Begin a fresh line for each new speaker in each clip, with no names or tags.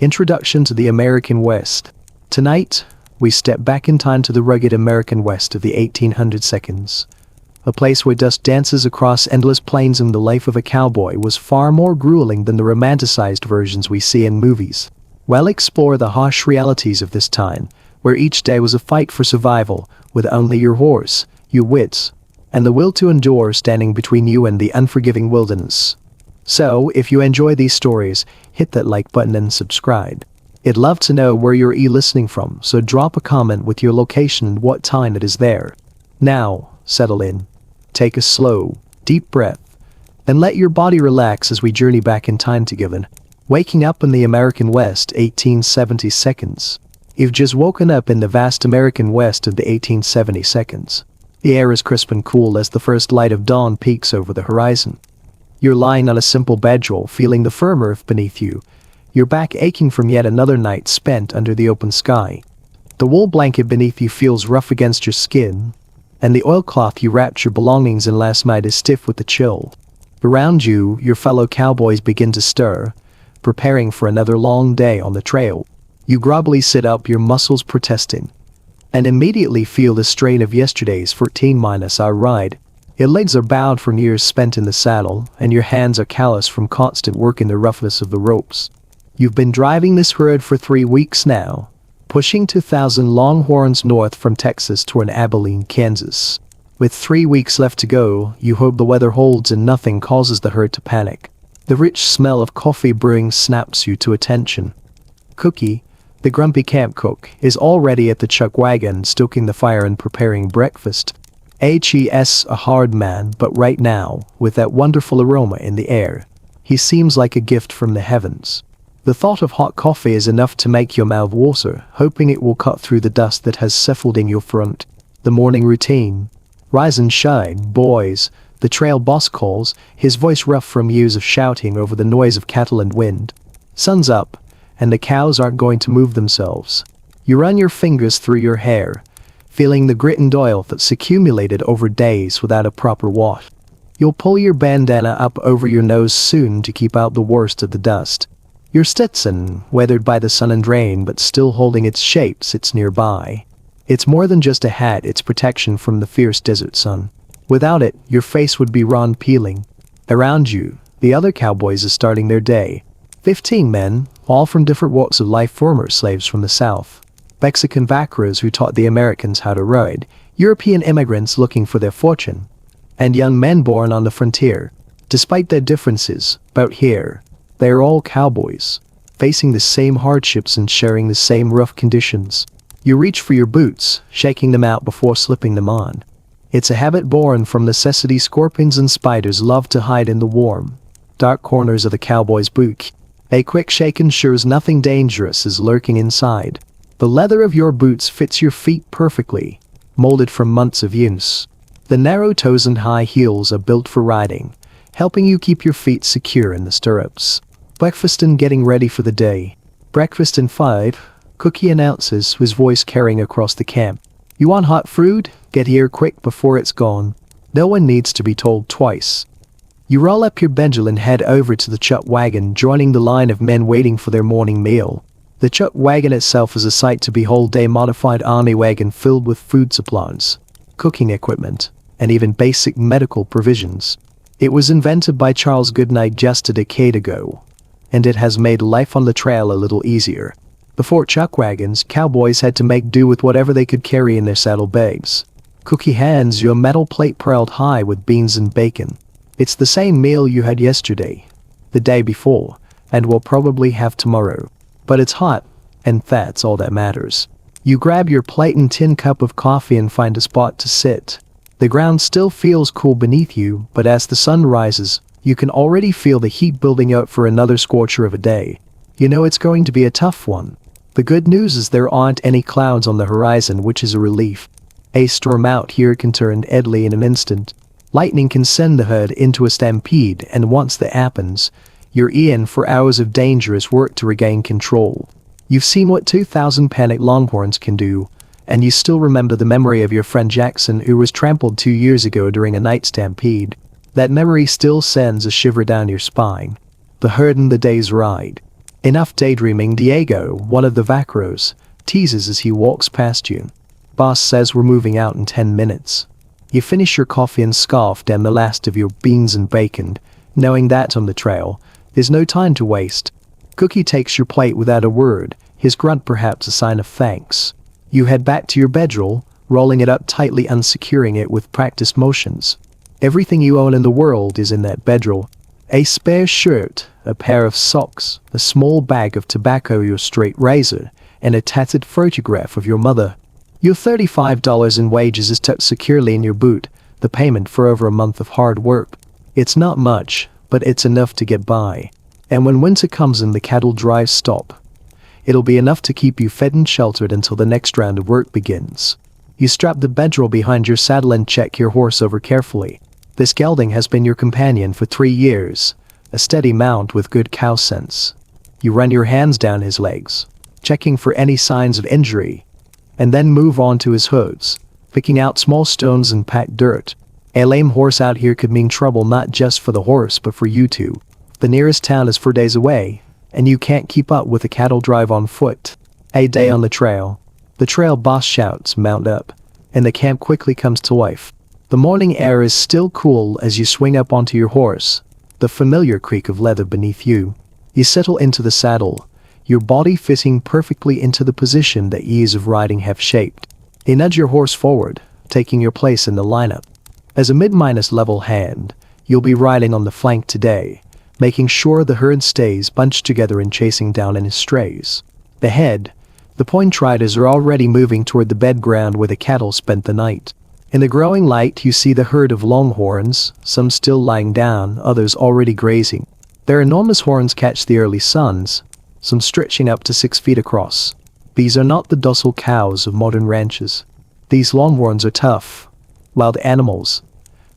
Introduction to the American West. Tonight, we step back in time to the rugged American West of the 1800 seconds. A place where dust dances across endless plains and the life of a cowboy was far more grueling than the romanticized versions we see in movies. We'll explore the harsh realities of this time, where each day was a fight for survival, with only your horse, your wits, and the will to endure standing between you and the unforgiving wilderness. So, if you enjoy these stories, hit that like button and subscribe. I'd love to know where you're listening from, so drop a comment with your location and what time it is there. Now, settle in. Take a slow, deep breath, and let your body relax as we journey back in time together. Waking up in the American West, 1870 seconds. You've just woken up in the vast American West of the 1870 seconds. The air is crisp and cool as the first light of dawn peeks over the horizon. You're lying on a simple bedroll, feeling the firm earth beneath you, your back aching from yet another night spent under the open sky. The wool blanket beneath you feels rough against your skin, and the oilcloth you wrapped your belongings in last night is stiff with the chill. Around you, your fellow cowboys begin to stir, preparing for another long day on the trail. You groggily sit up, your muscles protesting, and immediately feel the strain of yesterday's 14-hour ride. Your legs are bowed from years spent in the saddle, and your hands are callous from constant work in the roughness of the ropes. You've been driving this herd for 3 weeks now, pushing 2,000 longhorns north from Texas toward Abilene, Kansas. With 3 weeks left to go, you hope the weather holds and nothing causes the herd to panic. The rich smell of coffee brewing snaps you to attention. Cookie, the grumpy camp cook, is already at the chuck wagon stoking the fire and preparing breakfast. He's a hard man, but right now, with that wonderful aroma in the air, he seems like a gift from the heavens. The thought of hot coffee is enough to make your mouth water, hoping it will cut through the dust that has settled in your front. The morning routine. Rise and shine, boys, the trail boss calls, his voice rough from years of shouting over the noise of cattle and wind. Sun's up, and the cows aren't going to move themselves. You run your fingers through your hair, feeling the grit and oil that's accumulated over days without a proper wash. You'll pull your bandana up over your nose soon to keep out the worst of the dust. Your Stetson, weathered by the sun and rain but still holding its shape, sits nearby. It's more than just a hat, it's protection from the fierce desert sun. Without it, your face would be raw and peeling. Around you, the other cowboys are starting their day. 15 men, all from different walks of life, former slaves from the South. Mexican vaqueros who taught the Americans how to ride, European immigrants looking for their fortune, and young men born on the frontier. Despite their differences, out here, they are all cowboys, facing the same hardships and sharing the same rough conditions. You reach for your boots, shaking them out before slipping them on. It's a habit born from necessity. Scorpions and spiders love to hide in the warm, dark corners of the cowboy's boot. A quick shake ensures nothing dangerous is lurking inside. The leather of your boots fits your feet perfectly, molded from months of use. The narrow toes and high heels are built for riding, helping you keep your feet secure in the stirrups. Breakfast and getting ready for the day. Breakfast in 5, Cookie announces, his voice carrying across the camp. You want hot fruit? Get here quick before it's gone. No one needs to be told twice. You roll up your bundle and head over to the chuck wagon, joining the line of men waiting for their morning meal. The chuck wagon itself is a sight to behold, a modified army wagon filled with food supplies, cooking equipment, and even basic medical provisions. It was invented by Charles Goodnight just a decade ago, and it has made life on the trail a little easier. Before chuck wagons, cowboys had to make do with whatever they could carry in their saddlebags. Cookie hands you a metal plate piled high with beans and bacon. It's the same meal you had yesterday, the day before, and will probably have tomorrow. But it's hot, and that's all that matters. You grab your plate and tin cup of coffee and find a spot to sit. The ground still feels cool beneath you, but as the sun rises, you can already feel the heat building up for another scorcher of a day. You know it's going to be a tough one. The good news is there aren't any clouds on the horizon, which is a relief. A storm out here can turn deadly in an instant. Lightning can send the herd into a stampede, and once that happens, you're in for hours of dangerous work to regain control. You've seen what 2,000 panicked longhorns can do, and you still remember the memory of your friend Jackson, who was trampled 2 years ago during a night stampede. That memory still sends a shiver down your spine. The herd and the day's ride. Enough daydreaming, Diego, one of the vaqueros, teases as he walks past you. Boss says we're moving out in 10 minutes. You finish your coffee and scarf down the last of your beans and bacon, knowing that on the trail, there's no time to waste. Cookie takes your plate without a word, his grunt perhaps a sign of thanks. You head back to your bedroll, rolling it up tightly, unsecuring it with practiced motions. Everything you own in the world is in that bedroll. A spare shirt, a pair of socks, a small bag of tobacco, your straight razor, and a tattered photograph of your mother. Your $35 in wages is tucked securely in your boot, the payment for over a month of hard work. It's not much, but it's enough to get by. And when winter comes and the cattle drives stop, it'll be enough to keep you fed and sheltered until the next round of work begins. You strap the bedroll behind your saddle and check your horse over carefully. This gelding has been your companion for 3 years, a steady mount with good cow sense. You run your hands down his legs, checking for any signs of injury, and then move on to his hooves, picking out small stones and packed dirt. A lame horse out here could mean trouble not just for the horse but for you too. The nearest town is 4 days away, and you can't keep up with a cattle drive on foot. A day on the trail. The trail boss shouts, "Mount up," and the camp quickly comes to life. The morning air is still cool as you swing up onto your horse, the familiar creak of leather beneath you. You settle into the saddle, your body fitting perfectly into the position that years of riding have shaped. You nudge your horse forward, taking your place in the lineup. As a mid-level hand, you'll be riding on the flank today, making sure the herd stays bunched together and chasing down any strays. Ahead, the point riders are already moving toward the bed ground where the cattle spent the night. In the growing light, you see the herd of longhorns, some still lying down, others already grazing. Their enormous horns catch the early suns, some stretching up to 6 feet across. These are not the docile cows of modern ranches. These longhorns are tough, wild animals,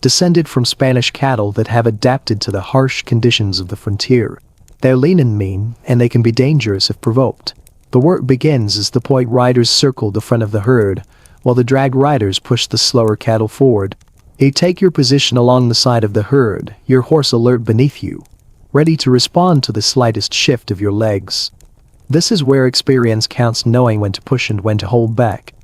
descended from Spanish cattle that have adapted to the harsh conditions of the frontier. They're lean and mean, and they can be dangerous if provoked. The work begins as the point riders circle the front of the herd, while the drag riders push the slower cattle forward. You take your position along the side of the herd, your horse alert beneath you, ready to respond to the slightest shift of your legs. This is where experience counts, knowing when to push and when to hold back.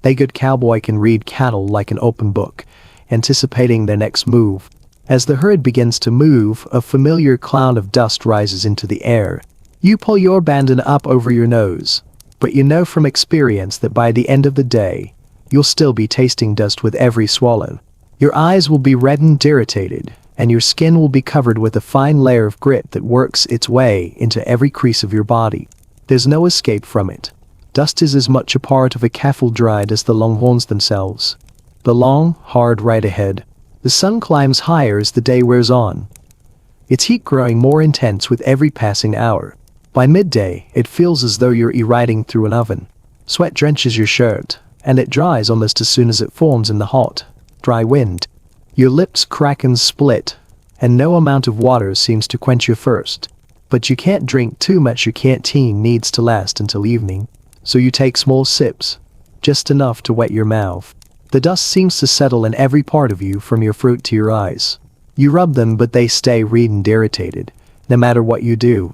A good cowboy can read cattle like an open book, anticipating their next move. As the herd begins to move, a familiar cloud of dust rises into the air. You pull your bandana up over your nose, but you know from experience that by the end of the day, you'll still be tasting dust with every swallow. Your eyes will be red and irritated, and your skin will be covered with a fine layer of grit that works its way into every crease of your body. There's no escape from it. Dust is as much a part of a cattle drive as the longhorns themselves. The long, hard ride ahead. The sun climbs higher as the day wears on, its heat growing more intense with every passing hour. By midday, it feels as though you're riding through an oven. Sweat drenches your shirt, and it dries almost as soon as it forms in the hot, dry wind. Your lips crack and split, and no amount of water seems to quench your thirst. But you can't drink too much, your canteen needs to last until evening, so you take small sips, just enough to wet your mouth. The dust seems to settle in every part of you, from your throat to your eyes. You rub them, but they stay red and irritated, no matter what you do.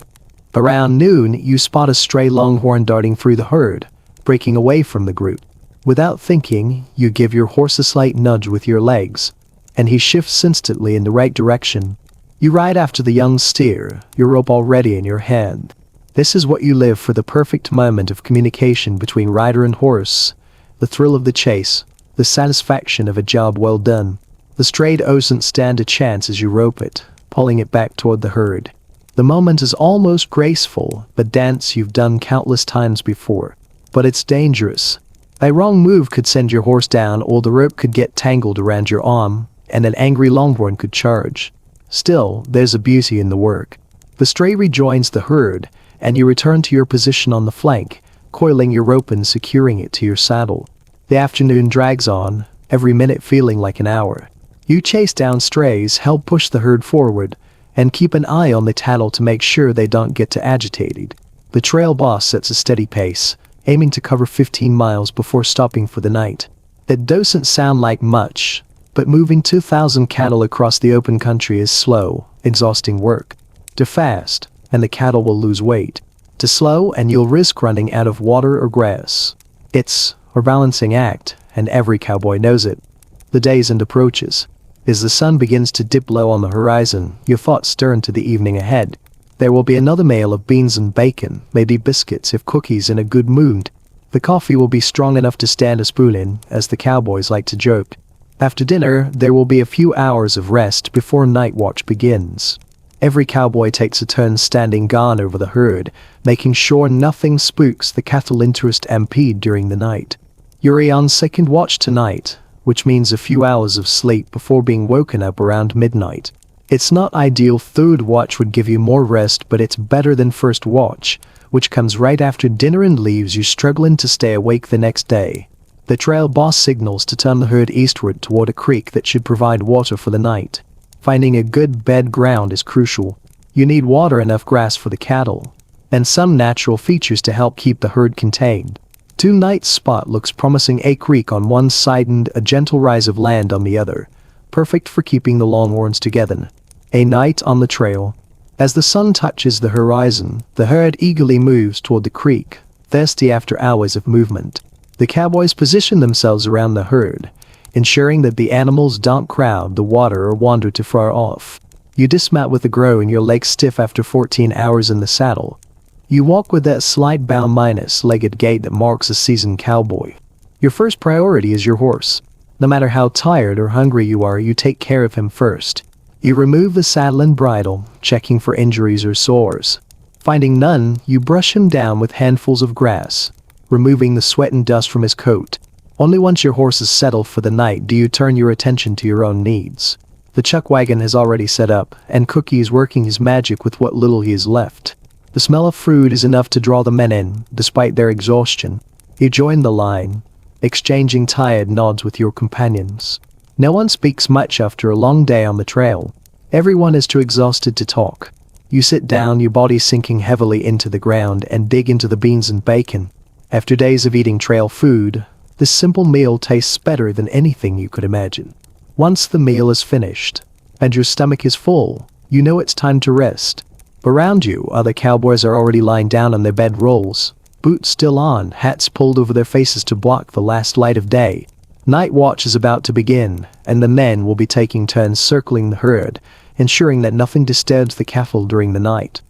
Around noon, you spot a stray longhorn darting through the herd, breaking away from the group. Without thinking, you give your horse a slight nudge with your legs, and he shifts instantly in the right direction. You ride after the young steer, your rope already in your hand. This is what you live for, the perfect moment of communication between rider and horse, the thrill of the chase, the satisfaction of a job well done. The stray doesn't stand a chance as you rope it, pulling it back toward the herd. The moment is almost graceful, a dance you've done countless times before. But it's dangerous. A wrong move could send your horse down, or the rope could get tangled around your arm, and an angry longhorn could charge. Still, there's a beauty in the work. The stray rejoins the herd, and you return to your position on the flank, coiling your rope and securing it to your saddle. The afternoon drags on, every minute feeling like an hour. You chase down strays, help push the herd forward, and keep an eye on the cattle to make sure they don't get too agitated. The trail boss sets a steady pace, aiming to cover 15 miles before stopping for the night. That doesn't sound like much, but moving 2,000 cattle across the open country is slow, exhausting work. Too fast, and the cattle will lose weight. Too slow and you'll risk running out of water or grass. It's a balancing act, and every cowboy knows it. The day's end approaches. As the sun begins to dip low on the horizon, your thoughts turn to the evening ahead. There will be another meal of beans and bacon, maybe biscuits if cookies in a good mood. The coffee will be strong enough to stand a spoon in, as the cowboys like to joke. After dinner, there will be a few hours of rest before night watch begins. Every cowboy takes a turn standing guard over the herd, making sure nothing spooks the cattle interest stampede during the night. You're on second watch tonight, which means a few hours of sleep before being woken up around midnight. It's not ideal. Third watch would give you more rest, but it's better than first watch, which comes right after dinner and leaves you struggling to stay awake the next day. The trail boss signals to turn the herd eastward toward a creek that should provide water for the night. Finding a good bed ground is crucial. You need water, enough grass for the cattle, and some natural features to help keep the herd contained. Tonight's spot looks promising: a creek on one side and a gentle rise of land on the other, perfect for keeping the longhorns together. A night on the trail. As the sun touches the horizon, the herd eagerly moves toward the creek, thirsty after hours of movement. The cowboys position themselves around the herd, ensuring that the animals don't crowd the water or wander too far off. You dismount with a groan, your legs stiff after 14 hours in the saddle. You walk with that slight bow-legged gait that marks a seasoned cowboy. Your first priority is your horse. No matter how tired or hungry you are, you take care of him first. You remove the saddle and bridle, checking for injuries or sores. Finding none, you brush him down with handfuls of grass, removing the sweat and dust from his coat. Only once your horse is settled for the night do you turn your attention to your own needs. The chuck wagon has already set up, and Cookie is working his magic with what little he has left. The smell of food is enough to draw the men in, despite their exhaustion. You join the line, exchanging tired nods with your companions. No one speaks much after a long day on the trail. Everyone is too exhausted to talk. You sit down, your body sinking heavily into the ground, and dig into the beans and bacon. After days of eating trail food, this simple meal tastes better than anything you could imagine. Once the meal is finished, and your stomach is full, you know it's time to rest. Around you, other cowboys are already lying down on their bedrolls, boots still on, hats pulled over their faces to block the last light of day. Night watch is about to begin, and the men will be taking turns circling the herd, ensuring that nothing disturbs the cattle during the night.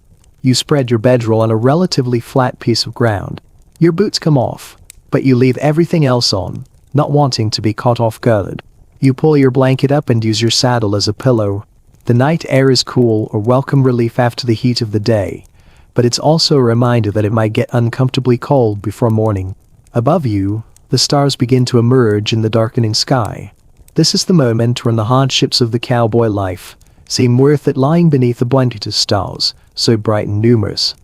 You spread your bedroll on a relatively flat piece of ground. Your boots come off, but you leave everything else on, not wanting to be caught off guard. You pull your blanket up and use your saddle as a pillow. The night air is cool, a welcome relief after the heat of the day, but it's also a reminder that it might get uncomfortably cold before morning. Above you, the stars begin to emerge in the darkening sky. This is the moment when the hardships of the cowboy life seem worth it, lying beneath a blanket of stars, so bright and numerous.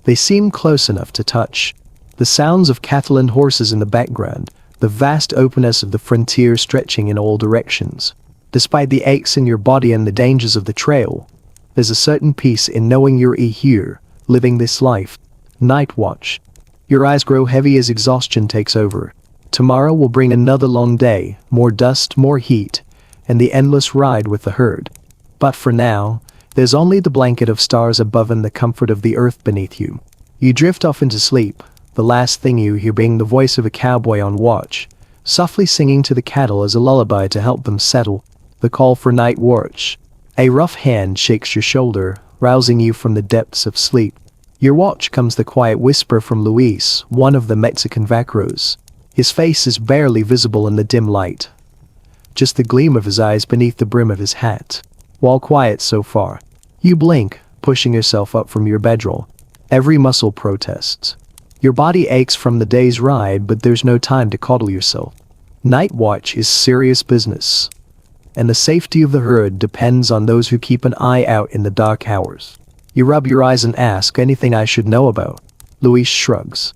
They seem close enough to touch. The sounds of cattle and horses in the background, the vast openness of the frontier stretching in all directions. Despite the aches in your body and the dangers of the trail, there's a certain peace in knowing you're here, living this life. Night watch. Your eyes grow heavy as exhaustion takes over. Tomorrow will bring another long day, more dust, more heat, and the endless ride with the herd. But for now, there's only the blanket of stars above and the comfort of the earth beneath you. You drift off into sleep, the last thing you hear being the voice of a cowboy on watch, softly singing to the cattle as a lullaby to help them settle. The call for night watch. A rough hand shakes your shoulder, rousing you from the depths of sleep. Your watch comes the quiet whisper from Luis, one of the Mexican vaqueros. His face is barely visible in the dim light, just the gleam of his eyes beneath the brim of his hat. While quiet so far, you blink, pushing yourself up from your bedroll. Every muscle protests. Your body aches from the day's ride, but there's no time to coddle yourself. Night watch is serious business, and the safety of the herd depends on those who keep an eye out in the dark hours. You rub your eyes and ask, anything I should know about? Luis shrugs.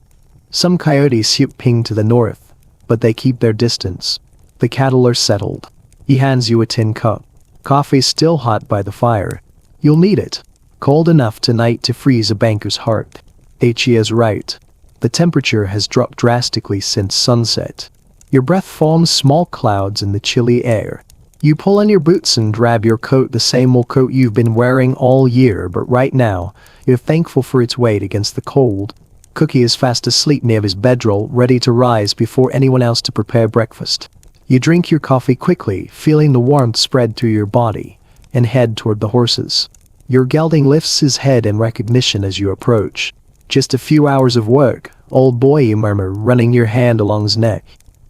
Some coyotes ping to the north, but they keep their distance. The cattle are settled. He hands you a tin cup. Coffee's still hot by the fire. You'll need it. Cold enough tonight to freeze a banker's heart. He is right. The temperature has dropped drastically since sunset. Your breath forms small clouds in the chilly air. You pull on your boots and grab your coat, the same old coat you've been wearing all year, but right now, you're thankful for its weight against the cold. Cookie is fast asleep near his bedroll, ready to rise before anyone else to prepare breakfast. You drink your coffee quickly, feeling the warmth spread through your body, and head toward the horses. Your gelding lifts his head in recognition as you approach. Just a few hours of work, old boy, you murmur, running your hand along his neck.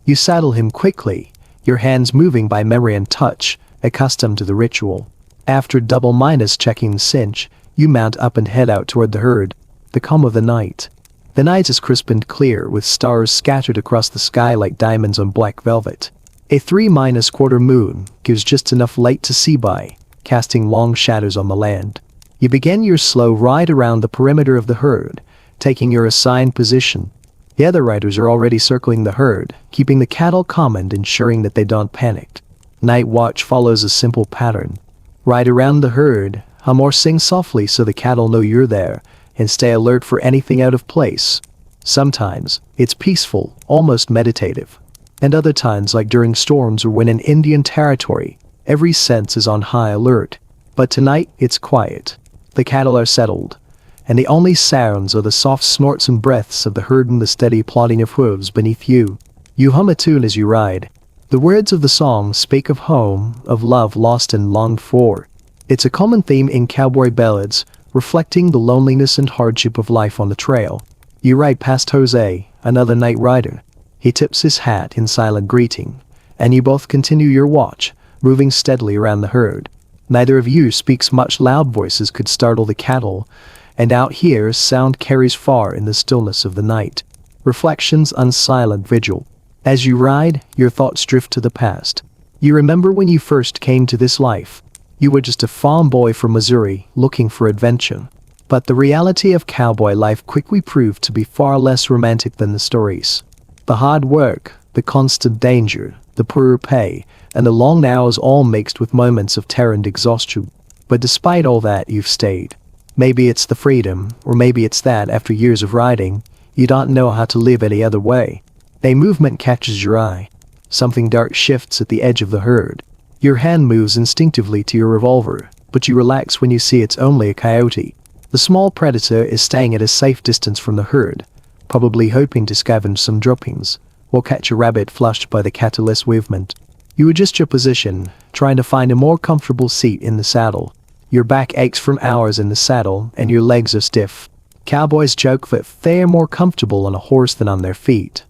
You saddle him quickly, your hands moving by memory and touch, accustomed to the ritual. After double-minus checking the cinch, you mount up and head out toward the herd. The calm of the night. The night is crisp and clear, with stars scattered across the sky like diamonds on black velvet. A 3-quarter moon gives just enough light to see by, casting long shadows on the land. You begin your slow ride around the perimeter of the herd, taking your assigned position. The other riders are already circling the herd, keeping the cattle calm and ensuring that they don't panic. Night watch follows a simple pattern. Ride around the herd, hum or sing softly so the cattle know you're there, and stay alert for anything out of place. Sometimes, it's peaceful, almost meditative. And other times, like during storms or when in Indian territory, every sense is on high alert. But tonight, it's quiet. The cattle are settled, and the only sounds are the soft snorts and breaths of the herd and the steady plodding of hooves beneath you. You hum a tune as you ride. The words of the song speak of home, of love lost and longed for. It's a common theme in cowboy ballads, reflecting the loneliness and hardship of life on the trail. You ride past Jose, another night rider. He tips his hat in silent greeting, and you both continue your watch, moving steadily around the herd. Neither of you speaks much. Loud voices could startle the cattle, and out here sound carries far in the stillness of the night. Reflections on silent vigil. As you ride, your thoughts drift to the past. You remember when you first came to this life. You were just a farm boy from Missouri, looking for adventure. But the reality of cowboy life quickly proved to be far less romantic than the stories. The hard work, the constant danger, the poor pay, and the long hours all mixed with moments of terror and exhaustion. But despite all that, you've stayed. Maybe it's the freedom, or maybe it's that after years of riding, you don't know how to live any other way. A movement catches your eye. Something dark shifts at the edge of the herd. Your hand moves instinctively to your revolver, but you relax when you see it's only a coyote. The small predator is staying at a safe distance from the herd, probably hoping to scavenge some droppings, or catch a rabbit flushed by the cattle's movement. You adjust your position, trying to find a more comfortable seat in the saddle. Your back aches from hours in the saddle, and your legs are stiff. Cowboys joke that they're more comfortable on a horse than on their feet.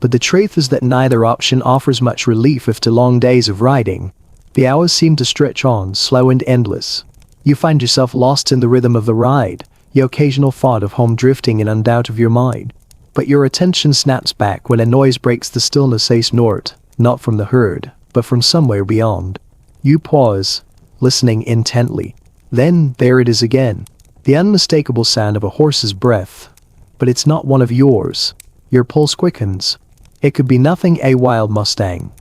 But the truth is that neither option offers much relief after long days of riding. The hours seem to stretch on, slow and endless. You find yourself lost in the rhythm of the ride, the occasional thought of home drifting in and out of your mind. But your attention snaps back when a noise breaks the stillness. A snort, not from the herd, but from somewhere beyond. You pause, listening intently. Then, there it is again. The unmistakable sound of a horse's breath. But it's not one of yours. Your pulse quickens. It could be nothing, a wild Mustang.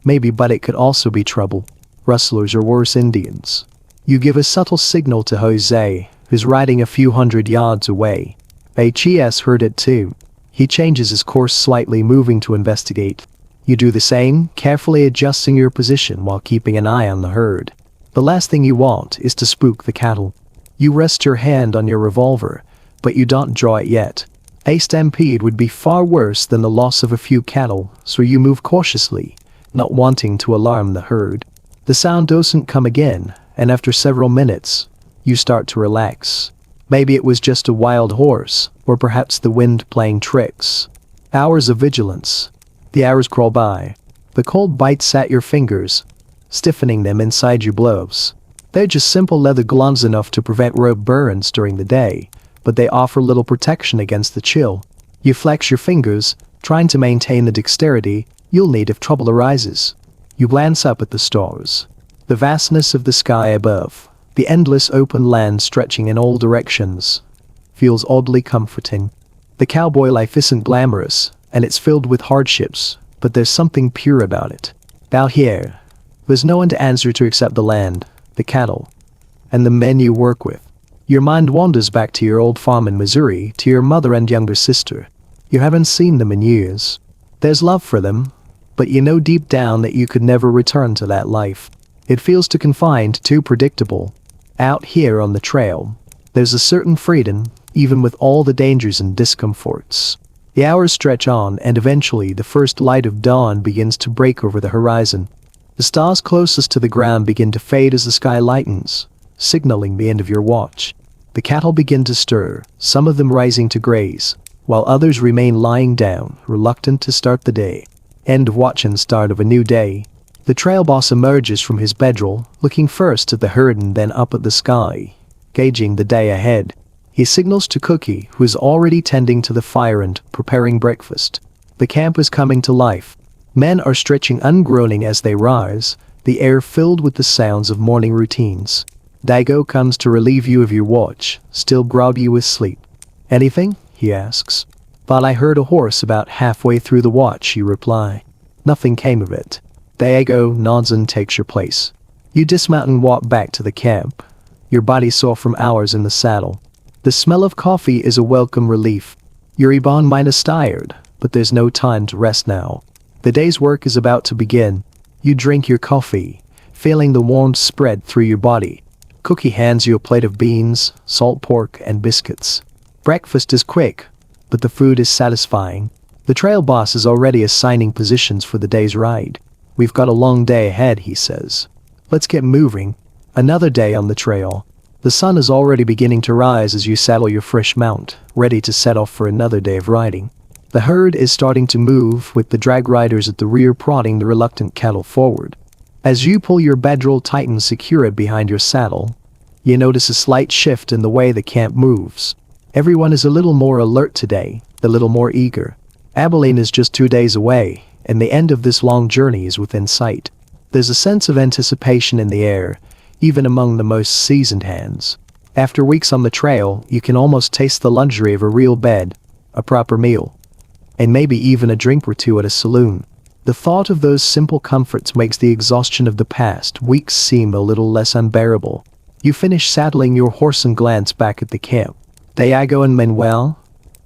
Maybe, but it could also be trouble. Rustlers or worse, Indians. You give a subtle signal to Jose, who's riding a few hundred yards away. H.E.S. heard it too. He changes his course slightly, moving to investigate. You do the same, carefully adjusting your position while keeping an eye on the herd. The last thing you want is to spook the cattle. You rest your hand on your revolver, but you don't draw it yet. A stampede would be far worse than the loss of a few cattle, so you move cautiously, not wanting to alarm the herd. The sound doesn't come again, and after several minutes, you start to relax. Maybe it was just a wild horse, or perhaps the wind playing tricks. Hours of vigilance. The hours crawl by. The cold bites at your fingers, stiffening them inside your gloves. They're just simple leather gloves, enough to prevent rope burns during the day, but they offer little protection against the chill. You flex your fingers, trying to maintain the dexterity you'll need if trouble arises. You glance up at the stars. The vastness of the sky above, the endless open land stretching in all directions, feels oddly comforting. The cowboy life isn't glamorous, and it's filled with hardships, but there's something pure about it. Out here, there's no one to answer to except the land, the cattle, and the men you work with. Your mind wanders back to your old farm in Missouri, to your mother and younger sister. You haven't seen them in years. There's love for them, but you know deep down that you could never return to that life. It feels too confined, too predictable. Out here on the trail, there's a certain freedom, even with all the dangers and discomforts. The hours stretch on, and eventually the first light of dawn begins to break over the horizon. The stars closest to the ground begin to fade as the sky lightens, signaling the end of your watch. The cattle begin to stir, some of them rising to graze, while others remain lying down, reluctant to start the day. End of watch and start of a new day. The trail boss emerges from his bedroll, looking first at the herd and then up at the sky, gauging the day ahead. He signals to Cookie, who is already tending to the fire and preparing breakfast. The camp is coming to life. Men are stretching and groaning as they rise, the air filled with the sounds of morning routines. Dago comes to relieve you of your watch, still groggy with sleep. "Anything?" he asks. "But I heard a horse about halfway through the watch," you reply. Nothing came of it. Dago nods and takes your place. You dismount and walk back to the camp, your body sore from hours in the saddle. The smell of coffee is a welcome relief. Your Iban mind is tired, but there's no time to rest now. The day's work is about to begin. You drink your coffee, feeling the warmth spread through your body. Cookie hands you a plate of beans, salt pork, and biscuits. Breakfast is quick, but the food is satisfying. The trail boss is already assigning positions for the day's ride. "We've got a long day ahead," he says. "Let's get moving." Another day on the trail. The sun is already beginning to rise as you saddle your fresh mount, ready to set off for another day of riding. The herd is starting to move, with the drag riders at the rear prodding the reluctant cattle forward. As you pull your bedroll tight and secure it behind your saddle, you notice a slight shift in the way the camp moves. Everyone is a little more alert today, a little more eager. Abilene is just 2 days away, and the end of this long journey is within sight. There's a sense of anticipation in the air, even among the most seasoned hands. After weeks on the trail, you can almost taste the luxury of a real bed, a proper meal, and maybe even a drink or two at a saloon. The thought of those simple comforts makes the exhaustion of the past weeks seem a little less unbearable. You finish saddling your horse and glance back at the camp. Dago and Manuel,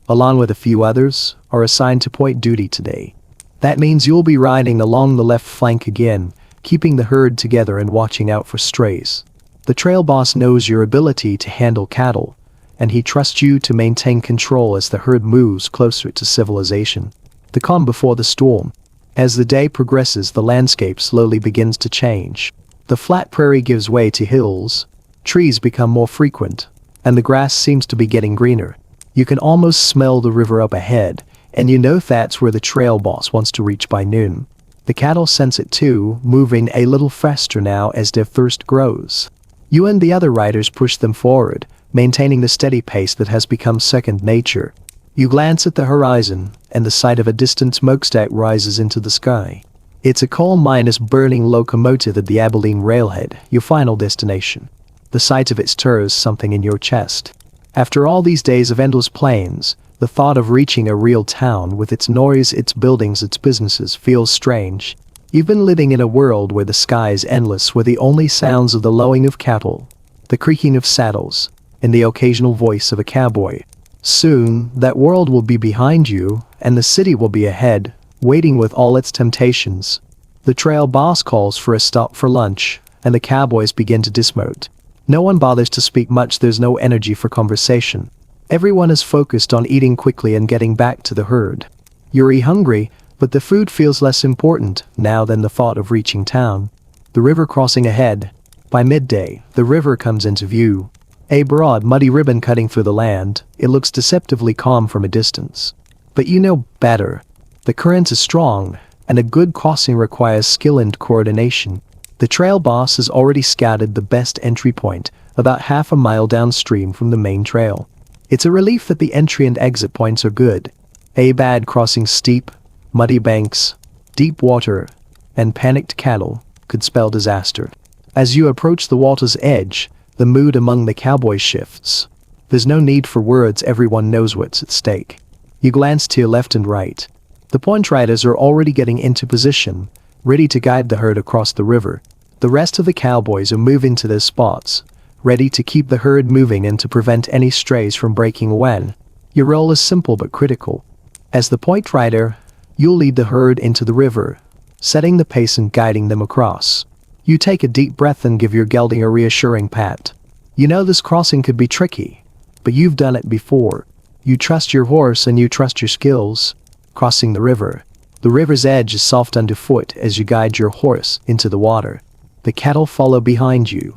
along with a few others, are assigned to point duty today. That means you'll be riding along the left flank again, keeping the herd together and watching out for strays. The trail boss knows your ability to handle cattle, and he trusts you to maintain control as the herd moves closer to civilization. The calm before the storm. As the day progresses, the landscape slowly begins to change. The flat prairie gives way to hills, trees become more frequent, and the grass seems to be getting greener. You can almost smell the river up ahead, and you know that's where the trail boss wants to reach by noon. The cattle sense it too, moving a little faster now as their thirst grows. You and the other riders push them forward, maintaining the steady pace that has become second nature. You glance at the horizon, and the sight of a distant smokestack rises into the sky. It's a coal-minus-burning locomotive at the Abilene railhead, your final destination. The sight of it stirs something in your chest. After all these days of endless plains, the thought of reaching a real town with its noise, its buildings, its businesses feels strange. You've been living in a world where the sky is endless, where the only sounds of the lowing of cattle, the creaking of saddles, and the occasional voice of a cowboy. Soon, that world will be behind you, and the city will be ahead, waiting with all its temptations. The trail boss calls for a stop for lunch, and the cowboys begin to dismount. No one bothers to speak much, there's no energy for conversation. Everyone is focused on eating quickly and getting back to the herd. You're hungry, but the food feels less important now than the thought of reaching town. The river crossing ahead. By midday, the river comes into view. A broad, muddy ribbon cutting through the land, it looks deceptively calm from a distance. But you know better. The current is strong, and a good crossing requires skill and coordination. The trail boss has already scouted the best entry point, about half a mile downstream from the main trail. It's a relief that the entry and exit points are good. A bad crossing steep, muddy banks, deep water, and panicked cattle could spell disaster. As you approach the water's edge, the mood among the cowboys shifts. There's no need for words, everyone knows what's at stake. You glance to your left and right. The point riders are already getting into position, ready to guide the herd across the river. The rest of the cowboys are moving to their spots, ready to keep the herd moving and to prevent any strays from breaking away. Your role is simple but critical. As the point rider, you'll lead the herd into the river, setting the pace and guiding them across. You take a deep breath and give your gelding a reassuring pat. You know this crossing could be tricky, but you've done it before. You trust your horse and you trust your skills. Crossing the river. The river's edge is soft underfoot as you guide your horse into the water. The cattle follow behind you,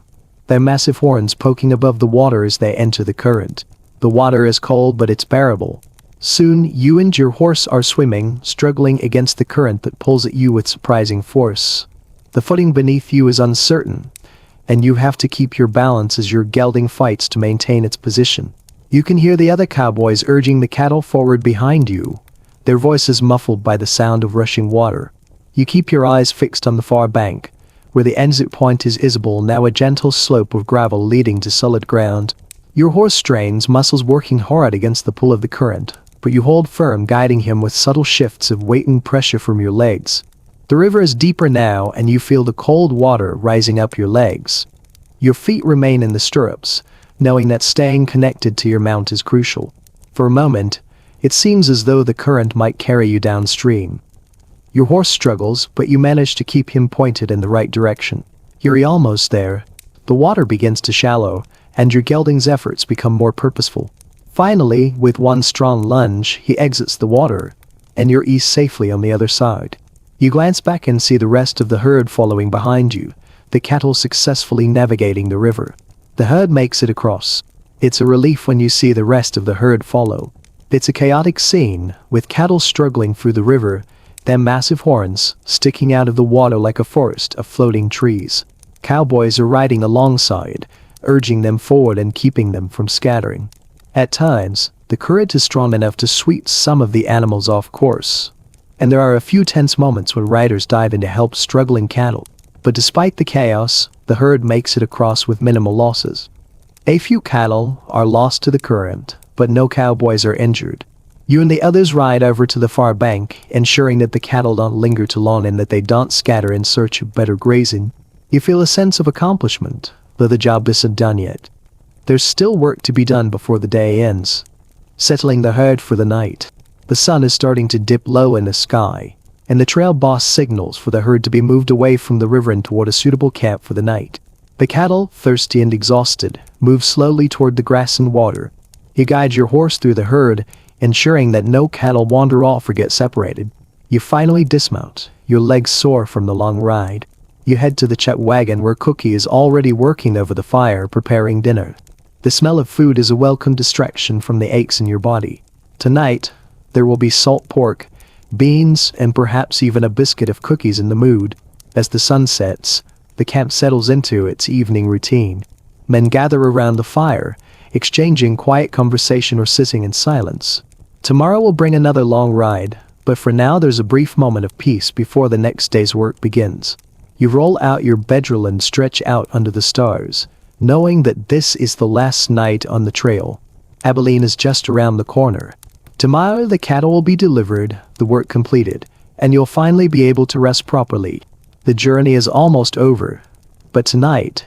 their massive horns poking above the water as they enter the current. The water is cold but it's bearable. Soon you and your horse are swimming, struggling against the current that pulls at you with surprising force. The footing beneath you is uncertain, and you have to keep your balance as your gelding fights to maintain its position. You can hear the other cowboys urging the cattle forward behind you, their voices muffled by the sound of rushing water. You keep your eyes fixed on the far bank, where the exit point is visible, now a gentle slope of gravel leading to solid ground. Your horse strains, muscles working hard against the pull of the current, but you hold firm, guiding him with subtle shifts of weight and pressure from your legs. The river is deeper now and you feel the cold water rising up your legs. Your feet remain in the stirrups, knowing that staying connected to your mount is crucial. For a moment, it seems as though the current might carry you downstream. Your horse struggles, but you manage to keep him pointed in the right direction. You're almost there. The water begins to shallow, and your gelding's efforts become more purposeful. Finally, with one strong lunge, he exits the water, and you're eased safely on the other side. You glance back and see the rest of the herd following behind you, the cattle successfully navigating the river. The herd makes it across. It's a relief when you see the rest of the herd follow. It's a chaotic scene, with cattle struggling through the river, their massive horns sticking out of the water like a forest of floating trees. Cowboys are riding alongside, urging them forward and keeping them from scattering. At times, the current is strong enough to sweep some of the animals off course, and there are a few tense moments when riders dive in to help struggling cattle. But despite the chaos, the herd makes it across with minimal losses. A few cattle are lost to the current, but no cowboys are injured. You and the others ride over to the far bank, ensuring that the cattle don't linger too long and that they don't scatter in search of better grazing. You feel a sense of accomplishment, though the job isn't done yet. There's still work to be done before the day ends. Settling the herd for the night. The sun is starting to dip low in the sky, and the trail boss signals for the herd to be moved away from the river and toward a suitable camp for the night. The cattle, thirsty and exhausted, move slowly toward the grass and water. You guide your horse through the herd, ensuring that no cattle wander off or get separated. You finally dismount, your legs sore from the long ride. You head to the chuck wagon where Cookie is already working over the fire preparing dinner. The smell of food is a welcome distraction from the aches in your body. Tonight, there will be salt pork, beans, and perhaps even a biscuit if Cookie's in the mood. As the sun sets, the camp settles into its evening routine. Men gather around the fire, exchanging quiet conversation or sitting in silence. Tomorrow will bring another long ride, but for now there's a brief moment of peace before the next day's work begins. You roll out your bedroll and stretch out under the stars, knowing that this is the last night on the trail. Abilene is just around the corner. Tomorrow the cattle will be delivered, the work completed, and you'll finally be able to rest properly. The journey is almost over, but tonight,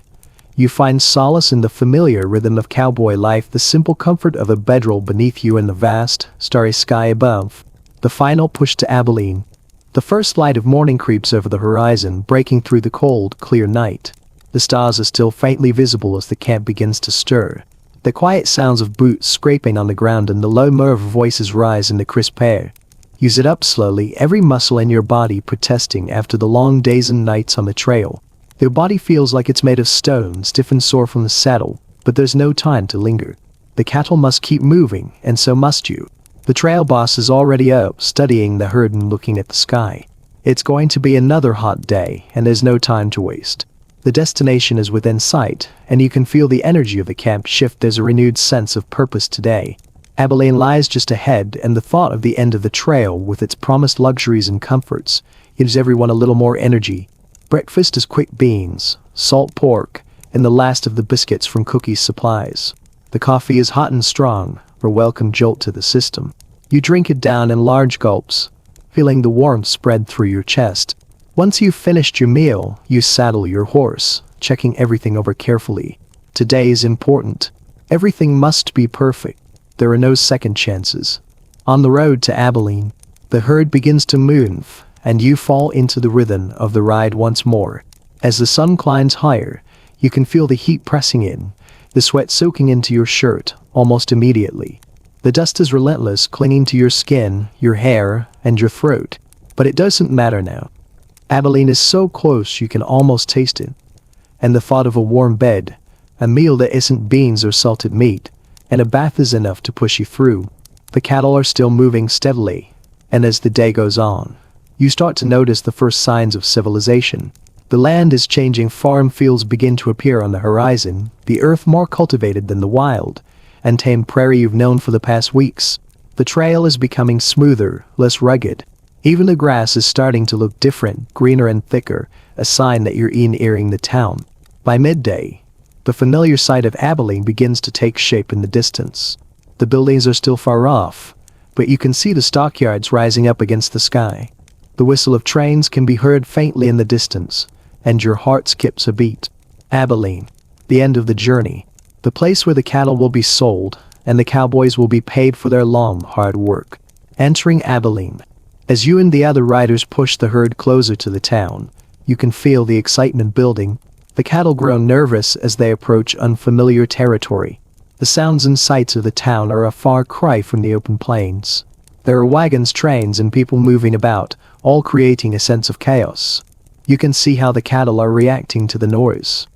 you find solace in the familiar rhythm of cowboy life, the simple comfort of a bedroll beneath you and the vast, starry sky above. The final push to Abilene. The first light of morning creeps over the horizon, breaking through the cold, clear night. The stars are still faintly visible as the camp begins to stir. The quiet sounds of boots scraping on the ground and the low murmur of voices rise in the crisp air. You sit up slowly, every muscle in your body protesting after the long days and nights on the trail. Your body feels like it's made of stone, stiff and sore from the saddle, but there's no time to linger. The cattle must keep moving, and so must you. The trail boss is already up, studying the herd and looking at the sky. It's going to be another hot day, and there's no time to waste. The destination is within sight, and you can feel the energy of the camp shift. There's a renewed sense of purpose today. Abilene lies just ahead, and the thought of the end of the trail with its promised luxuries and comforts gives everyone a little more energy. Breakfast is quick beans, salt pork, and the last of the biscuits from Cookie's supplies. The coffee is hot and strong, a welcome jolt to the system. You drink it down in large gulps, feeling the warmth spread through your chest. Once you've finished your meal, you saddle your horse, checking everything over carefully. Today is important. Everything must be perfect. There are no second chances. On the road to Abilene, the herd begins to move, and you fall into the rhythm of the ride once more. As the sun climbs higher, you can feel the heat pressing in, the sweat soaking into your shirt almost immediately. The dust is relentless, clinging to your skin, your hair, and your throat. But it doesn't matter now. Abilene is so close you can almost taste it. And the thought of a warm bed, a meal that isn't beans or salted meat, and a bath is enough to push you through. The cattle are still moving steadily, and as the day goes on, you start to notice the first signs of civilization. The land is changing, farm fields begin to appear on the horizon, the earth more cultivated than the wild and tame prairie you've known for the past weeks. The trail is becoming smoother, less rugged. Even the grass is starting to look different, greener and thicker, a sign that you're nearing the town. By midday, the familiar sight of Abilene begins to take shape in the distance. The buildings are still far off, but you can see the stockyards rising up against the sky. The whistle of trains can be heard faintly in the distance, and your heart skips a beat. Abilene, the end of the journey, the place where the cattle will be sold, and the cowboys will be paid for their long, hard work. Entering Abilene. As you and the other riders push the herd closer to the town, you can feel the excitement building. The cattle grow nervous as they approach unfamiliar territory. The sounds and sights of the town are a far cry from the open plains. There are wagons, trains, and people moving about, all creating a sense of chaos. You can see how the cattle are reacting to the noise.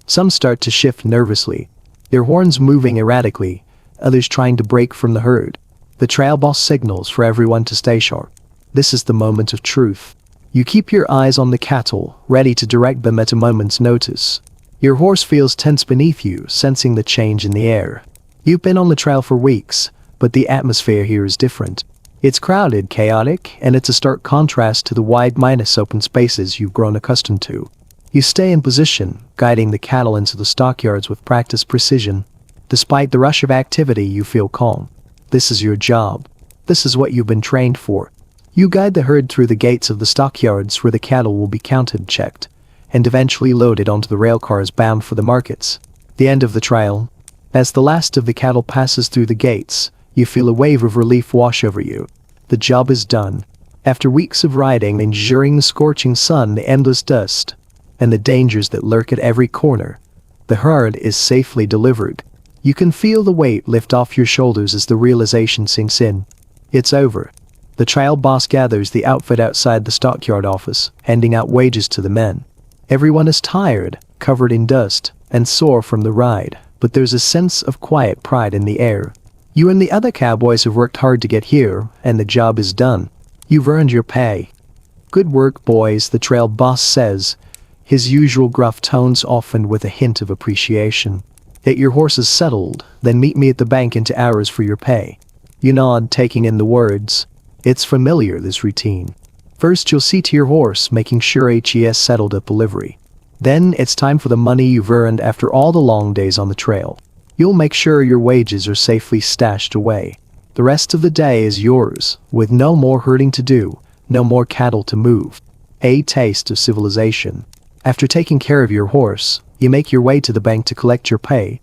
Some start to shift nervously, their horns moving erratically, others trying to break from the herd. The trail boss signals for everyone to stay sharp. This is the moment of truth. You keep your eyes on the cattle, ready to direct them at a moment's notice. Your horse feels tense beneath you, sensing the change in the air. You've been on the trail for weeks, but the atmosphere here is different. It's crowded, chaotic, and it's a stark contrast to the wide, open spaces you've grown accustomed to. You stay in position, guiding the cattle into the stockyards with practiced precision. Despite the rush of activity, you feel calm. This is your job. This is what you've been trained for. You guide the herd through the gates of the stockyards where the cattle will be counted, checked, and eventually loaded onto the rail cars bound for the markets. The end of the trail. As the last of the cattle passes through the gates, you feel a wave of relief wash over you. The job is done. After weeks of riding, enduring the scorching sun, the endless dust, and the dangers that lurk at every corner, the herd is safely delivered. You can feel the weight lift off your shoulders as the realization sinks in. It's over. The trail boss gathers the outfit outside the stockyard office, handing out wages to the men. Everyone is tired, covered in dust, and sore from the ride, but there's a sense of quiet pride in the air. You and the other cowboys have worked hard to get here, and the job is done. You've earned your pay. Good work, boys, the trail boss says, his usual gruff tones softened with a hint of appreciation. Get your horses settled, then meet me at the bank in 2 hours for your pay. You nod, taking in the words. It's familiar, this routine. First you'll see to your horse, making sure he is settled at delivery. Then it's time for the money you've earned after all the long days on the trail. You'll make sure your wages are safely stashed away. The rest of the day is yours, with no more herding to do, no more cattle to move. A taste of civilization. After taking care of your horse, you make your way to the bank to collect your pay.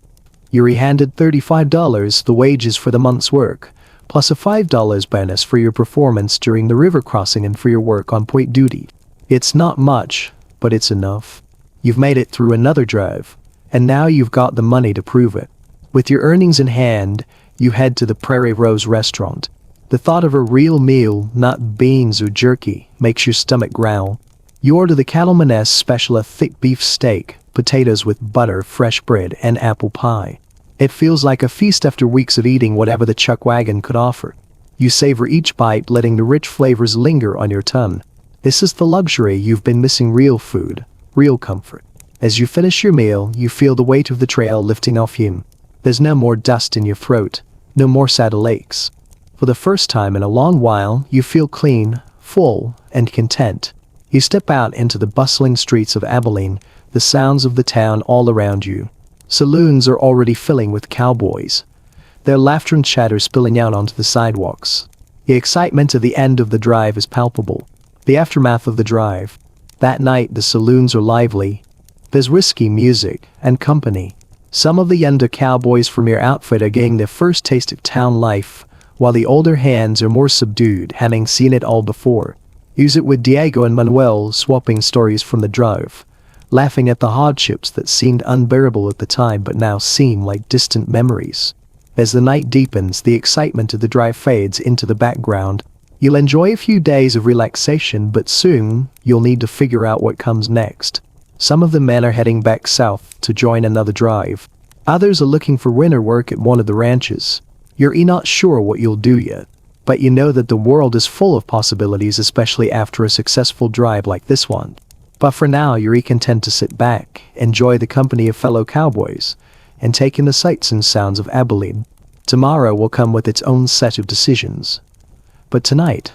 You're handed $35, the wages for the month's work, plus a $5 bonus for your performance during the river crossing and for your work on point duty. It's not much, but it's enough. You've made it through another drive, and now you've got the money to prove it. With your earnings in hand, you head to the Prairie Rose restaurant. The thought of a real meal, not beans or jerky, makes your stomach growl. You order the Cattleman's special, a thick beef steak, potatoes with butter, fresh bread, and apple pie. It feels like a feast after weeks of eating whatever the chuck wagon could offer. You savor each bite, letting the rich flavors linger on your tongue. This is the luxury you've been missing: real food, real comfort. As you finish your meal, you feel the weight of the trail lifting off you. There's no more dust in your throat, no more saddle aches. For the first time in a long while, you feel clean, full, and content. You step out into the bustling streets of Abilene, the sounds of the town all around you. Saloons are already filling with cowboys, their laughter and chatter spilling out onto the sidewalks. The excitement of the end of the drive is palpable. The aftermath of the drive. That night the saloons are lively. There's whiskey, music, and company. Some of the younger cowboys from your outfit are getting their first taste of town life, while the older hands are more subdued, having seen it all before. Use it with Diego and Manuel, swapping stories from the drive, laughing at the hardships that seemed unbearable at the time but now seem like distant memories. As the night deepens, the excitement of the drive fades into the background. You'll enjoy a few days of relaxation, but soon you'll need to figure out what comes next. Some of the men are heading back south to join another drive. Others are looking for winter work at one of the ranches. You're not sure what you'll do yet, but you know that the world is full of possibilities, especially after a successful drive like this one. But for now, you're content to sit back, enjoy the company of fellow cowboys, and take in the sights and sounds of Abilene. Tomorrow will come with its own set of decisions. But tonight,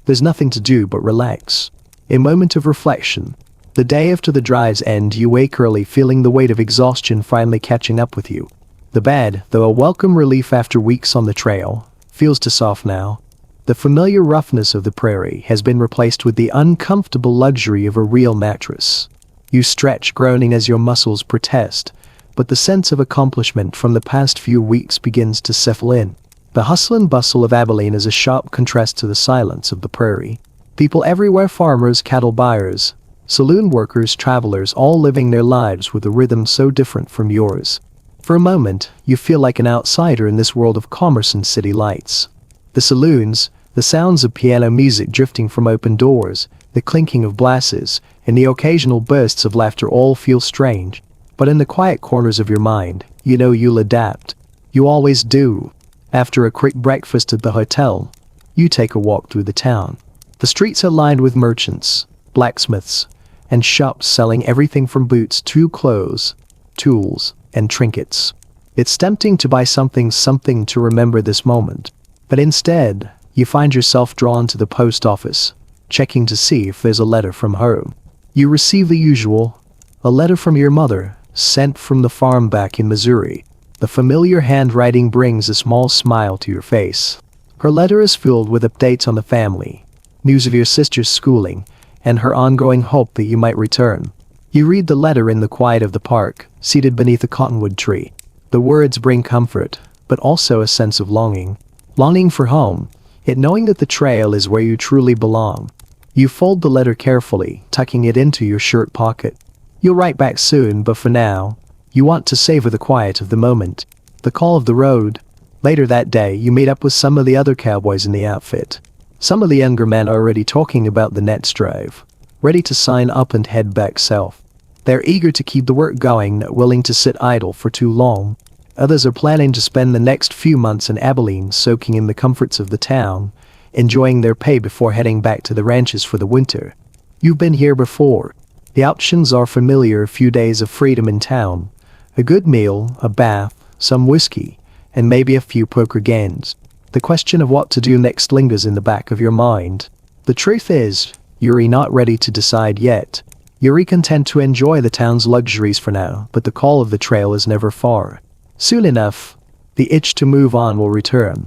there's nothing to do but relax. A moment of reflection. The day after the drive's end, you wake early, feeling the weight of exhaustion finally catching up with you. The bed, though a welcome relief after weeks on the trail, feels too soft now. The familiar roughness of the prairie has been replaced with the uncomfortable luxury of a real mattress. You stretch, groaning as your muscles protest, but the sense of accomplishment from the past few weeks begins to settle in. The hustle and bustle of Abilene is a sharp contrast to the silence of the prairie. People everywhere, farmers, cattle buyers, saloon workers, travelers, all living their lives with a rhythm so different from yours. For a moment, you feel like an outsider in this world of commerce and city lights. The saloons, the sounds of piano music drifting from open doors, the clinking of glasses, and the occasional bursts of laughter all feel strange. But in the quiet corners of your mind, you know you'll adapt. You always do. After a quick breakfast at the hotel, you take a walk through the town. The streets are lined with merchants, blacksmiths, and shops selling everything from boots to clothes, tools, and trinkets. It's tempting to buy something to remember this moment. But instead, you find yourself drawn to the post office, checking to see if there's a letter from home. You receive the usual, a letter from your mother, sent from the farm back in Missouri. The familiar handwriting brings a small smile to your face. Her letter is filled with updates on the family, news of your sister's schooling, and her ongoing hope that you might return. You read the letter in the quiet of the park, seated beneath a cottonwood tree. The words bring comfort, but also a sense of longing. Longing for home, yet knowing that the trail is where you truly belong. You fold the letter carefully, tucking it into your shirt pocket. You'll write back soon, but for now, you want to savor the quiet of the moment. The call of the road. Later that day, you meet up with some of the other cowboys in the outfit. Some of the younger men are already talking about the next drive, ready to sign up and head back south. They're eager to keep the work going, not willing to sit idle for too long. Others are planning to spend the next few months in Abilene, soaking in the comforts of the town, enjoying their pay before heading back to the ranches for the winter. You've been here before. The options are familiar: a few days of freedom in town, a good meal, a bath, some whiskey, and maybe a few poker games. The question of what to do next lingers in the back of your mind. The truth is, you're not ready to decide yet. You're content to enjoy the town's luxuries for now, but the call of the trail is never far. Soon enough, the itch to move on will return.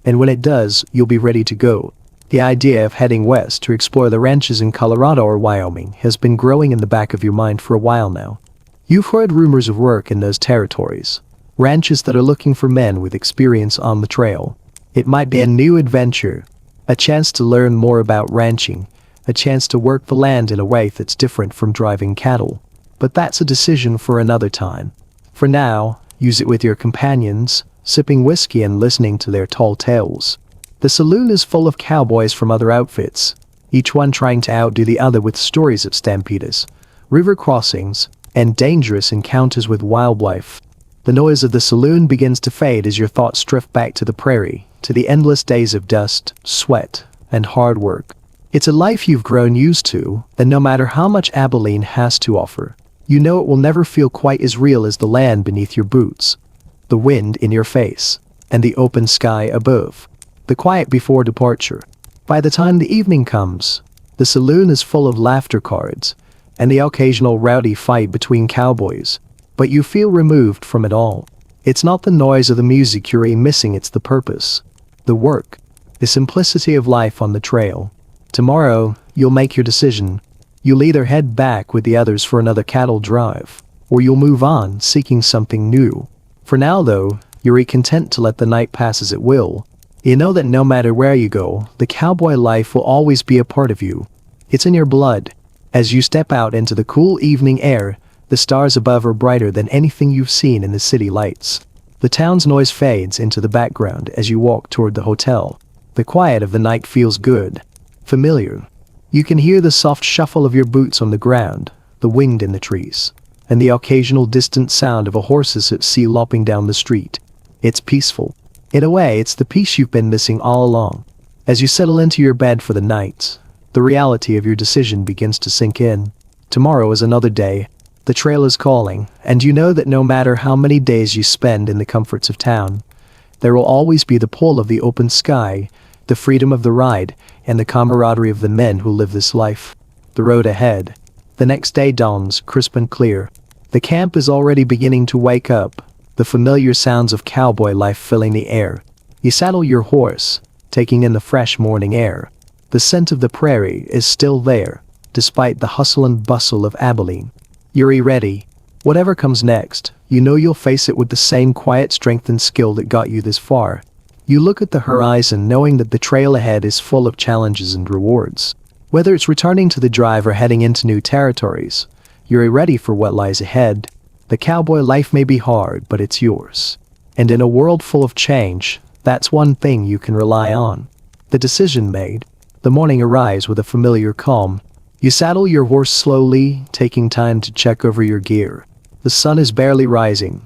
And when it does, you'll be ready to go. The idea of heading west to explore the ranches in Colorado or Wyoming has been growing in the back of your mind for a while now. You've heard rumors of work in those territories, ranches that are looking for men with experience on the trail. It might be a new adventure, a chance to learn more about ranching, a chance to work the land in a way that's different from driving cattle. But that's a decision for another time. For now, use it with your companions, sipping whiskey and listening to their tall tales. The saloon is full of cowboys from other outfits, each one trying to outdo the other with stories of stampedes, river crossings, and dangerous encounters with wildlife. The noise of the saloon begins to fade as your thoughts drift back to the prairie, to the endless days of dust, sweat, and hard work. It's a life you've grown used to, and no matter how much Abilene has to offer, you know it will never feel quite as real as the land beneath your boots, the wind in your face, and the open sky above. The quiet before departure. By the time the evening comes, the saloon is full of laughter cards, and the occasional rowdy fight between cowboys. But you feel removed from it all. It's not the noise of the music you're missing, it's the purpose, the work, the simplicity of life on the trail. Tomorrow, you'll make your decision. You'll either head back with the others for another cattle drive, or you'll move on, seeking something new. For now though, you're content to let the night pass as it will. You know that no matter where you go, the cowboy life will always be a part of you. It's in your blood. As you step out into the cool evening air, the stars above are brighter than anything you've seen in the city lights. The town's noise fades into the background as you walk toward the hotel. The quiet of the night feels good, familiar. You can hear the soft shuffle of your boots on the ground, the wind in the trees, and the occasional distant sound of a horse's at sea lopping down the street. It's peaceful. In a way, it's the peace you've been missing all along. As you settle into your bed for the night, the reality of your decision begins to sink in. Tomorrow is another day. The trail is calling, and you know that no matter how many days you spend in the comforts of town, there will always be the pull of the open sky, the freedom of the ride, and the camaraderie of the men who live this life. The road ahead. The next day dawns, crisp and clear. The camp is already beginning to wake up, the familiar sounds of cowboy life filling the air. You saddle your horse, taking in the fresh morning air. The scent of the prairie is still there, despite the hustle and bustle of Abilene. You're ready. Whatever comes next, you know you'll face it with the same quiet strength and skill that got you this far. You look at the horizon knowing that the trail ahead is full of challenges and rewards. Whether it's returning to the drive or heading into new territories, you're ready for what lies ahead. The cowboy life may be hard, but it's yours. And in a world full of change, that's one thing you can rely on. The decision made. The morning arrives with a familiar calm. You saddle your horse slowly, taking time to check over your gear. The sun is barely rising,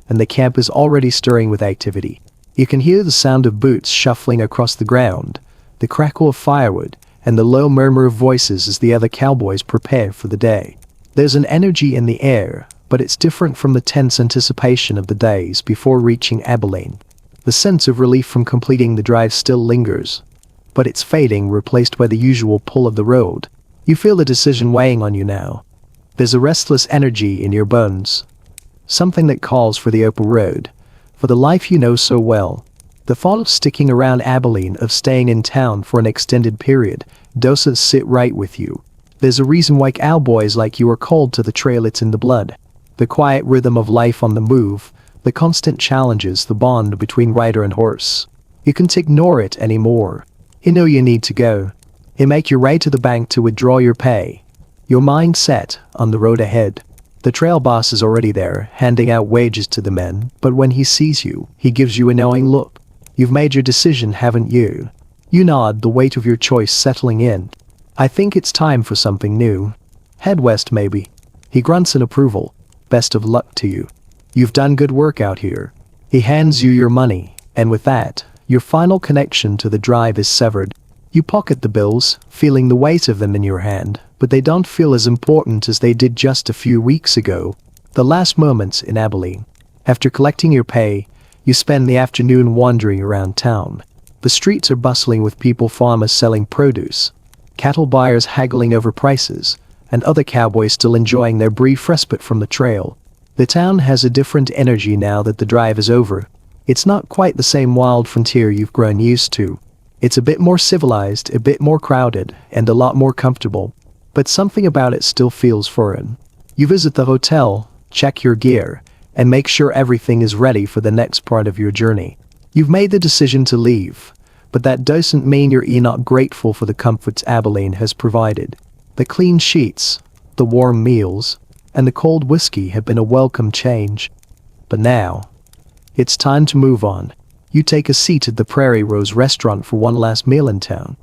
and the camp is already stirring with activity. You can hear the sound of boots shuffling across the ground, the crackle of firewood, and the low murmur of voices as the other cowboys prepare for the day. There's an energy in the air, but it's different from the tense anticipation of the days before reaching Abilene. The sense of relief from completing the drive still lingers, but it's fading, replaced by the usual pull of the road. You feel the decision weighing on you now. There's a restless energy in your bones, something that calls for the open road, for the life you know so well. The thought of sticking around Abilene, of staying in town for an extended period, doesn't sit right with you. There's a reason why cowboys like you are called to the trail. It's in the blood. The quiet rhythm of life on the move, the constant challenges, the bond between rider and horse. You can't ignore it anymore. You know you need to go. You make your way to the bank to withdraw your pay. Your mind set on the road ahead. The trail boss is already there, handing out wages to the men, but when he sees you, he gives you a knowing look. You've made your decision, haven't you? You nod, the weight of your choice settling in. I think it's time for something new. Head west maybe. He grunts in approval. Best of luck to you. You've done good work out here. He hands you your money, and with that, your final connection to the drive is severed. You pocket the bills, feeling the weight of them in your hand, but they don't feel as important as they did just a few weeks ago. The last moments in Abilene. After collecting your pay, you spend the afternoon wandering around town. The streets are bustling with people, farmers selling produce, cattle buyers haggling over prices, and other cowboys still enjoying their brief respite from the trail. The town has a different energy now that the drive is over. It's not quite the same wild frontier you've grown used to. It's a bit more civilized, a bit more crowded, and a lot more comfortable. But something about it still feels foreign. You visit the hotel, check your gear, and make sure everything is ready for the next part of your journey. You've made the decision to leave, but that doesn't mean you're not grateful for the comforts Abilene has provided. The clean sheets, the warm meals, and the cold whiskey have been a welcome change. But now, it's time to move on. You take a seat at the Prairie Rose restaurant for one last meal in town.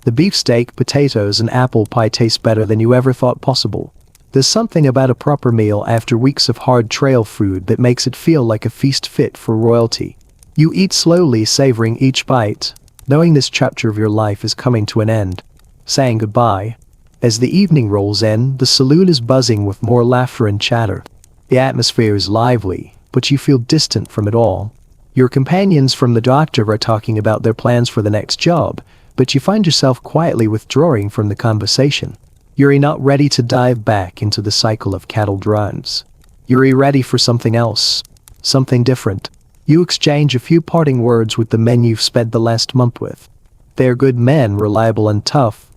The beefsteak, potatoes, and apple pie taste better than you ever thought possible. There's something about a proper meal after weeks of hard trail food that makes it feel like a feast fit for royalty. You eat slowly, savoring each bite, knowing this chapter of your life is coming to an end. Saying goodbye. As the evening rolls in, the saloon is buzzing with more laughter and chatter. The atmosphere is lively, but you feel distant from it all. Your companions from the doctor are talking about their plans for the next job, but you find yourself quietly withdrawing from the conversation. You're not ready to dive back into the cycle of cattle drives. You're ready for something else, something different. You exchange a few parting words with the men you've spent the last month with. They're good men, reliable and tough,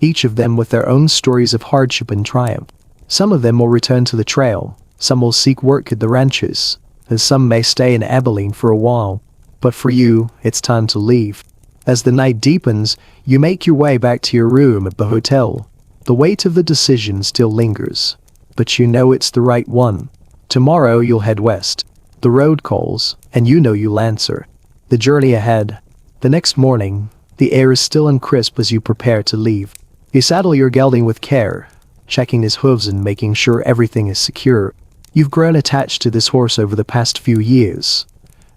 each of them with their own stories of hardship and triumph. Some of them will return to the trail, some will seek work at the ranches, and some may stay in Abilene for a while. But for you, it's time to leave. As the night deepens, you make your way back to your room at the hotel. The weight of the decision still lingers, but you know it's the right one. Tomorrow you'll head west. The road calls, and you know you'll answer. The journey ahead. The next morning, the air is still and crisp as you prepare to leave. You saddle your gelding with care, checking his hooves and making sure everything is secure. You've grown attached to this horse over the past few years,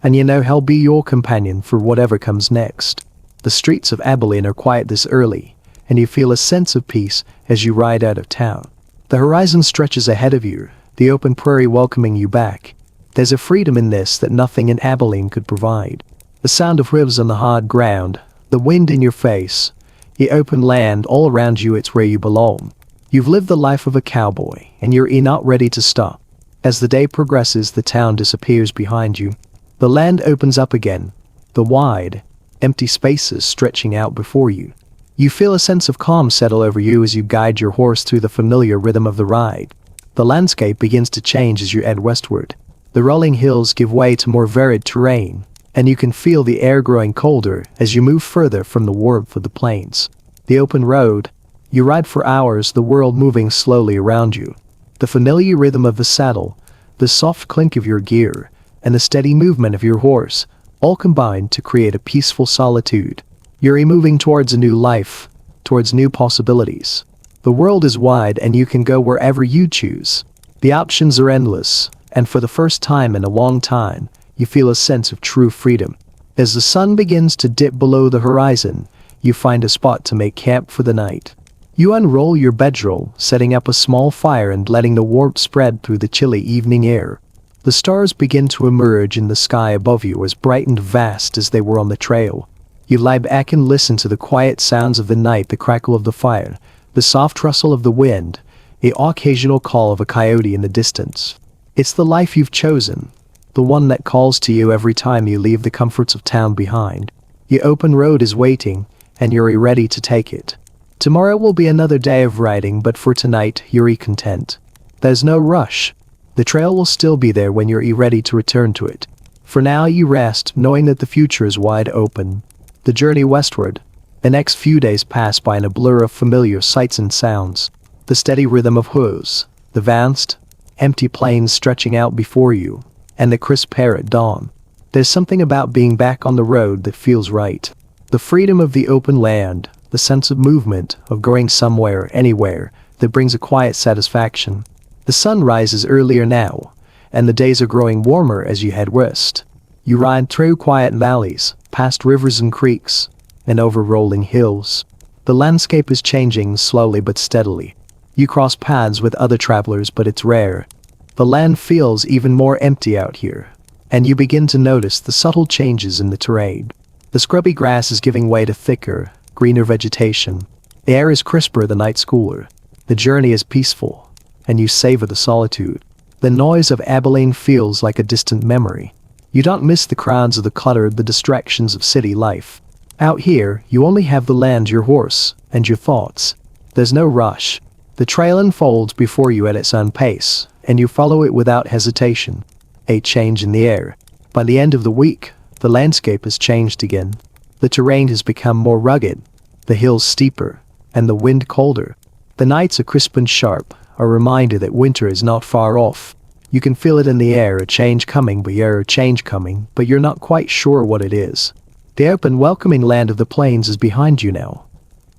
and you know he'll be your companion for whatever comes next. The streets of Abilene are quiet this early, and you feel a sense of peace as you ride out of town. The horizon stretches ahead of you, the open prairie welcoming you back. There's a freedom in this that nothing in Abilene could provide. The sound of hooves on the hard ground, the wind in your face, the open land all around you, it's where you belong. You've lived the life of a cowboy, and you're not ready to stop. As the day progresses, the town disappears behind you. The land opens up again, the wide, empty spaces stretching out before you. You feel a sense of calm settle over you as you guide your horse through the familiar rhythm of the ride. The landscape begins to change as you head westward. The rolling hills give way to more varied terrain, and you can feel the air growing colder as you move further from the warmth of the plains. The open road. You ride for hours, the world moving slowly around you. The familiar rhythm of the saddle, the soft clink of your gear, and the steady movement of your horse, all combine to create a peaceful solitude. You're moving towards a new life, towards new possibilities. The world is wide and you can go wherever you choose. The options are endless, and for the first time in a long time, you feel a sense of true freedom. As the sun begins to dip below the horizon, you find a spot to make camp for the night. You unroll your bedroll, setting up a small fire and letting the warmth spread through the chilly evening air. The stars begin to emerge in the sky above you, as bright and vast as they were on the trail. You lie back and listen to the quiet sounds of the night, the crackle of the fire, the soft rustle of the wind, the occasional call of a coyote in the distance. It's the life you've chosen, the one that calls to you every time you leave the comforts of town behind. The open road is waiting, and you're ready to take it. Tomorrow will be another day of riding, but for tonight, you're content. There's no rush. The trail will still be there when you're ready to return to it. For now, you rest, knowing that the future is wide open. The journey westward. The next few days pass by in a blur of familiar sights and sounds. The steady rhythm of hooves, the vast, empty plains stretching out before you, and the crisp air at dawn. There's something about being back on the road that feels right. The freedom of the open land, the sense of movement, of going somewhere, anywhere, that brings a quiet satisfaction. The sun rises earlier now, and the days are growing warmer as you head west. You ride through quiet valleys, past rivers and creeks, and over rolling hills. The landscape is changing slowly but steadily. You cross paths with other travelers, but it's rare. The land feels even more empty out here, and you begin to notice the subtle changes in the terrain. The scrubby grass is giving way to thicker, greener vegetation. The air is crisper, the night's cooler. The journey is peaceful, and you savor the solitude. The noise of Abilene feels like a distant memory. You don't miss the crowds or the clutter, the distractions of city life. Out here, you only have the land, your horse, and your thoughts. There's no rush. The trail unfolds before you at its own pace, and you follow it without hesitation. A change in the air. By the end of the week, the landscape has changed again. The terrain has become more rugged, the hills steeper, and the wind colder. The nights are crisp and sharp, a reminder that winter is not far off. You can feel it in the air, a change coming, but you're not quite sure what it is. The open, welcoming land of the plains is behind you now,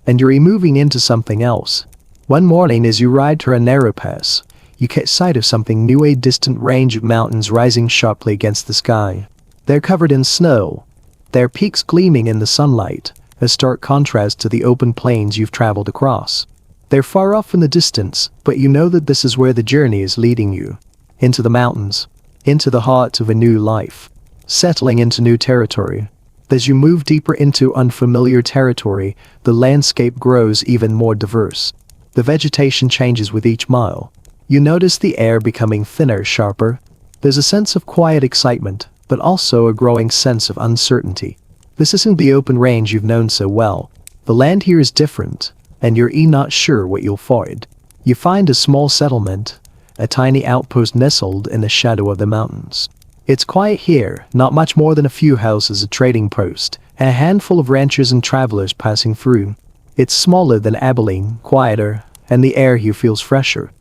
and you're moving into something else. One morning as you ride through a narrow pass, you catch sight of something new, a distant range of mountains rising sharply against the sky. They're covered in snow, their peaks gleaming in the sunlight, a stark contrast to the open plains you've traveled across. They're far off in the distance, but you know that this is where the journey is leading you. Into the mountains, into the heart of a new life, settling into new territory. As you move deeper into unfamiliar territory, the landscape grows even more diverse. The vegetation changes with each mile. You notice the air becoming thinner, sharper. There's a sense of quiet excitement, but also a growing sense of uncertainty. This isn't the open range you've known so well. The land here is different, and you're not sure what you'll find. You find a small settlement, a tiny outpost nestled in the shadow of the mountains. It's quiet here, not much more than a few houses, a trading post, and a handful of ranchers and travelers passing through. It's smaller than Abilene, quieter, and the air here feels fresher.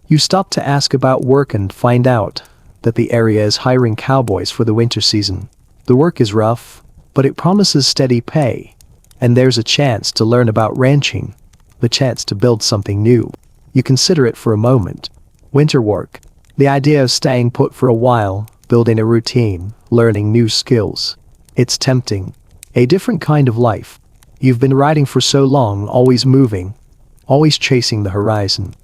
You stop to ask about work and find out that the area is hiring cowboys for the winter season. The work is rough, but it promises steady pay, and there's a chance to learn about ranching, the chance to build something new. You consider it for a moment. Winter work. The idea of staying put for a while, building a routine, learning new skills. It's tempting. A different kind of life. You've been riding for so long, always moving, always chasing the horizon.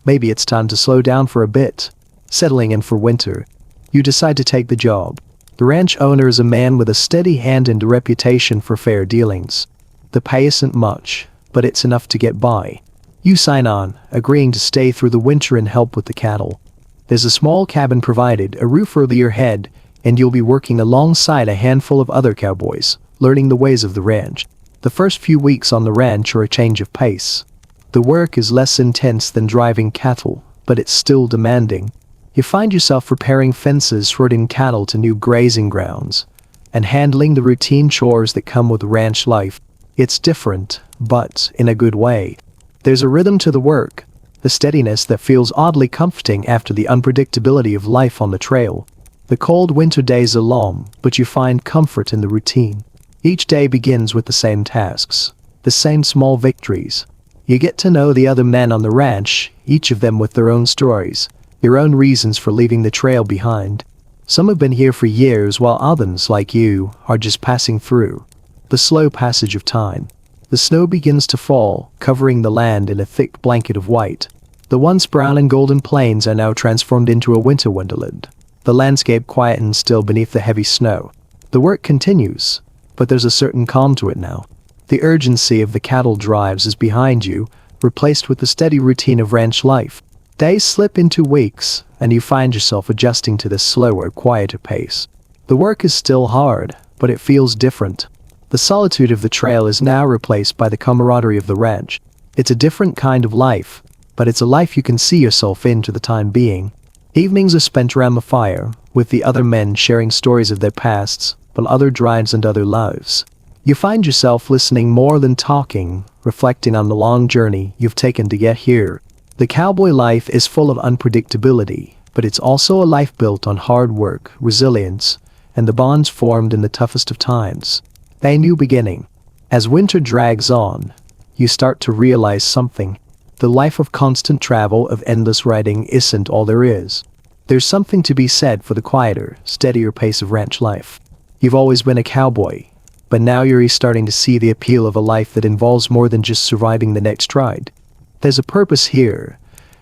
Maybe it's time to slow down for a bit. Settling in for winter. You decide to take the job. The ranch owner is a man with a steady hand and a reputation for fair dealings. The pay isn't much, but it's enough to get by. You sign on, agreeing to stay through the winter and help with the cattle. There's a small cabin provided, a roof over your head, and you'll be working alongside a handful of other cowboys, learning the ways of the ranch. The first few weeks on the ranch are a change of pace. The work is less intense than driving cattle, but it's still demanding. You find yourself repairing fences, herding cattle to new grazing grounds, and handling the routine chores that come with ranch life. It's different, but in a good way. There's a rhythm to the work, the steadiness that feels oddly comforting after the unpredictability of life on the trail. The cold winter days are long, but you find comfort in the routine. Each day begins with the same tasks, the same small victories. You get to know the other men on the ranch, each of them with their own stories, their own reasons for leaving the trail behind. Some have been here for years, while others, like you, are just passing through. The slow passage of time. The snow begins to fall, covering the land in a thick blanket of white. The once brown and golden plains are now transformed into a winter wonderland. The landscape quietens still beneath the heavy snow. The work continues, but there's a certain calm to it now. The urgency of the cattle drives is behind you, replaced with the steady routine of ranch life. Days slip into weeks, and you find yourself adjusting to this slower, quieter pace. The work is still hard, but it feels different. The solitude of the trail is now replaced by the camaraderie of the ranch. It's a different kind of life, but it's a life you can see yourself in for the time being. Evenings are spent around the fire, with the other men sharing stories of their pasts, but other drives and other lives. You find yourself listening more than talking, reflecting on the long journey you've taken to get here. The cowboy life is full of unpredictability, but it's also a life built on hard work, resilience, and the bonds formed in the toughest of times. A new beginning. As winter drags on, you start to realize something. The life of constant travel, of endless riding, isn't all there is. There's something to be said for the quieter, steadier pace of ranch life. You've always been a cowboy, but now you're starting to see the appeal of a life that involves more than just surviving the next ride. There's a purpose here,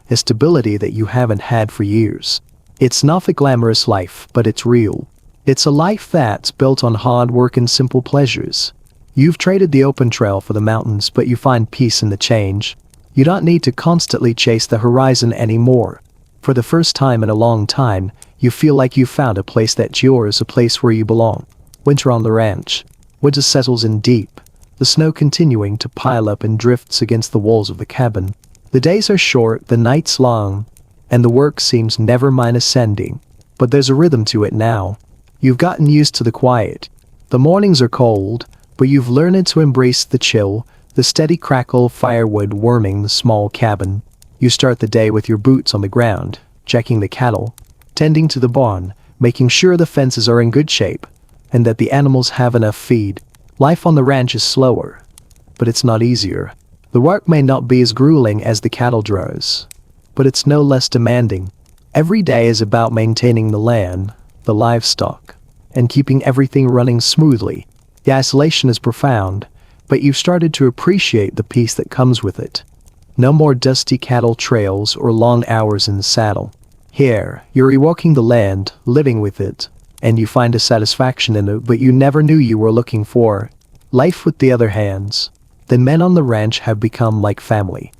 a stability that you haven't had for years. It's not a glamorous life, but it's real. It's a life that's built on hard work and simple pleasures. You've traded the open trail for the mountains, but you find peace in the change. You don't need to constantly chase the horizon anymore. For the first time in a long time, you feel like you've found a place that's yours, a place where you belong. Winter on the ranch. Winter settles in deep, the snow continuing to pile up and drifts against the walls of the cabin. The days are short, the nights long, and the work seems never ascending. But there's a rhythm to it now. You've gotten used to the quiet. The mornings are cold, but you've learned to embrace the chill, the steady crackle of firewood warming the small cabin. You start the day with your boots on the ground, checking the cattle, tending to the barn, making sure the fences are in good shape, and that the animals have enough feed. Life on the ranch is slower, but it's not easier. The work may not be as grueling as the cattle drives, but it's no less demanding. Every day is about maintaining the land, the livestock, and keeping everything running smoothly. The isolation is profound, but you've started to appreciate the peace that comes with it. No more dusty cattle trails or long hours in the saddle. Here, you're rewalking the land, living with it, and you find a satisfaction in it but you never knew you were looking for. Life with the other hands. The men on the ranch have become like family.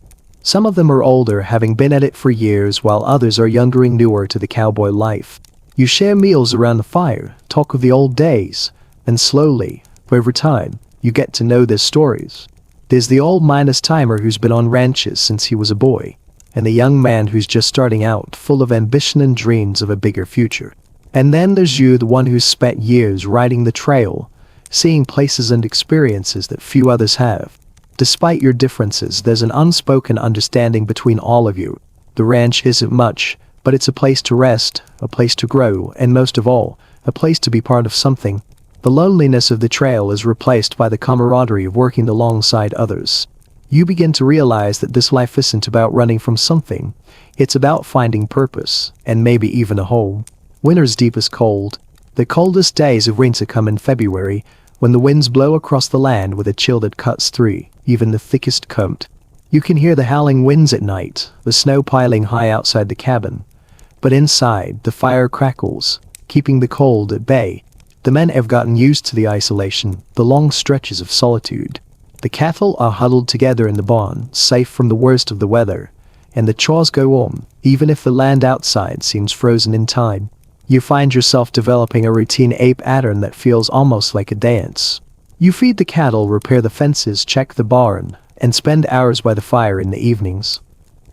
Some of them are older, having been at it for years, while others are younger and newer to the cowboy life. You share meals around the fire, talk of the old days, and slowly, over time, you get to know their stories. There's the old timer who's been on ranches since he was a boy, and the young man who's just starting out, full of ambition and dreams of a bigger future. And then there's you, the one who's spent years riding the trail, seeing places and experiences that few others have. Despite your differences, there's an unspoken understanding between all of you. The ranch isn't much, but it's a place to rest, a place to grow, and most of all, a place to be part of something. The loneliness of the trail is replaced by the camaraderie of working alongside others. You begin to realize that this life isn't about running from something, it's about finding purpose, and maybe even a home. Winter's deepest cold. The coldest days of winter come in February, when the winds blow across the land with a chill that cuts through even the thickest coat. You can hear the howling winds at night, the snow piling high outside the cabin. But inside, the fire crackles, keeping the cold at bay. The men have gotten used to the isolation, the long stretches of solitude. The cattle are huddled together in the barn, safe from the worst of the weather, and the chores go on, even if the land outside seems frozen in time. You find yourself developing a routine pattern that feels almost like a dance. You feed the cattle, repair the fences, check the barn, and spend hours by the fire in the evenings,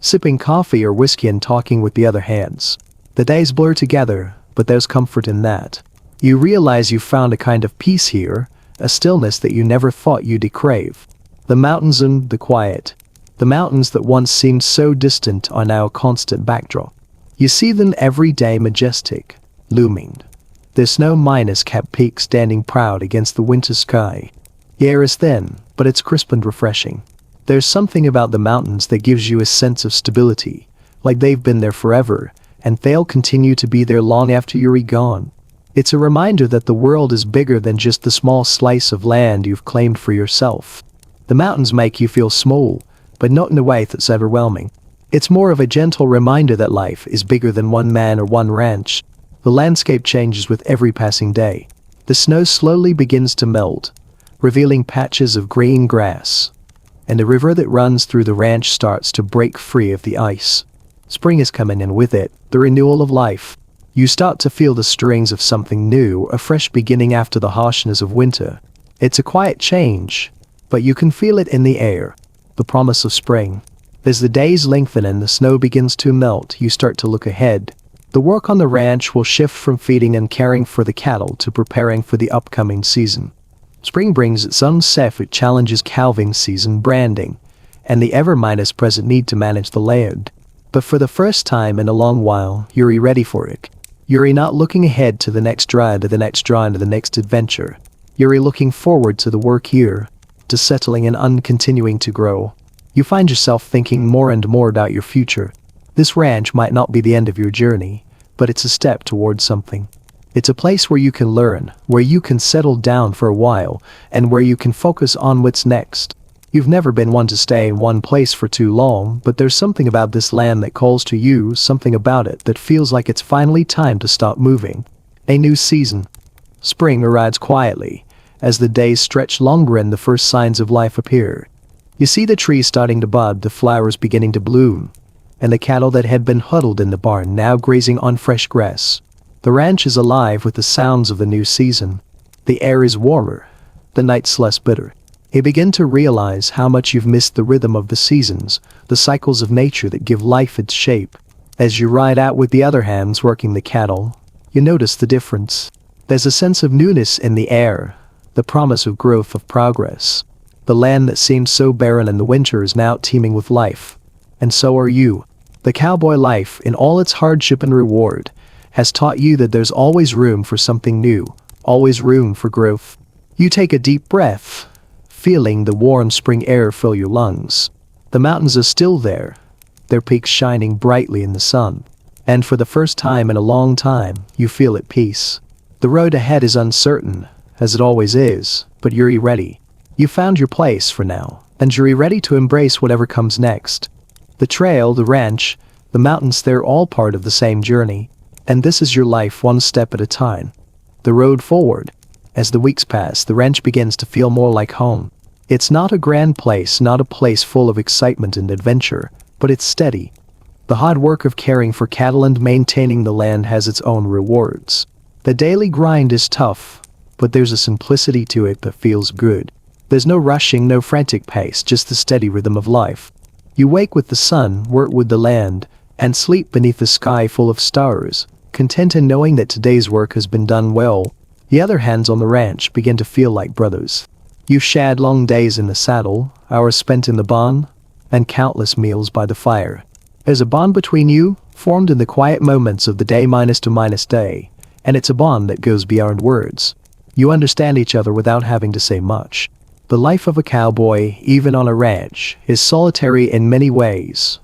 sipping coffee or whiskey and talking with the other hands. The days blur together, but there's comfort in that. You realize you've found a kind of peace here, a stillness that you never thought you'd crave. The mountains and the quiet. The mountains that once seemed so distant are now a constant backdrop. You see them every day, majestic, looming. Their snow-capped peaks standing proud against the winter sky. The air is thin, but it's crisp and refreshing. There's something about the mountains that gives you a sense of stability, like they've been there forever, and they'll continue to be there long after you're gone. It's a reminder that the world is bigger than just the small slice of land you've claimed for yourself. The mountains make you feel small, but not in a way that's overwhelming. It's more of a gentle reminder that life is bigger than one man or one ranch. The landscape changes with every passing day. The snow slowly begins to melt, revealing patches of green grass, and the river that runs through the ranch starts to break free of the ice. Spring is coming, and with it, the renewal of life. You start to feel the stirrings of something new, a fresh beginning after the harshness of winter. It's a quiet change, but you can feel it in the air, the promise of spring. As the days lengthen and the snow begins to melt, you start to look ahead. The work on the ranch will shift from feeding and caring for the cattle to preparing for the upcoming season. Spring brings its own set of challenges: calving season, branding, and the ever-present need to manage the layout. But for the first time in a long while, you're ready for it. You're not looking ahead to the next drive, to the next drive, to the next adventure. You're looking forward to the work here, to settling and continuing to grow. You find yourself thinking more and more about your future. This ranch might not be the end of your journey, but it's a step towards something. It's a place where you can learn, where you can settle down for a while, and where you can focus on what's next. You've never been one to stay in one place for too long, but there's something about this land that calls to you, something about it that feels like it's finally time to stop moving. A new season. Spring arrives quietly, as the days stretch longer and the first signs of life appear. You see the trees starting to bud, the flowers beginning to bloom, and the cattle that had been huddled in the barn now grazing on fresh grass. The ranch is alive with the sounds of the new season. The air is warmer, the nights less bitter. You begin to realize how much you've missed the rhythm of the seasons, the cycles of nature that give life its shape. As you ride out with the other hands working the cattle, you notice the difference. There's a sense of newness in the air, the promise of growth, of progress. The land that seemed so barren in the winter is now teeming with life. And so are you. The cowboy life, in all its hardship and reward, has taught you that there's always room for something new, always room for growth. You take a deep breath, feeling the warm spring air fill your lungs. The mountains are still there, their peaks shining brightly in the sun. And for the first time in a long time, you feel at peace. The road ahead is uncertain, as it always is, but you're ready. You found your place for now, and you're ready to embrace whatever comes next. The trail, the ranch, the mountains, they're all part of the same journey. And this is your life, one step at a time. The road forward. As the weeks pass, the ranch begins to feel more like home. It's not a grand place, not a place full of excitement and adventure, but it's steady. The hard work of caring for cattle and maintaining the land has its own rewards. The daily grind is tough, but there's a simplicity to it that feels good. There's no rushing, no frantic pace, just the steady rhythm of life. You wake with the sun, work with the land, and sleep beneath the sky full of stars. content in knowing that today's work has been done well. The other hands on the ranch begin to feel like brothers. You've shared long days in the saddle, hours spent in the barn, and countless meals by the fire. There's a bond between you, formed in the quiet moments of the day-to-day, and it's a bond that goes beyond words. You understand each other without having to say much. The life of a cowboy, even on a ranch, is solitary in many ways.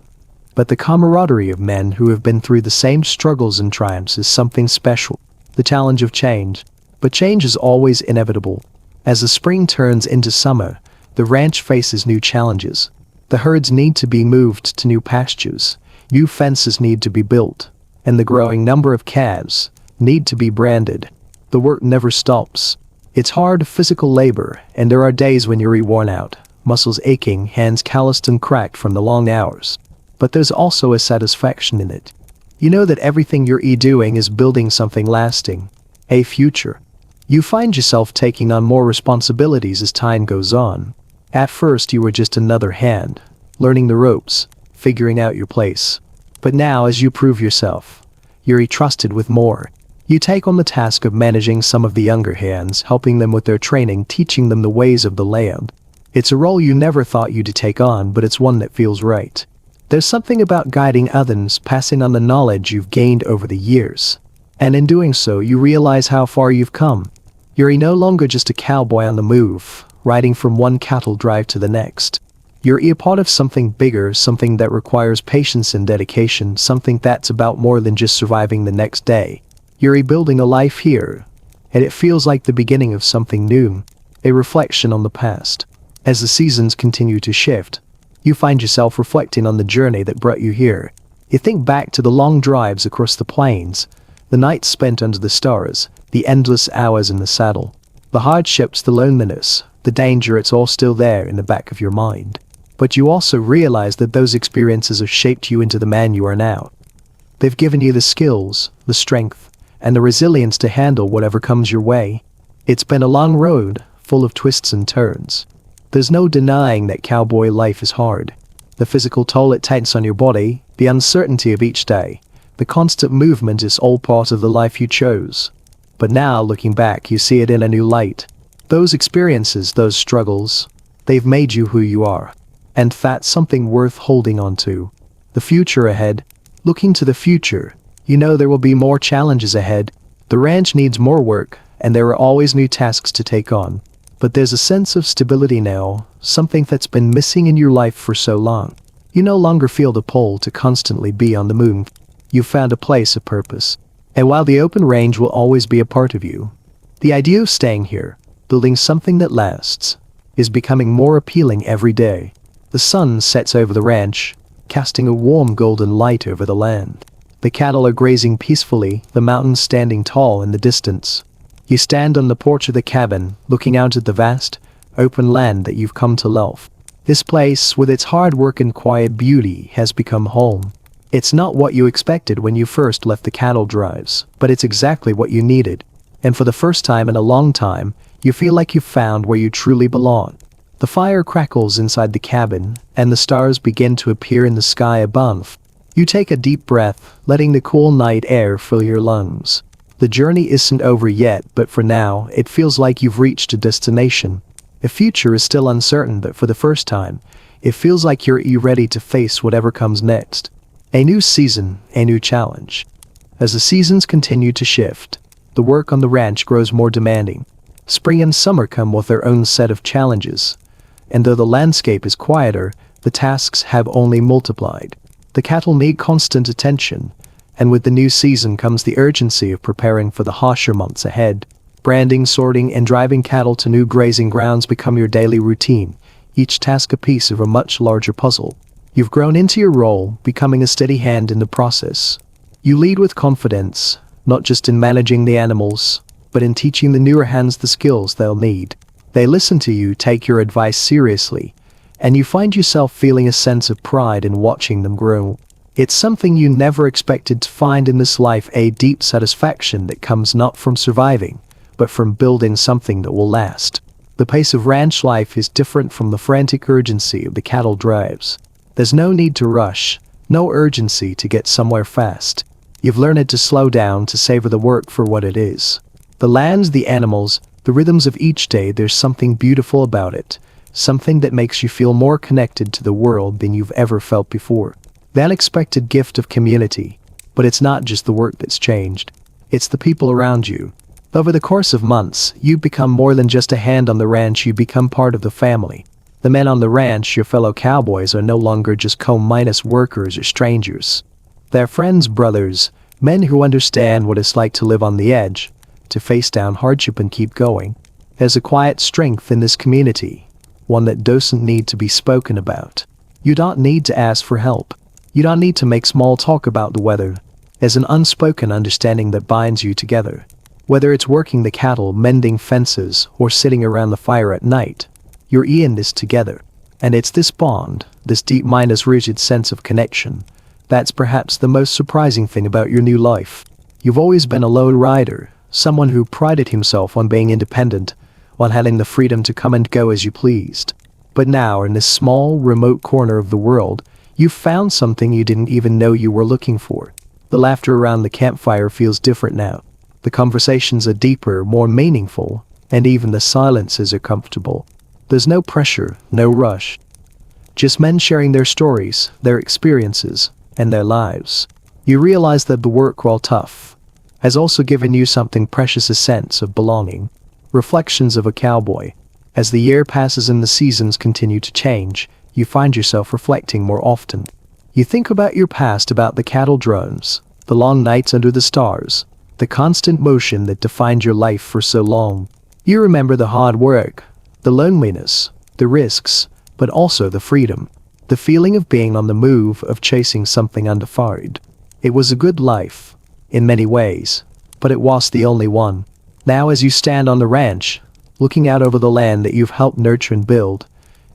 But the camaraderie of men who have been through the same struggles and triumphs is something special. The challenge of change. But change is always inevitable. As the spring turns into summer, the ranch faces new challenges. The herds need to be moved to new pastures, new fences need to be built, and the growing number of calves need to be branded. The work never stops. It's hard physical labor, and there are days when you're worn out, muscles aching, hands calloused and cracked from the long hours. But there's also a satisfaction in it. You know that everything you're doing is building something lasting, a future. You find yourself taking on more responsibilities as time goes on. At first you were just another hand, learning the ropes, figuring out your place. But now as you prove yourself, you're trusted with more. You take on the task of managing some of the younger hands, helping them with their training, teaching them the ways of the land. It's a role you never thought you'd take on, but it's one that feels right. There's something about guiding others, passing on the knowledge you've gained over the years. And in doing so, you realize how far you've come. You're no longer just a cowboy on the move, riding from one cattle drive to the next. You're a part of something bigger, something that requires patience and dedication, something that's about more than just surviving the next day. You're rebuilding a life here, and it feels like the beginning of something new, a reflection on the past. As the seasons continue to shift, you find yourself reflecting on the journey that brought you here. You think back to the long drives across the plains, the nights spent under the stars, the endless hours in the saddle, the hardships, the loneliness, the danger. It's all still there in the back of your mind. But you also realize that those experiences have shaped you into the man you are now. They've given you the skills, the strength, and the resilience to handle whatever comes your way. It's been a long road, full of twists and turns. There's no denying that cowboy life is hard. The physical toll it takes on your body, the uncertainty of each day, the constant movement is all part of the life you chose. But now, looking back, you see it in a new light. Those experiences, those struggles, they've made you who you are. And that's something worth holding on to. The future ahead. Looking to the future, you know there will be more challenges ahead. The ranch needs more work, and there are always new tasks to take on. But there's a sense of stability now, something that's been missing in your life for so long. You no longer feel the pull to constantly be on the move. You've found a place of purpose. And while the open range will always be a part of you, the idea of staying here, building something that lasts, is becoming more appealing every day. The sun sets over the ranch, casting a warm golden light over the land. The cattle are grazing peacefully, the mountains standing tall in the distance. You stand on the porch of the cabin, looking out at the vast, open land that you've come to love. This place, with its hard work and quiet beauty, has become home. It's not what you expected when you first left the cattle drives, but it's exactly what you needed. And for the first time in a long time, you feel like you've found where you truly belong. The fire crackles inside the cabin, and the stars begin to appear in the sky above. You take a deep breath, letting the cool night air fill your lungs. The journey isn't over yet, but for now, it feels like you've reached a destination. The future is still uncertain, but for the first time, it feels like you're ready to face whatever comes next. A new season, a new challenge. As the seasons continue to shift, the work on the ranch grows more demanding. Spring and summer come with their own set of challenges. And though the landscape is quieter, the tasks have only multiplied. The cattle need constant attention, and with the new season comes the urgency of preparing for the harsher months ahead. Branding, sorting, and driving cattle to new grazing grounds become your daily routine, each task a piece of a much larger puzzle. You've grown into your role, becoming a steady hand in the process. You lead with confidence, not just in managing the animals, but in teaching the newer hands the skills they'll need. They listen to you, take your advice seriously, and you find yourself feeling a sense of pride in watching them grow. It's something you never expected to find in this life, a deep satisfaction that comes not from surviving, but from building something that will last. The pace of ranch life is different from the frantic urgency of the cattle drives. There's no need to rush, no urgency to get somewhere fast. You've learned to slow down, to savor the work for what it is. The lands, the animals, the rhythms of each day, there's something beautiful about it. Something that makes you feel more connected to the world than you've ever felt before. The unexpected gift of community. But it's not just the work that's changed. It's the people around you. Over the course of months, you become more than just a hand on the ranch, you become part of the family. The men on the ranch, your fellow cowboys, are no longer just co-minus workers or strangers. They're friends, brothers, men who understand what it's like to live on the edge, to face down hardship and keep going. There's a quiet strength in this community, one that doesn't need to be spoken about. You don't need to ask for help. You don't need to make small talk about the weather. There's an unspoken understanding that binds you together. Whether it's working the cattle, mending fences, or sitting around the fire at night, you're in this together. And it's this bond, this deep minus rigid sense of connection, that's perhaps the most surprising thing about your new life. You've always been a lone rider, someone who prided himself on being independent, on having the freedom to come and go as you pleased. But now, in this small, remote corner of the world, you've found something you didn't even know you were looking for. The laughter around the campfire feels different now. The conversations are deeper, more meaningful, and even the silences are comfortable. There's no pressure, no rush. Just men sharing their stories, their experiences, and their lives. You realize that the work, while tough, has also given you something precious, a sense of belonging. Reflections of a cowboy. As the year passes and the seasons continue to change, you find yourself reflecting more often. You think about your past, about the cattle drones, the long nights under the stars, the constant motion that defined your life for so long. You remember the hard work, the loneliness, the risks, but also the freedom. The feeling of being on the move, of chasing something undefined. It was a good life, in many ways, but it was the only one. Now, as you stand on the ranch, looking out over the land that you've helped nurture and build,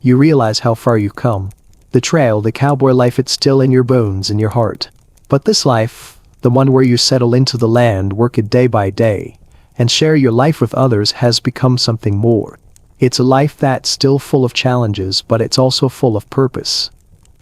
you realize how far you've come. The trail, the cowboy life, it's still in your bones, in your heart. But this life, the one where you settle into the land, work it day by day, and share your life with others, has become something more. It's a life that's still full of challenges, but it's also full of purpose.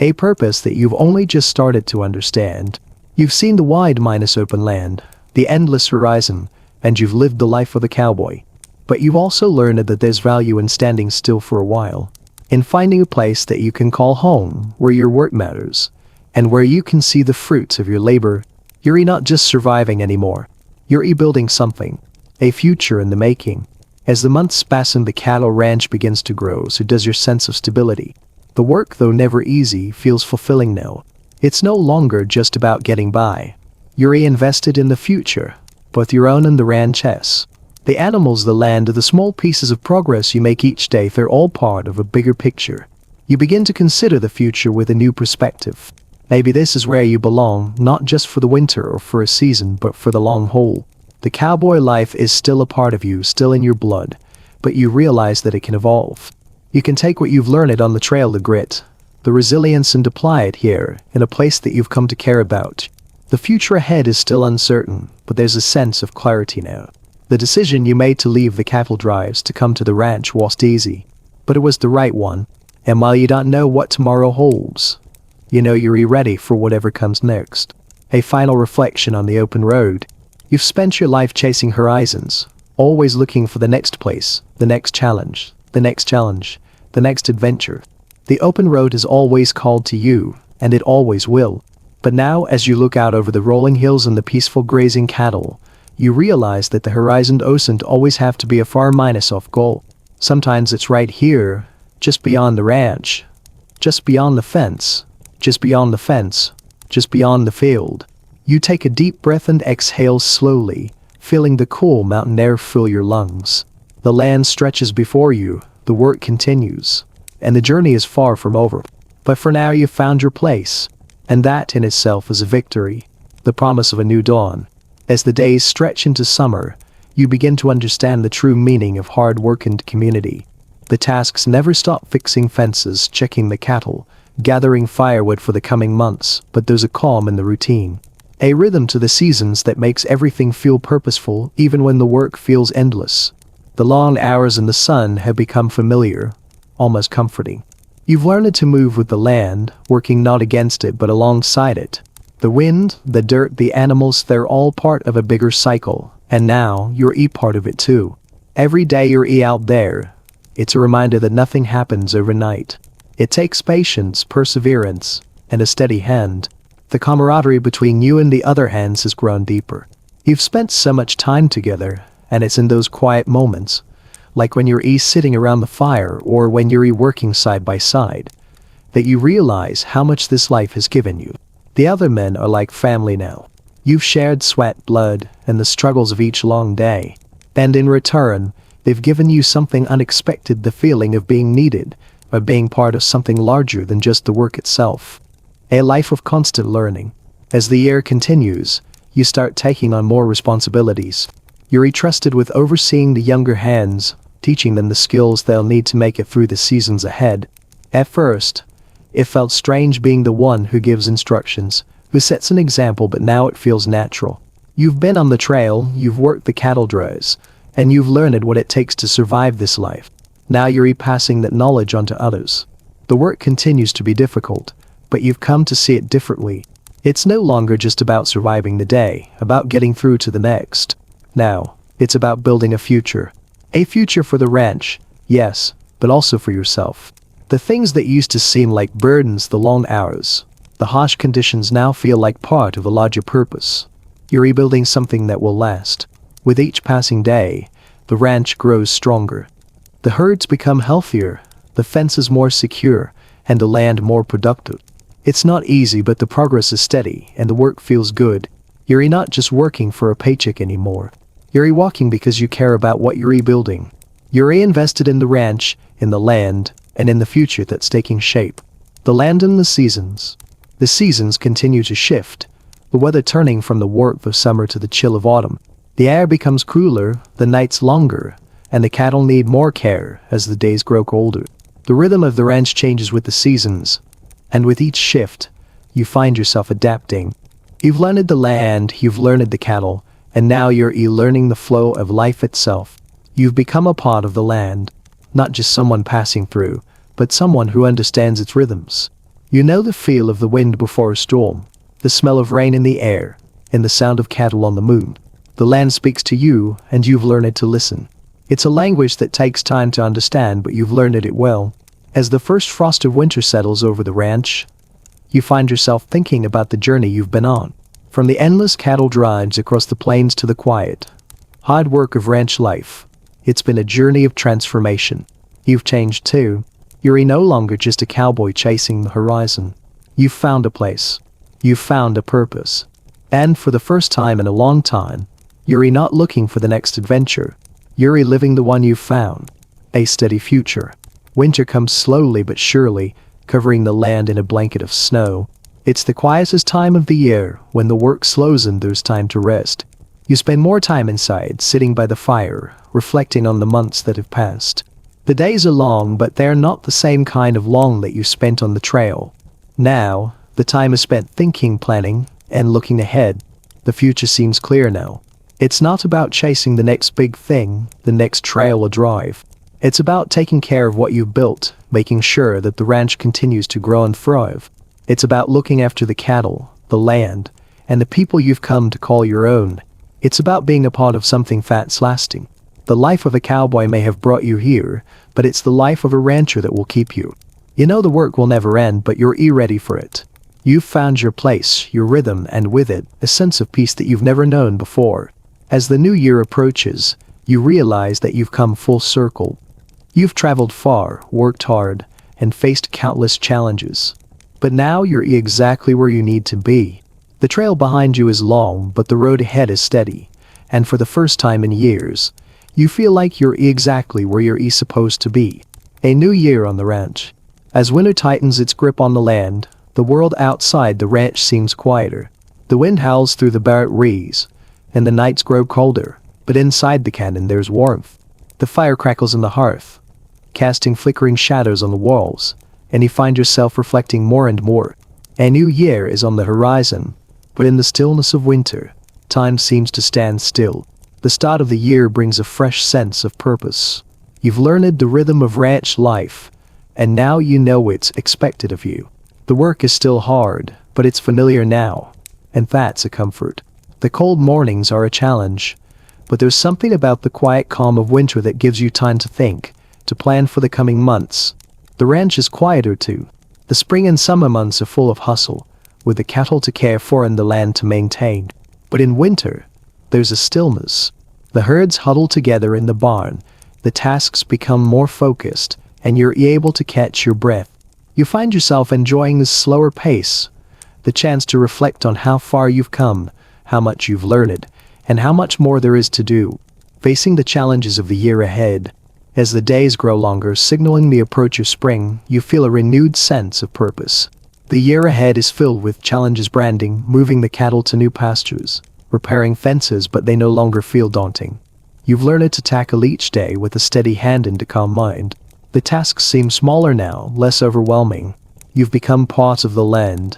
A purpose that you've only just started to understand. You've seen the wide minus open land, the endless horizon, and you've lived the life of the cowboy. But you've also learned that there's value in standing still for a while, in finding a place that you can call home, where your work matters, and where you can see the fruits of your labor. You're not just surviving anymore. You're rebuilding something, a future in the making. As the months pass and the cattle ranch begins to grow, so does your sense of stability. The work, though never easy, feels fulfilling now. It's no longer just about getting by. You're invested in the future, both your own and the ranch's. The animals, the land, the small pieces of progress you make each day, they're all part of a bigger picture. You begin to consider the future with a new perspective. Maybe this is where you belong, not just for the winter or for a season, but for the long haul. The cowboy life is still a part of you, still in your blood, but you realize that it can evolve. You can take what you've learned on the trail, the grit, the resilience, and apply it here, in a place that you've come to care about. The future ahead is still uncertain, but there's a sense of clarity now. The decision you made to leave the cattle drives to come to the ranch wasn't easy, but it was the right one. And while you don't know what tomorrow holds, you know you're ready for whatever comes next. A final reflection on the open road. You've spent your life chasing horizons, always looking for the next place, the next challenge, the next challenge, the next adventure. The open road has always called to you, and it always will. But now, as you look out over the rolling hills and the peaceful grazing cattle, you realize that the horizon doesn't always have to be a far minus off goal. Sometimes it's right here, just beyond the ranch, just beyond the fence, just beyond the fence, just beyond the field. You take a deep breath and exhale slowly, feeling the cool mountain air fill your lungs. The land stretches before you, the work continues, and the journey is far from over. But for now you've found your place, and that in itself is a victory, the promise of a new dawn. As the days stretch into summer, you begin to understand the true meaning of hard work and community. The tasks never stop: fixing fences, checking the cattle, gathering firewood for the coming months, but there's a calm in the routine. A rhythm to the seasons that makes everything feel purposeful, even when the work feels endless. The long hours in the sun have become familiar, almost comforting. You've learned to move with the land, working not against it but alongside it. The wind, the dirt, the animals, they're all part of a bigger cycle, and now you're part of it too. Every day you're out there. It's a reminder that nothing happens overnight. It takes patience, perseverance, and a steady hand. The camaraderie between you and the other hands has grown deeper. You've spent so much time together, and it's in those quiet moments, like when you're sitting around the fire or when you're working side by side, that you realize how much this life has given you. The other men are like family now. You've shared sweat, blood, and the struggles of each long day. And in return, they've given you something unexpected, the feeling of being needed, of being part of something larger than just the work itself. A life of constant learning. As the year continues, you start taking on more responsibilities. You're entrusted with overseeing the younger hands, teaching them the skills they'll need to make it through the seasons ahead. At first, it felt strange being the one who gives instructions, who sets an example, but now it feels natural. You've been on the trail, you've worked the cattle drives, and you've learned what it takes to survive this life. Now you're passing that knowledge on to others. The work continues to be difficult, but you've come to see it differently. It's no longer just about surviving the day, about getting through to the next. Now, it's about building a future. A future for the ranch, yes, but also for yourself. The things that used to seem like burdens, the long hours, the harsh conditions, now feel like part of a larger purpose. You're rebuilding something that will last. With each passing day, the ranch grows stronger. The herds become healthier, the fences more secure, and the land more productive. It's not easy, but the progress is steady and the work feels good. You're not just working for a paycheck anymore. You're walking because you care about what you're rebuilding. You're invested in the ranch, in the land, and in the future that's taking shape. The land and the seasons. The seasons continue to shift, the weather turning from the warmth of summer to the chill of autumn. The air becomes cooler, the nights longer, and the cattle need more care as the days grow colder. The rhythm of the ranch changes with the seasons, and with each shift, you find yourself adapting. You've learned the land, you've learned the cattle, and now you're learning the flow of life itself. You've become a part of the land, not just someone passing through, but someone who understands its rhythms. You know the feel of the wind before a storm, the smell of rain in the air, and the sound of cattle on the moon. The land speaks to you, and you've learned to listen. It's a language that takes time to understand, but you've learned it well. As the first frost of winter settles over the ranch, you find yourself thinking about the journey you've been on. From the endless cattle drives across the plains to the quiet, hard work of ranch life. It's been a journey of transformation. You've changed too. You're no longer just a cowboy chasing the horizon. You've found a place. You've found a purpose. And for the first time in a long time, you're not looking for the next adventure. You're living the one you've found. A steady future. Winter comes slowly but surely, covering the land in a blanket of snow. It's the quietest time of the year, when the work slows and there's time to rest. You spend more time inside, sitting by the fire, reflecting on the months that have passed. The days are long, but they're not the same kind of long that you spent on the trail. Now, the time is spent thinking, planning, and looking ahead. The future seems clear now. It's not about chasing the next big thing, the next trail or drive. It's about taking care of what you've built, making sure that the ranch continues to grow and thrive. It's about looking after the cattle, the land, and the people you've come to call your own. It's about being a part of something that's lasting. The life of a cowboy may have brought you here, but it's the life of a rancher that will keep you. You know the work will never end, but you're ready for it. You've found your place, your rhythm, and with it, a sense of peace that you've never known before. As the new year approaches, you realize that you've come full circle. You've traveled far, worked hard, and faced countless challenges. But now you're exactly where you need to be. The trail behind you is long, but the road ahead is steady. And for the first time in years, you feel like you're exactly where you're supposed to be. A new year on the ranch. As winter tightens its grip on the land, the world outside the ranch seems quieter. The wind howls through the barrett trees, and the nights grow colder, but inside the cabin there's warmth. The fire crackles in the hearth, casting flickering shadows on the walls, and you find yourself reflecting more and more. A new year is on the horizon, but in the stillness of winter, time seems to stand still. The start of the year brings a fresh sense of purpose. You've learned the rhythm of ranch life, and now you know what's expected of you. The work is still hard, but it's familiar now. and that's a comfort. The cold mornings are a challenge, but there's something about the quiet calm of winter that gives you time to think, to plan for the coming months. The ranch is quieter too. The spring and summer months are full of hustle, with the cattle to care for and the land to maintain. But in winter, there's a stillness. The herds huddle together in the barn, the tasks become more focused, and you're able to catch your breath. You find yourself enjoying this slower pace, the chance to reflect on how far you've come, how much you've learned, and how much more there is to do, facing the challenges of the year ahead. As the days grow longer, signaling the approach of spring, you feel a renewed sense of purpose. The year ahead is filled with challenges: branding, moving the cattle to new pastures, repairing fences, but they no longer feel daunting. You've learned to tackle each day with a steady hand and a calm mind. The tasks seem smaller now, less overwhelming. You've become part of the land,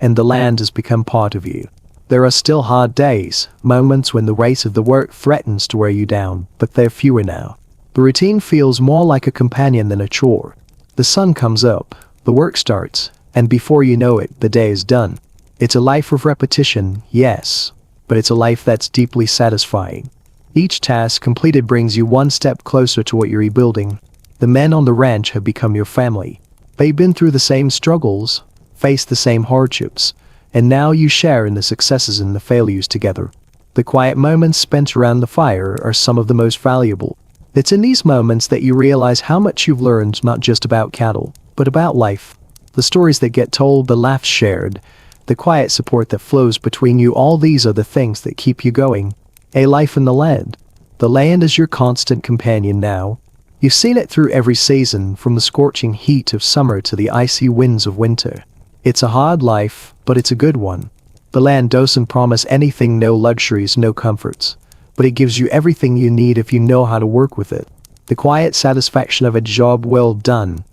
and the land has become part of you. There are still hard days, moments when the weight of the work threatens to wear you down, but they're fewer now. The routine feels more like a companion than a chore. The sun comes up, the work starts, and before you know it, the day is done. It's a life of repetition, yes, but it's a life that's deeply satisfying. Each task completed brings you one step closer to what you're rebuilding. The men on the ranch have become your family. They've been through the same struggles, faced the same hardships, and now you share in the successes and the failures together. The quiet moments spent around the fire are some of the most valuable. It's in these moments that you realize how much you've learned, not just about cattle, but about life. The stories that get told, the laughs shared, the quiet support that flows between you, all these are the things that keep you going. A life in the land. The land is your constant companion now. You've seen it through every season, from the scorching heat of summer to the icy winds of winter. It's a hard life, but it's a good one. The land doesn't promise anything, no luxuries, no comforts, but it gives you everything you need if you know how to work with it. The quiet satisfaction of a job well done.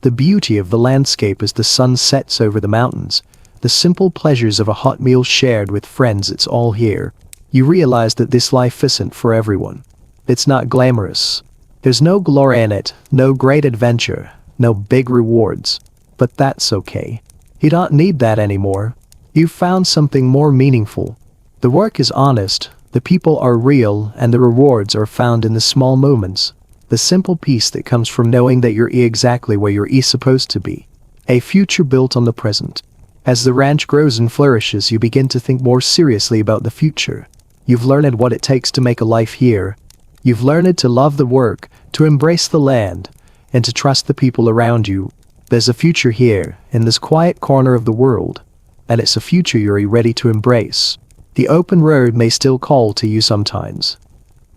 The beauty of the landscape as the sun sets over the mountains. The simple pleasures of a hot meal shared with friends, it's all here. You realize that this life isn't for everyone. It's not glamorous. There's no glory in it, no great adventure, no big rewards. But that's okay. You don't need that anymore. You've found something more meaningful. The work is honest, the people are real, and the rewards are found in the small moments. The simple peace that comes from knowing that you're exactly where you're supposed to be. A future built on the present. As the ranch grows and flourishes, you begin to think more seriously about the future. You've learned what it takes to make a life here. You've learned to love the work, to embrace the land, and to trust the people around you. There's a future here, in this quiet corner of the world, and it's a future you're ready to embrace. The open road may still call to you sometimes,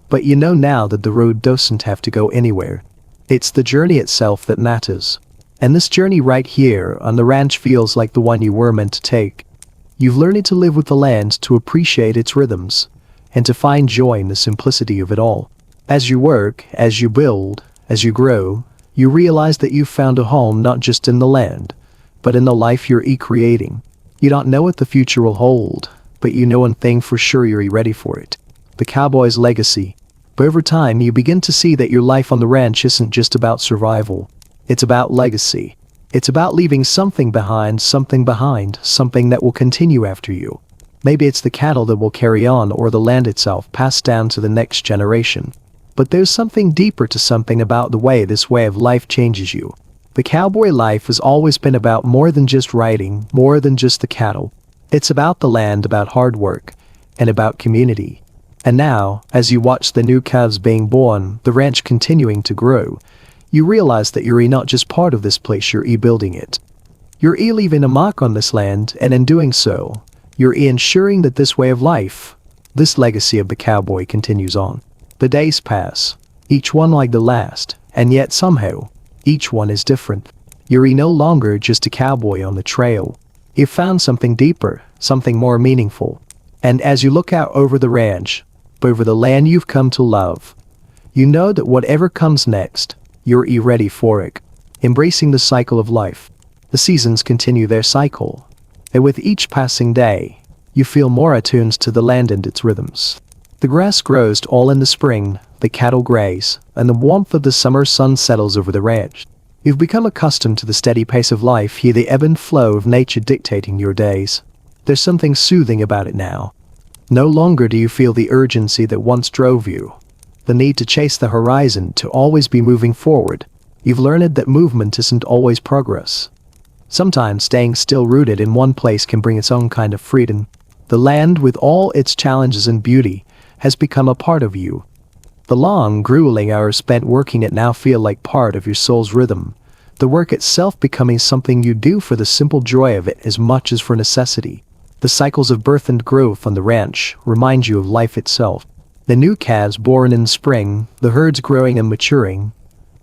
but you know now that the road doesn't have to go anywhere. It's the journey itself that matters. And this journey right here on the ranch feels like the one you were meant to take. You've learned to live with the land, to appreciate its rhythms, and to find joy in the simplicity of it all. As you work, as you build, as you grow, you realize that you've found a home not just in the land, but in the life you're creating. You don't know what the future will hold, but you know one thing for sure: you're ready for it. The cowboy's legacy. But over time, you begin to see that your life on the ranch isn't just about survival. It's about legacy. It's about leaving something behind, something that will continue after you. Maybe it's the cattle that will carry on, or the land itself passed down to the next generation. But there's something deeper to something about the way this way of life changes you. The cowboy life has always been about more than just riding, more than just the cattle. It's about the land, about hard work, and about community. And now, as you watch the new calves being born, the ranch continuing to grow, you realize that you're not just part of this place, you're building it. You're leaving a mark on this land, and in doing so, you're ensuring that this way of life, this legacy of the cowboy, continues on. The days pass, each one like the last, and yet somehow, each one is different. You're no longer just a cowboy on the trail. You've found something deeper, something more meaningful. And as you look out over the ranch, over the land you've come to love, you know that whatever comes next, you're ready for it. Embracing the cycle of life. The seasons continue their cycle, and with each passing day, you feel more attuned to the land and its rhythms. The grass grows all in the spring, the cattle graze, and the warmth of the summer sun settles over the ranch. You've become accustomed to the steady pace of life here, the ebb and flow of nature dictating your days. There's something soothing about it now. No longer do you feel the urgency that once drove you. The need to chase the horizon, to always be moving forward. You've learned that movement isn't always progress. Sometimes staying still rooted in one place can bring its own kind of freedom. The land, with all its challenges and beauty, has become a part of you. The long, grueling hours spent working it now feel like part of your soul's rhythm. The work itself becoming something you do for the simple joy of it as much as for necessity. The cycles of birth and growth on the ranch remind you of life itself. The new calves born in spring, the herds growing and maturing,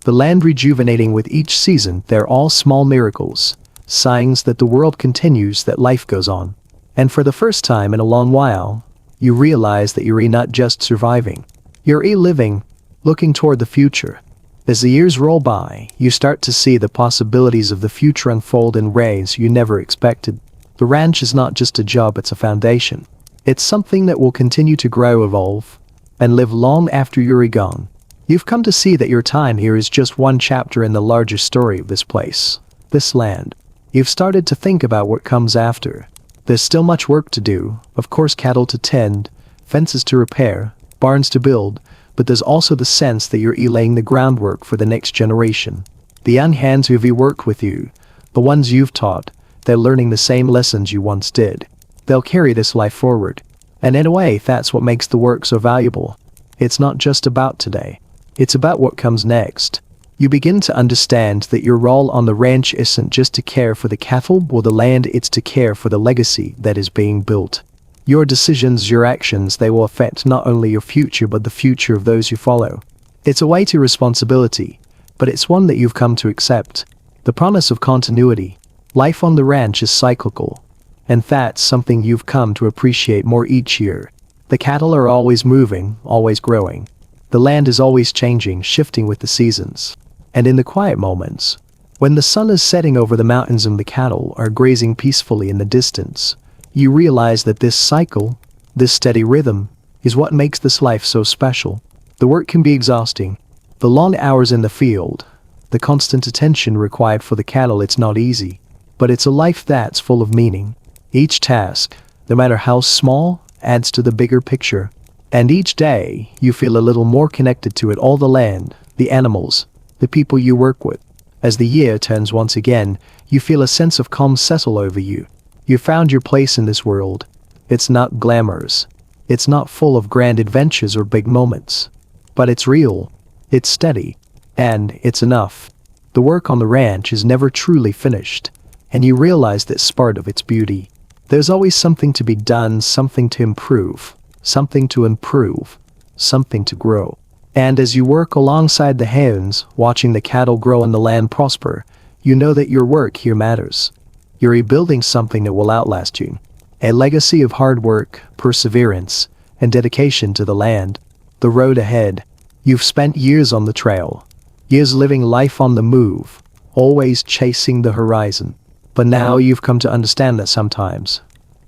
the land rejuvenating with each season, they're all small miracles, signs that the world continues, that life goes on. And for the first time in a long while, you realize that you're not just surviving. You're living, looking toward the future. As the years roll by, you start to see the possibilities of the future unfold in ways you never expected. The ranch is not just a job, it's a foundation. It's something that will continue to grow, evolve, and live long after you're gone. You've come to see that your time here is just one chapter in the larger story of this place, this land. You've started to think about what comes after. There's still much work to do, of course, cattle to tend, fences to repair, barns to build, but there's also the sense that you're laying the groundwork for the next generation. The young hands who've worked with you, the ones you've taught, they're learning the same lessons you once did. They'll carry this life forward. And in a way, that's what makes the work so valuable. It's not just about today. It's about what comes next. You begin to understand that your role on the ranch isn't just to care for the cattle or the land, it's to care for the legacy that is being built. Your decisions, your actions, they will affect not only your future but the future of those you follow. It's a weighty responsibility, but it's one that you've come to accept. The promise of continuity. Life on the ranch is cyclical, and that's something you've come to appreciate more each year. The cattle are always moving, always growing. The land is always changing, shifting with the seasons. And in the quiet moments, when the sun is setting over the mountains and the cattle are grazing peacefully in the distance, you realize that this cycle, this steady rhythm, is what makes this life so special. The work can be exhausting. The long hours in the field, the constant attention required for the cattle, it's not easy. But it's a life that's full of meaning. Each task, no matter how small, adds to the bigger picture. And each day, you feel a little more connected to it, all the land, the animals, the people you work with. As the year turns once again, you feel a sense of calm settle over you. You found your place in this world. It's not glamorous. It's not full of grand adventures or big moments. But it's real. It's steady. And it's enough. The work on the ranch is never truly finished. And you realize that's part of its beauty. There's always something to be done, something to improve, something to grow. And as you work alongside the hands, watching the cattle grow and the land prosper, you know that your work here matters. You're rebuilding something that will outlast you. A legacy of hard work, perseverance, and dedication to the land. The road ahead. You've spent years on the trail. Years living life on the move, always chasing the horizon. But now you've come to understand that sometimes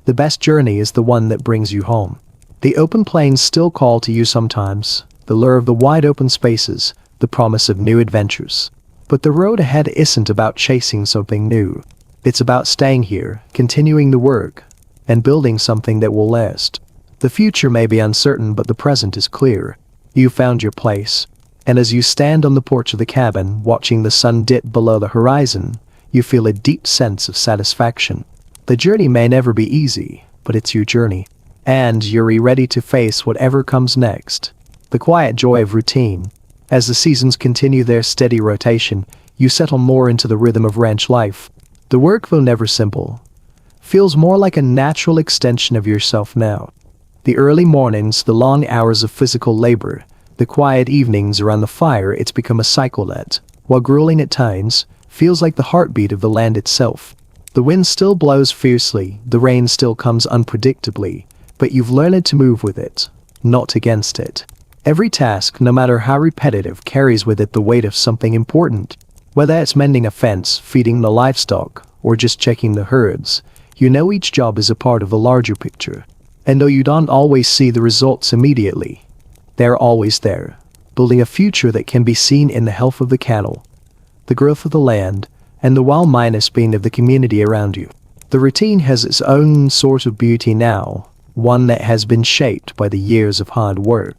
the best journey is the one that brings you home. The open plains still call to you sometimes, the lure of the wide open spaces, the promise of new adventures. But the road ahead isn't about chasing something new. It's about staying here, continuing the work, and building something that will last. The future may be uncertain, but the present is clear. You found your place. And as you stand on the porch of the cabin, watching the sun dip below the horizon, you feel a deep sense of satisfaction. The journey may never be easy, but it's your journey. And you're ready to face whatever comes next. The quiet joy of routine. As the seasons continue their steady rotation, you settle more into the rhythm of ranch life. The work, though never simple, feels more like a natural extension of yourself now. The early mornings, the long hours of physical labor, the quiet evenings around the fire, it's become a cycle that, while grueling at times, feels like the heartbeat of the land itself. The wind still blows fiercely, the rain still comes unpredictably, but you've learned to move with it, not against it. Every task, no matter how repetitive, carries with it the weight of something important. Whether it's mending a fence, feeding the livestock, or just checking the herds, you know each job is a part of the larger picture. And though you don't always see the results immediately, they're always there, building a future that can be seen in the health of the cattle, the growth of the land, and the well-being of the community around you. The routine has its own sort of beauty now, one that has been shaped by the years of hard work.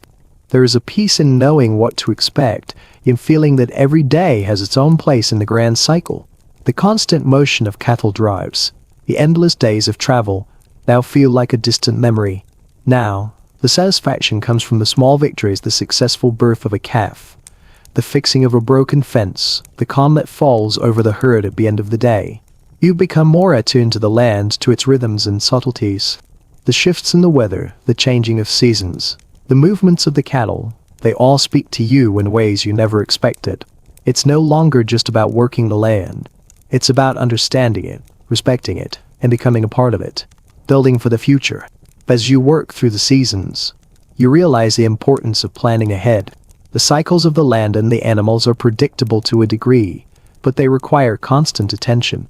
There is a peace in knowing what to expect, in feeling that every day has its own place in the grand cycle. The constant motion of cattle drives, the endless days of travel, now feel like a distant memory. Now, the satisfaction comes from the small victories, the successful birth of a calf, the fixing of a broken fence, the calm that falls over the herd at the end of the day. You've become more attuned to the land, to its rhythms and subtleties. The shifts in the weather, the changing of seasons, the movements of the cattle, they all speak to you in ways you never expected. It's no longer just about working the land. It's about understanding it, respecting it, and becoming a part of it, building for the future. As you work through the seasons, you realize the importance of planning ahead. The cycles of the land and the animals are predictable to a degree, but they require constant attention.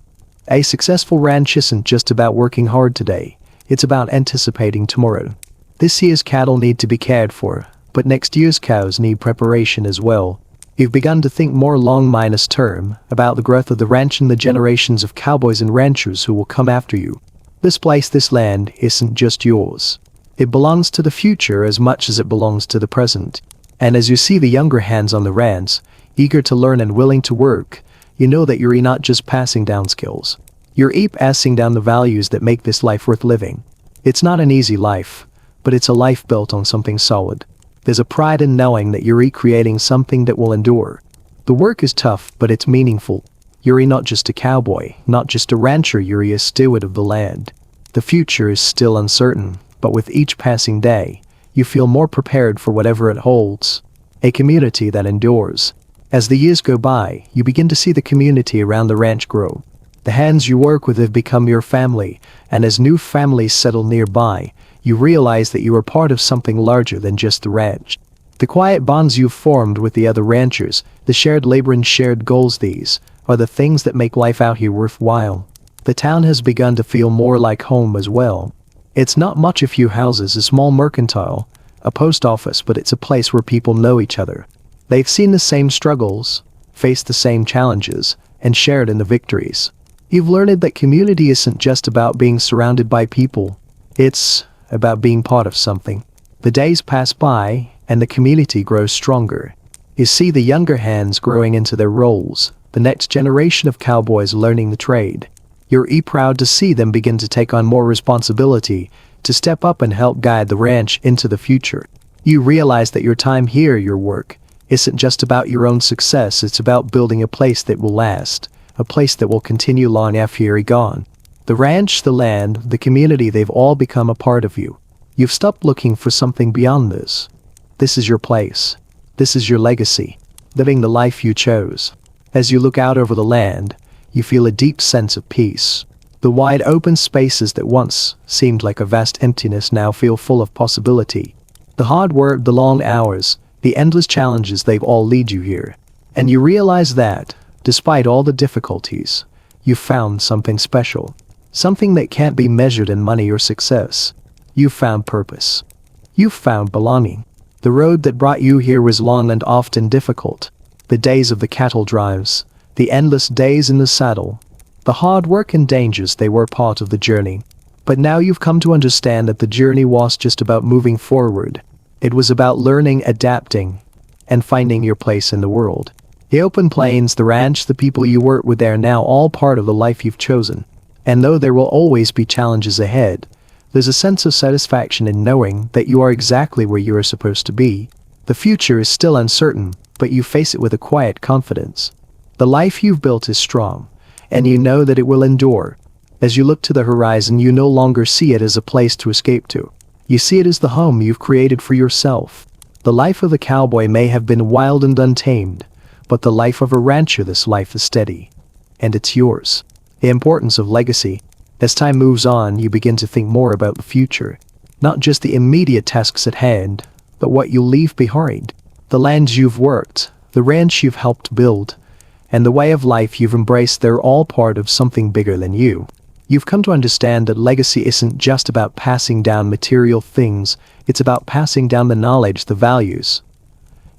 A successful ranch isn't just about working hard today, it's about anticipating tomorrow. This year's cattle need to be cared for, but next year's cows need preparation as well. You've begun to think more long-term about the growth of the ranch and the generations of cowboys and ranchers who will come after you. This place, this land, isn't just yours. It belongs to the future as much as it belongs to the present. And as you see the younger hands on the ranch, eager to learn and willing to work, you know that you're not just passing down skills. You're passing down the values that make this life worth living. It's not an easy life, but it's a life built on something solid. There's a pride in knowing that you're recreating something that will endure. The work is tough, but it's meaningful. You're not just a cowboy, not just a rancher, you're a steward of the land. The future is still uncertain, but with each passing day, you feel more prepared for whatever it holds. A community that endures. As the years go by, you begin to see the community around the ranch grow. The hands you work with have become your family, and as new families settle nearby, you realize that you are part of something larger than just the ranch. The quiet bonds you've formed with the other ranchers, the shared labor and shared goals, these are the things that make life out here worthwhile. The town has begun to feel more like home as well. It's not much, a few houses, a small mercantile, a post office, but it's a place where people know each other. They've seen the same struggles, faced the same challenges, and shared in the victories. You've learned that community isn't just about being surrounded by people. It's about being part of something. The days pass by, and the community grows stronger. You see the younger hands growing into their roles, the next generation of cowboys learning the trade. You're proud to see them begin to take on more responsibility, to step up and help guide the ranch into the future. You realize that your time here, your work, isn't just about your own success, it's about building a place that will last, a place that will continue long after you're gone. The ranch, the land, the community, they've all become a part of you. You've stopped looking for something beyond this. This is your place. This is your legacy, living the life you chose. As you look out over the land, you feel a deep sense of peace. The wide open spaces that once seemed like a vast emptiness now feel full of possibility. The hard work, the long hours, the endless challenges, they've all lead you here. And you realize that, despite all the difficulties, you've found something special. Something that can't be measured in money or success. You've found purpose. You've found belonging. The road that brought you here was long and often difficult. The days of the cattle drives, the endless days in the saddle, the hard work and dangers, they were part of the journey. But now you've come to understand that the journey wasn't just about moving forward. It was about learning, adapting, and finding your place in the world. The open plains, the ranch, the people you work with, they're now all part of the life you've chosen. And though there will always be challenges ahead, there's a sense of satisfaction in knowing that you are exactly where you are supposed to be. The future is still uncertain, but you face it with a quiet confidence. The life you've built is strong, and you know that it will endure. As you look to the horizon, you no longer see it as a place to escape to. You see it as the home you've created for yourself. The life of a cowboy may have been wild and untamed, but the life of a rancher, this life is steady. And it's yours. The importance of legacy. As time moves on, you begin to think more about the future. Not just the immediate tasks at hand, but what you'll leave behind. The lands you've worked, the ranch you've helped build, and the way of life you've embraced, they're all part of something bigger than you. You've come to understand that legacy isn't just about passing down material things, it's about passing down the knowledge, the values,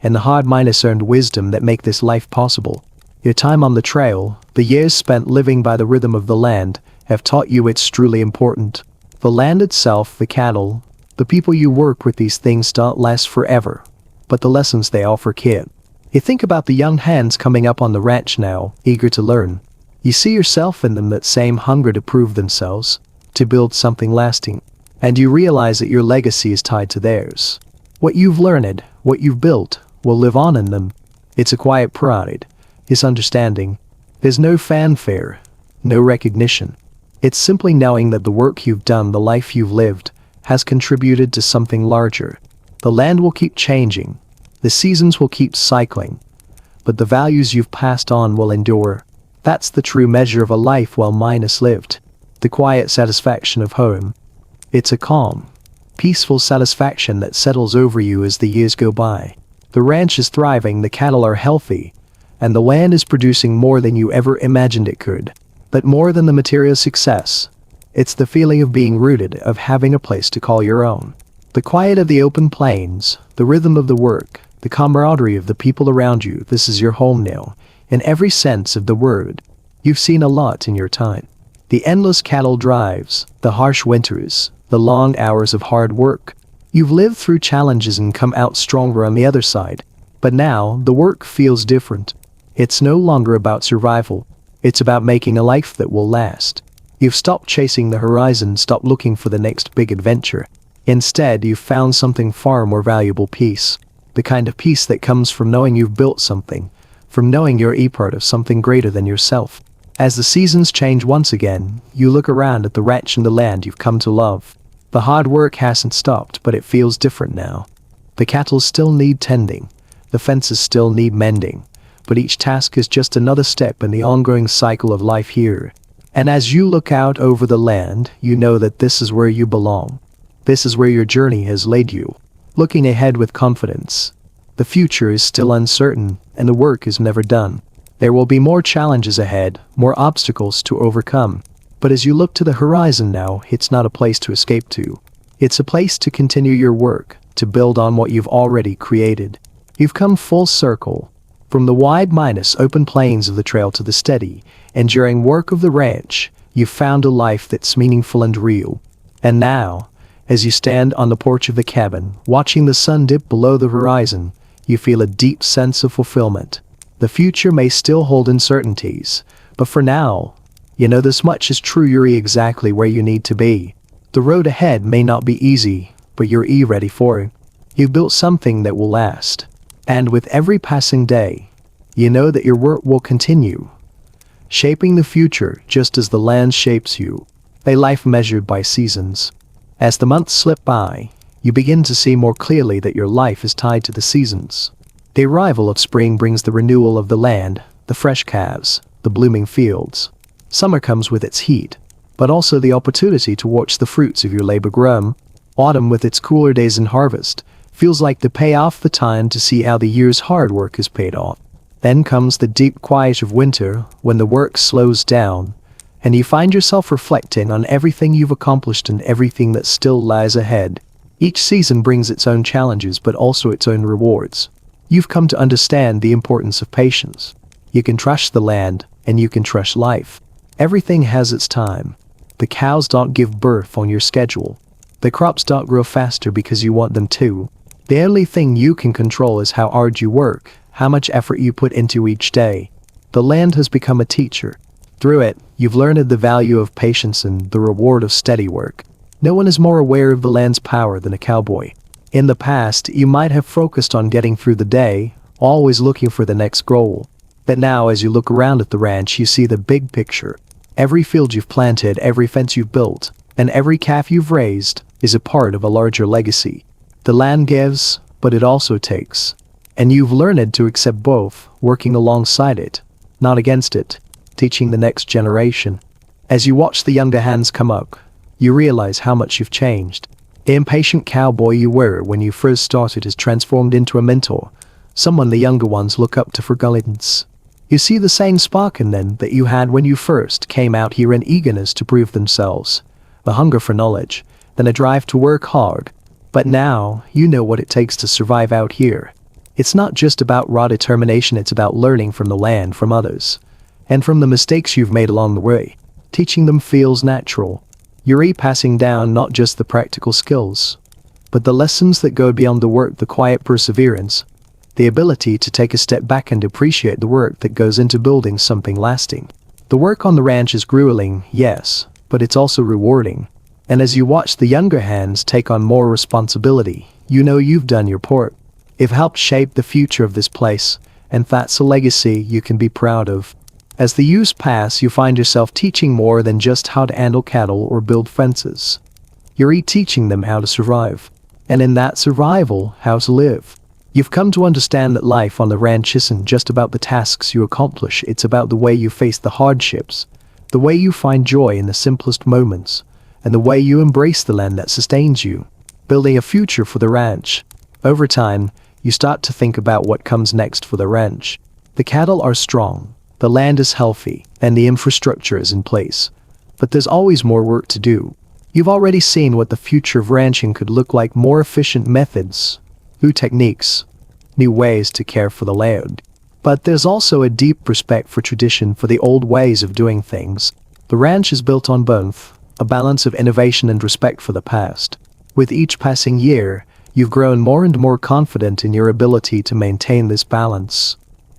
and the hard-earned wisdom that make this life possible. Your time on the trail, the years spent living by the rhythm of the land, have taught you it's truly important. The land itself, the cattle, the people you work with, these things don't last forever. But the lessons they offer can. You think about the young hands coming up on the ranch now, eager to learn. You see yourself in them, that same hunger to prove themselves, to build something lasting. And you realize that your legacy is tied to theirs. What you've learned, what you've built, will live on in them. It's a quiet pride. It's understanding. There's no fanfare, no recognition. It's simply knowing that the work you've done, the life you've lived, has contributed to something larger. The land will keep changing. The seasons will keep cycling. But the values you've passed on will endure. That's the true measure of a life well minus lived. The quiet satisfaction of home. It's a calm, peaceful satisfaction that settles over you as the years go by. The ranch is thriving, the cattle are healthy, and the land is producing more than you ever imagined it could. But more than the material success, it's the feeling of being rooted, of having a place to call your own. The quiet of the open plains, the rhythm of the work, the camaraderie of the people around you. This is your home now, in every sense of the word. You've seen a lot in your time. The endless cattle drives, the harsh winters, the long hours of hard work. You've lived through challenges and come out stronger on the other side. But now, the work feels different. It's no longer about survival. It's about making a life that will last. You've stopped chasing the horizon, stopped looking for the next big adventure. Instead, you've found something far more valuable: peace. The kind of peace that comes from knowing you've built something, from knowing you're a part of something greater than yourself. As the seasons change once again, you look around at the ranch and the land you've come to love. The hard work hasn't stopped, but it feels different now. The cattle still need tending. The fences still need mending. But each task is just another step in the ongoing cycle of life here. And as you look out over the land, you know that this is where you belong. This is where your journey has laid you. Looking ahead with confidence. The future is still uncertain, and the work is never done. There will be more challenges ahead, more obstacles to overcome. But as you look to the horizon now, it's not a place to escape to. It's a place to continue your work, to build on what you've already created. You've come full circle. From the wide minus open plains of the trail to the steady, enduring work of the ranch, you've found a life that's meaningful and real. And now, as you stand on the porch of the cabin, watching the sun dip below the horizon, you feel a deep sense of fulfillment. The future may still hold uncertainties, but for now, you know this much is true: you're exactly where you need to be. The road ahead may not be easy, but you're ready for it. You've built something that will last. And with every passing day, you know that your work will continue, shaping the future just as the land shapes you. A life measured by seasons. As the months slip by, you begin to see more clearly that your life is tied to the seasons. The arrival of spring brings the renewal of the land, the fresh calves, the blooming fields. Summer comes with its heat, but also the opportunity to watch the fruits of your labor grow. Autumn, with its cooler days and harvest, feels like the payoff, the time to see how the year's hard work is paid off. Then comes the deep quiet of winter, when the work slows down, and you find yourself reflecting on everything you've accomplished and everything that still lies ahead. Each season brings its own challenges, but also its own rewards. You've come to understand the importance of patience. You can trust the land, and you can trust life. Everything has its time. The cows don't give birth on your schedule. The crops don't grow faster because you want them to. The only thing you can control is how hard you work, how much effort you put into each day. The land has become a teacher. Through it, you've learned the value of patience and the reward of steady work. No one is more aware of the land's power than a cowboy. In the past, you might have focused on getting through the day, always looking for the next goal. But now, as you look around at the ranch, you see the big picture. Every field you've planted, every fence you've built, and every calf you've raised is a part of a larger legacy. The land gives, but it also takes. And you've learned to accept both, working alongside it, not against it, teaching the next generation. As you watch the younger hands come up, you realize how much you've changed. The impatient cowboy you were when you first started has transformed into a mentor, someone the younger ones look up to for guidance. You see the same spark in them that you had when you first came out here, an eagerness to prove themselves, a hunger for knowledge, then a drive to work hard. But now, you know what it takes to survive out here. It's not just about raw determination, it's about learning from the land, from others, and from the mistakes you've made along the way. Teaching them feels natural. You're passing down not just the practical skills, but the lessons that go beyond the work, the quiet perseverance, the ability to take a step back and appreciate the work that goes into building something lasting. The work on the ranch is grueling, yes, but it's also rewarding. And as you watch the younger hands take on more responsibility, you know you've done your part. You've helped shape the future of this place, and that's a legacy you can be proud of. As the years pass, you find yourself teaching more than just how to handle cattle or build fences. You're teaching them how to survive, and in that survival, how to live. You've come to understand that life on the ranch isn't just about the tasks you accomplish, it's about the way you face the hardships, the way you find joy in the simplest moments, and the way you embrace the land that sustains you, building a future for the ranch. Over time, you start to think about what comes next for the ranch. The cattle are strong, the land is healthy, and the infrastructure is in place. But there's always more work to do. You've already seen what the future of ranching could look like: more efficient methods, new techniques, new ways to care for the land. But there's also a deep respect for tradition, for the old ways of doing things. The ranch is built on both a balance of innovation and respect for the past. With each passing year, you've grown more and more confident in your ability to maintain this balance.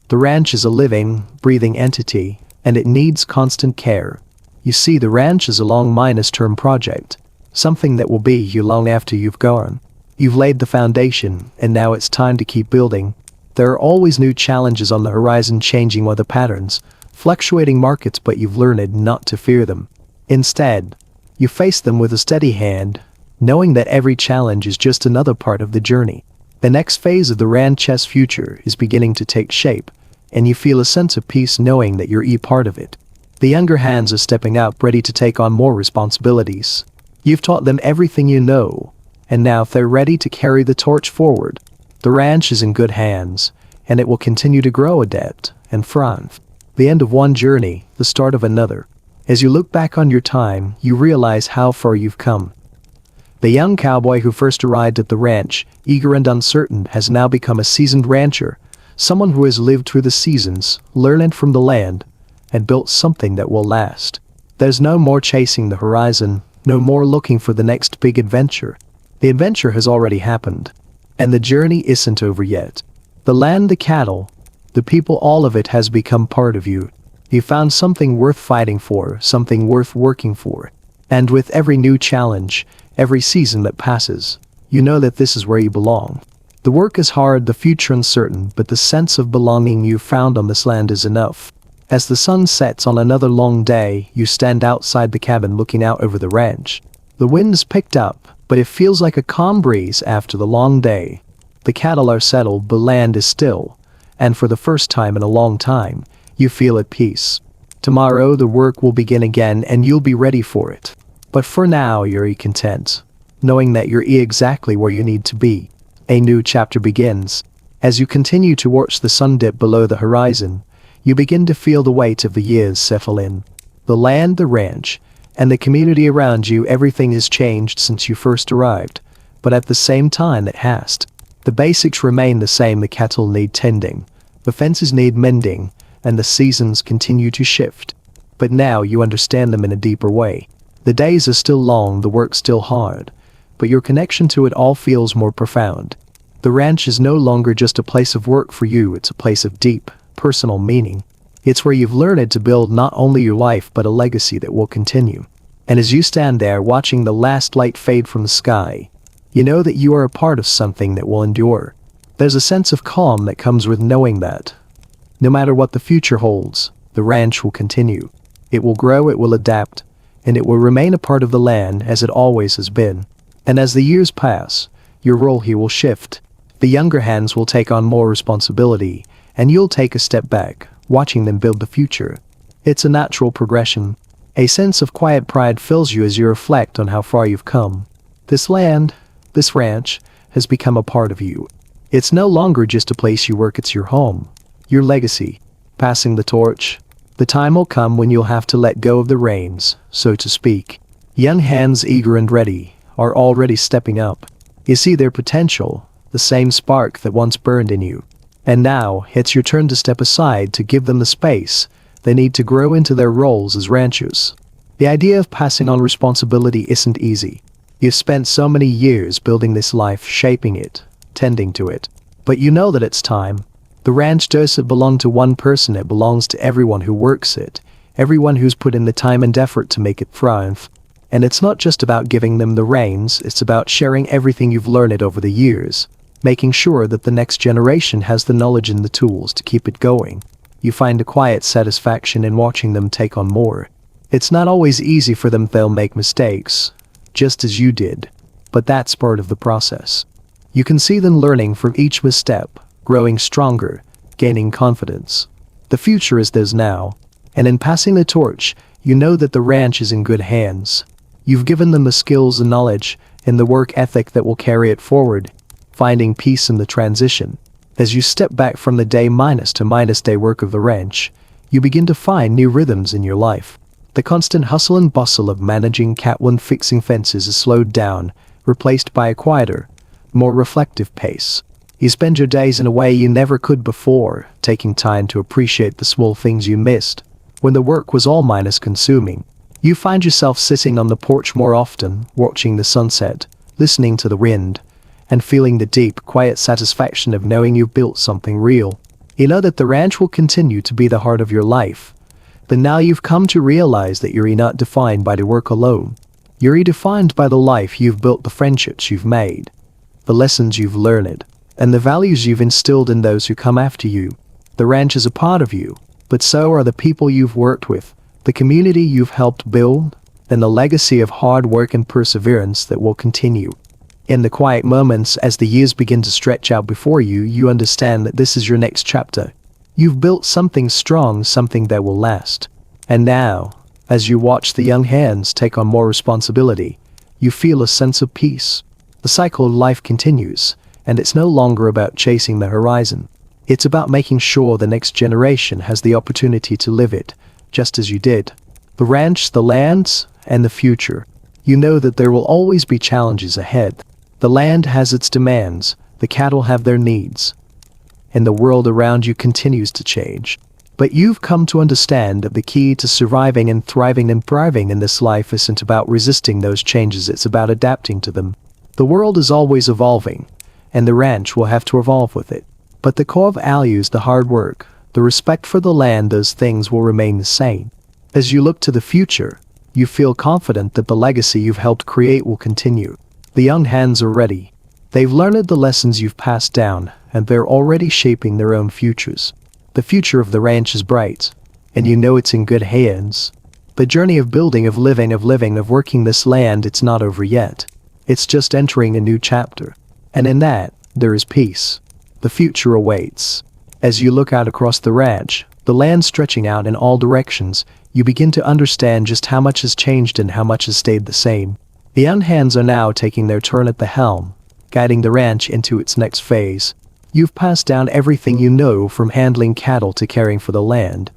The ranch is a living, breathing entity, and it needs constant care. You see, the ranch is a long-term project, something that will be you long after you've gone. You've laid the foundation, and now it's time to keep building. There are always new challenges on the horizon, changing weather patterns, fluctuating markets, but you've learned not to fear them. Instead, you face them with a steady hand, knowing that every challenge is just another part of the journey. The next phase of the ranch's future is beginning to take shape, and you feel a sense of peace knowing that you're part of it. The younger hands are stepping up, ready to take on more responsibilities. You've taught them everything you know, and now they're ready to carry the torch forward. The ranch is in good hands, and it will continue to grow, adapt, and thrive. The end of one journey, the start of another. As you look back on your time, you realize how far you've come. The young cowboy who first arrived at the ranch, eager and uncertain, has now become a seasoned rancher, someone who has lived through the seasons, learned from the land, and built something that will last. There's no more chasing the horizon, no more looking for the next big adventure. The adventure has already happened, and the journey isn't over yet. The land, the cattle, the people, all of it has become part of you. You found something worth fighting for, something worth working for. And with every new challenge, every season that passes, you know that this is where you belong. The work is hard, the future uncertain, but the sense of belonging you found on this land is enough. As the sun sets on another long day, you stand outside the cabin looking out over the ranch. The wind's picked up, but it feels like a calm breeze after the long day. The cattle are settled, the land is still, and for the first time in a long time, you feel at peace. Tomorrow the work will begin again and you'll be ready for it. But for now you're content, knowing that you're exactly where you need to be. A new chapter begins. As you continue to watch the sun dip below the horizon, you begin to feel the weight of the years settle in. The land, the ranch, and the community around you, everything has changed since you first arrived, but at the same time it has. The basics remain the same: the cattle need tending, the fences need mending, and the seasons continue to shift. But now you understand them in a deeper way. The days are still long, the work still hard, but your connection to it all feels more profound. The ranch is no longer just a place of work for you, it's a place of deep, personal meaning. It's where you've learned to build not only your life but a legacy that will continue. And as you stand there watching the last light fade from the sky, you know that you are a part of something that will endure. There's a sense of calm that comes with knowing that no matter what the future holds, the ranch will continue. It will grow, it will adapt, and it will remain a part of the land as it always has been. And as the years pass, your role here will shift. The younger hands will take on more responsibility, and you'll take a step back, watching them build the future. It's a natural progression. A sense of quiet pride fills you as you reflect on how far you've come. This land, this ranch, has become a part of you. It's no longer just a place you work, it's your home, your legacy, passing the torch. The time will come when you'll have to let go of the reins, so to speak. Young hands, eager and ready, are already stepping up. You see their potential, the same spark that once burned in you. And now, it's your turn to step aside, to give them the space they need to grow into their roles as ranchers. The idea of passing on responsibility isn't easy. You've spent so many years building this life, shaping it, tending to it. But you know that it's time. The ranch doesn't belong to one person, it belongs to everyone who works it, everyone who's put in the time and effort to make it thrive. And it's not just about giving them the reins, it's about sharing everything you've learned over the years, making sure that the next generation has the knowledge and the tools to keep it going. You find a quiet satisfaction in watching them take on more. It's not always easy for them, they'll make mistakes, just as you did, but that's part of the process. You can see them learning from each misstep, growing stronger, gaining confidence. The future is theirs now, and in passing the torch, you know that the ranch is in good hands. You've given them the skills and knowledge and the work ethic that will carry it forward, finding peace in the transition. As you step back from the day minus to minus day work of the ranch, you begin to find new rhythms in your life. The constant hustle and bustle of managing cattle and fixing fences is slowed down, replaced by a quieter, more reflective pace. You spend your days in a way you never could before, taking time to appreciate the small things you missed when the work was all minus consuming. You find yourself sitting on the porch more often, watching the sunset, listening to the wind, and feeling the deep, quiet satisfaction of knowing you've built something real. You know that the ranch will continue to be the heart of your life, but now you've come to realize that you're not defined by the work alone. You're defined by the life you've built, the friendships you've made, the lessons you've learned, and the values you've instilled in those who come after you. The ranch is a part of you, but so are the people you've worked with, the community you've helped build, and the legacy of hard work and perseverance that will continue. In the quiet moments as the years begin to stretch out before you, you understand that this is your next chapter. You've built something strong, something that will last. And now, as you watch the young hands take on more responsibility, you feel a sense of peace. The cycle of life continues, and it's no longer about chasing the horizon. It's about making sure the next generation has the opportunity to live it, just as you did. The ranch, the lands, and the future. You know that there will always be challenges ahead. The land has its demands, the cattle have their needs, and the world around you continues to change. But you've come to understand that the key to surviving and thriving in this life isn't about resisting those changes, it's about adapting to them. The world is always evolving, and the ranch will have to evolve with it. But the core values, the hard work, the respect for the land, those things will remain the same. As you look to the future, you feel confident that the legacy you've helped create will continue. The young hands are ready. They've learned the lessons you've passed down, and they're already shaping their own futures. The future of the ranch is bright, and you know it's in good hands. The journey of building, of living, of working this land, it's not over yet. It's just entering a new chapter. And in that, there is peace. The future awaits. As you look out across the ranch, the land stretching out in all directions, you begin to understand just how much has changed and how much has stayed the same. The young hands are now taking their turn at the helm, guiding the ranch into its next phase. You've passed down everything you know, from handling cattle to caring for the land,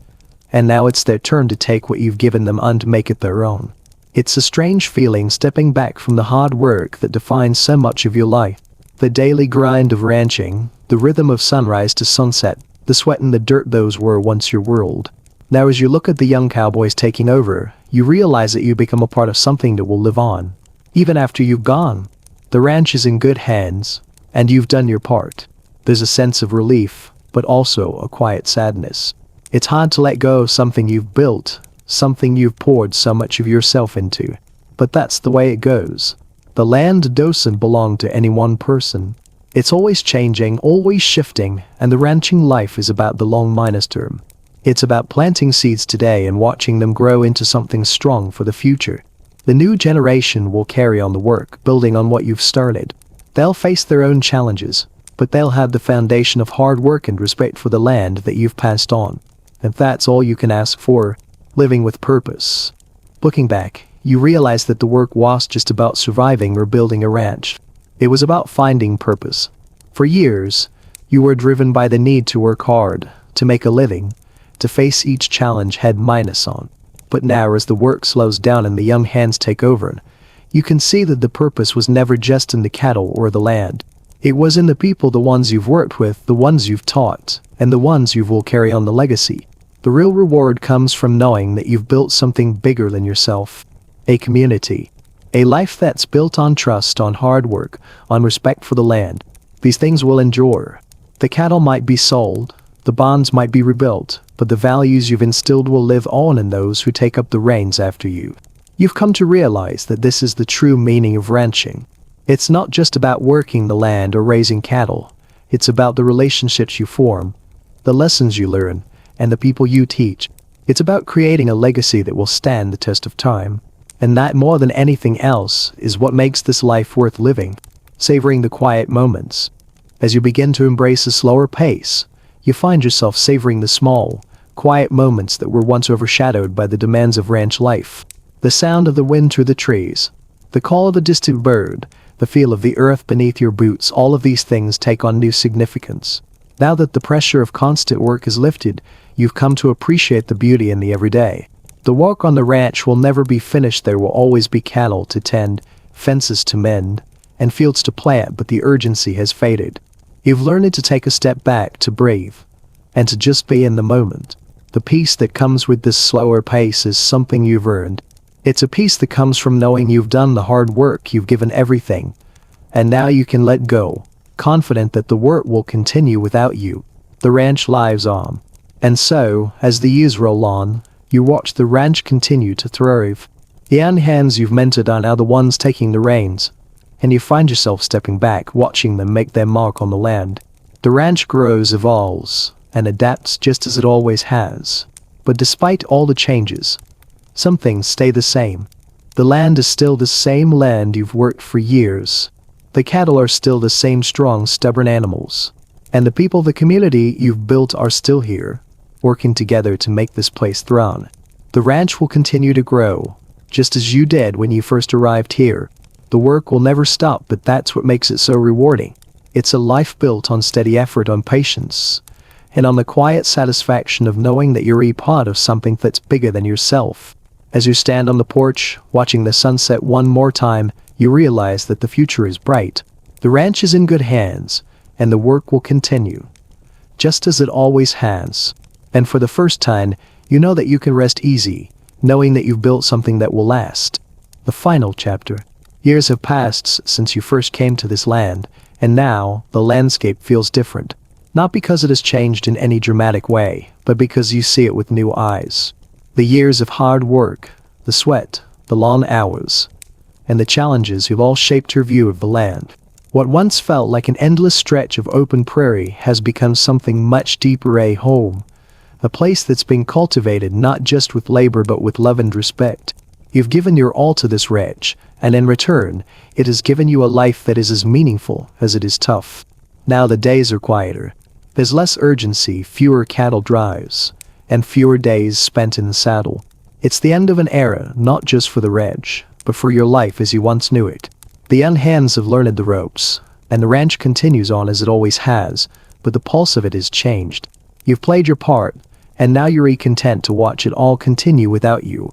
and now it's their turn to take what you've given them and make it their own. It's a strange feeling stepping back from the hard work that defines so much of your life. The daily grind of ranching, the rhythm of sunrise to sunset, the sweat and the dirt, those were once your world. Now as you look at the young cowboys taking over, you realize that you become a part of something that will live on. Even after you've gone, the ranch is in good hands, and you've done your part. There's a sense of relief, but also a quiet sadness. It's hard to let go of something you've built, something you've poured so much of yourself into. But that's the way it goes. The land doesn't belong to any one person. It's always changing, always shifting, and the ranching life is about the long minus term. It's about planting seeds today and watching them grow into something strong for the future. The new generation will carry on the work, building on what you've started. They'll face their own challenges, but they'll have the foundation of hard work and respect for the land that you've passed on. And that's all you can ask for, living with purpose. Looking back, you realize that the work wasn't just about surviving or building a ranch. It was about finding purpose. For years, you were driven by the need to work hard, to make a living, to face each challenge head minus on. But now as the work slows down and the young hands take over, you can see that the purpose was never just in the cattle or the land. It was in the people, the ones you've worked with, the ones you've taught, and the ones you will carry on the legacy. The real reward comes from knowing that you've built something bigger than yourself. A community. A life that's built on trust, on hard work, on respect for the land. These things will endure. The cattle might be sold, the bonds might be rebuilt, but the values you've instilled will live on in those who take up the reins after you. You've come to realize that this is the true meaning of ranching. It's not just about working the land or raising cattle. It's about the relationships you form, the lessons you learn, and the people you teach. It's about creating a legacy that will stand the test of time. And that, more than anything else, is what makes this life worth living, savoring the quiet moments. As you begin to embrace a slower pace, you find yourself savoring the small, quiet moments that were once overshadowed by the demands of ranch life. The sound of the wind through the trees, the call of a distant bird, the feel of the earth beneath your boots, all of these things take on new significance. Now that the pressure of constant work is lifted, you've come to appreciate the beauty in the everyday. The work on the ranch will never be finished. There will always be cattle to tend, fences to mend, and fields to plant, but the urgency has faded. You've learned to take a step back, to breathe, and to just be in the moment. The peace that comes with this slower pace is something you've earned. It's a peace that comes from knowing you've done the hard work, you've given everything, and now you can let go, confident that the work will continue without you. The ranch lives on. And so, as the years roll on, you watch the ranch continue to thrive. The young hands you've mentored are now the ones taking the reins, and you find yourself stepping back, watching them make their mark on the land. The ranch grows, evolves, and adapts just as it always has. But despite all the changes, some things stay the same. The land is still the same land you've worked for years. The cattle are still the same strong, stubborn animals. And the people, the community you've built are still here, working together to make this place thrive. The ranch will continue to grow, just as you did when you first arrived here. The work will never stop, but that's what makes it so rewarding. It's a life built on steady effort, on patience, and on the quiet satisfaction of knowing that you're a part of something that's bigger than yourself. As you stand on the porch, watching the sunset one more time, you realize that the future is bright. The ranch is in good hands, and the work will continue, just as it always has. And for the first time, you know that you can rest easy, knowing that you've built something that will last. The final chapter. Years have passed since you first came to this land, and now the landscape feels different. Not because it has changed in any dramatic way, but because you see it with new eyes. The years of hard work, the sweat, the long hours, and the challenges have all shaped your view of the land. What once felt like an endless stretch of open prairie has become something much deeper, a home. A place that's been cultivated not just with labor but with love and respect. You've given your all to this ranch, and in return, it has given you a life that is as meaningful as it is tough. Now the days are quieter. There's less urgency, fewer cattle drives, and fewer days spent in the saddle. It's the end of an era, not just for the ranch, but for your life as you once knew it. The young hands have learned the ropes, and the ranch continues on as it always has, but the pulse of it has changed. You've played your part, and now you're content to watch it all continue without you.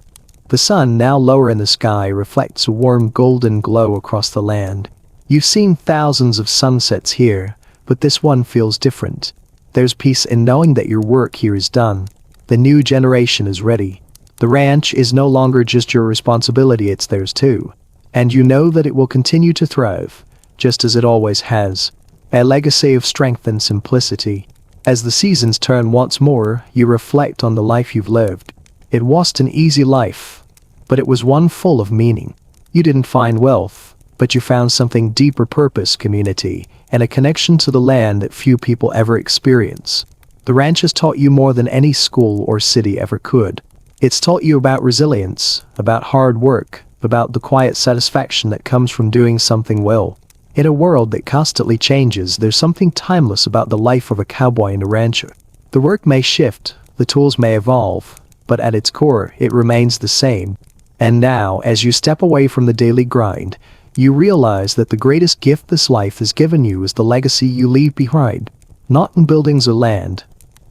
The sun, now lower in the sky, reflects a warm golden glow across the land. You've seen thousands of sunsets here, but this one feels different. There's peace in knowing that your work here is done. The new generation is ready. The ranch is no longer just your responsibility, it's theirs too. And you know that it will continue to thrive, just as it always has. A legacy of strength and simplicity. As the seasons turn once more, you reflect on the life you've lived. It wasn't an easy life, but it was one full of meaning. You didn't find wealth, but you found something deeper: purpose, community, and a connection to the land that few people ever experience. The ranch has taught you more than any school or city ever could. It's taught you about resilience, about hard work, about the quiet satisfaction that comes from doing something well. In a world that constantly changes, there's something timeless about the life of a cowboy and a rancher. The work may shift, the tools may evolve, but at its core, it remains the same. And now, as you step away from the daily grind, you realize that the greatest gift this life has given you is the legacy you leave behind. Not in buildings or land,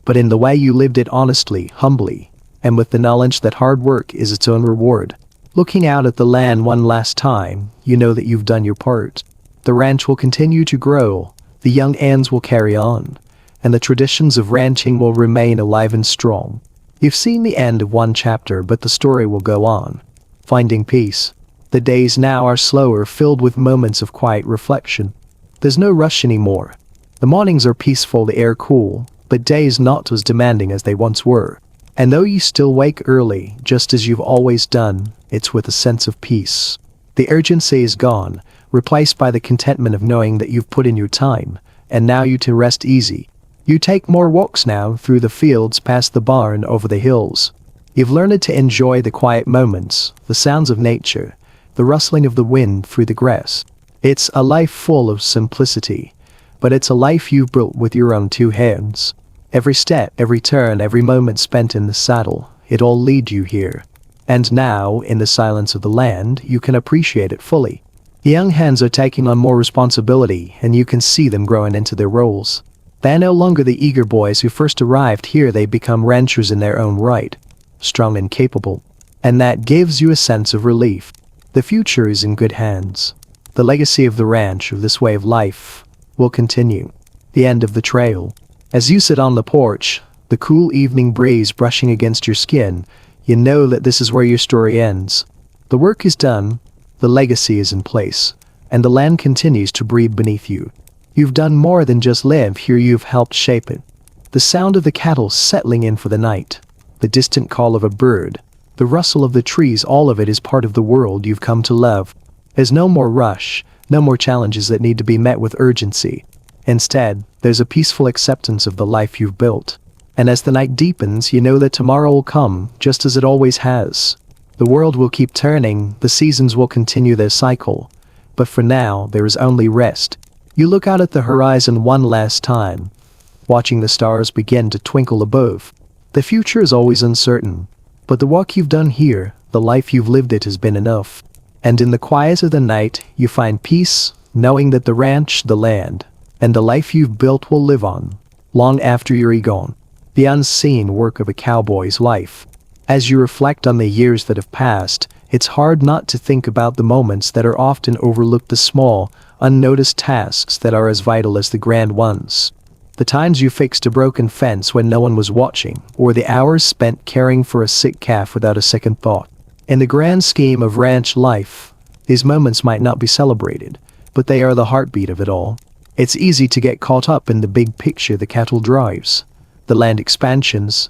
but in the way you lived it honestly, humbly, and with the knowledge that hard work is its own reward. Looking out at the land one last time, you know that you've done your part. The ranch will continue to grow, the young ends will carry on, and the traditions of ranching will remain alive and strong. You've seen the end of one chapter, but the story will go on. Finding peace. The days now are slower, filled with moments of quiet reflection. There's no rush anymore. The mornings are peaceful, the air cool, but days not as demanding as they once were. And though you still wake early, just as you've always done, it's with a sense of peace. The urgency is gone, replaced by the contentment of knowing that you've put in your time, and now you to rest easy. You take more walks now, through the fields, past the barn, over the hills. You've learned to enjoy the quiet moments, the sounds of nature, the rustling of the wind through the grass. It's a life full of simplicity, but it's a life you've built with your own two hands. Every step, every turn, every moment spent in the saddle, it all leads you here. And now, in the silence of the land, you can appreciate it fully. The young hands are taking on more responsibility, and you can see them growing into their roles. They're no longer the eager boys who first arrived here. They become ranchers in their own right, strong and capable. And that gives you a sense of relief. The future is in good hands. The legacy of the ranch, of this way of life, will continue. The end of the trail. As you sit on the porch, the cool evening breeze brushing against your skin, you know that this is where your story ends. The work is done, the legacy is in place, and the land continues to breathe beneath you. You've done more than just live here, you've helped shape it. The sound of the cattle settling in for the night, the distant call of a bird, the rustle of the trees, all of it is part of the world you've come to love. There's no more rush, no more challenges that need to be met with urgency. Instead, there's a peaceful acceptance of the life you've built. And as the night deepens, you know that tomorrow will come, just as it always has. The world will keep turning, the seasons will continue their cycle. But for now, there is only rest. You look out at the horizon one last time, watching the stars begin to twinkle above. The future is always uncertain, but the work you've done here, the life you've lived, it has been enough. And in the quiet of the night, you find peace, knowing that the ranch, the land, and the life you've built will live on, long after you're gone. The unseen work of a cowboy's life. As you reflect on the years that have passed, it's hard not to think about the moments that are often overlooked, the small, unnoticed tasks that are as vital as the grand ones. The times you fixed a broken fence when no one was watching, or the hours spent caring for a sick calf without a second thought. In the grand scheme of ranch life, these moments might not be celebrated, but they are the heartbeat of it all. It's easy to get caught up in the big picture, the cattle drives, the land expansions,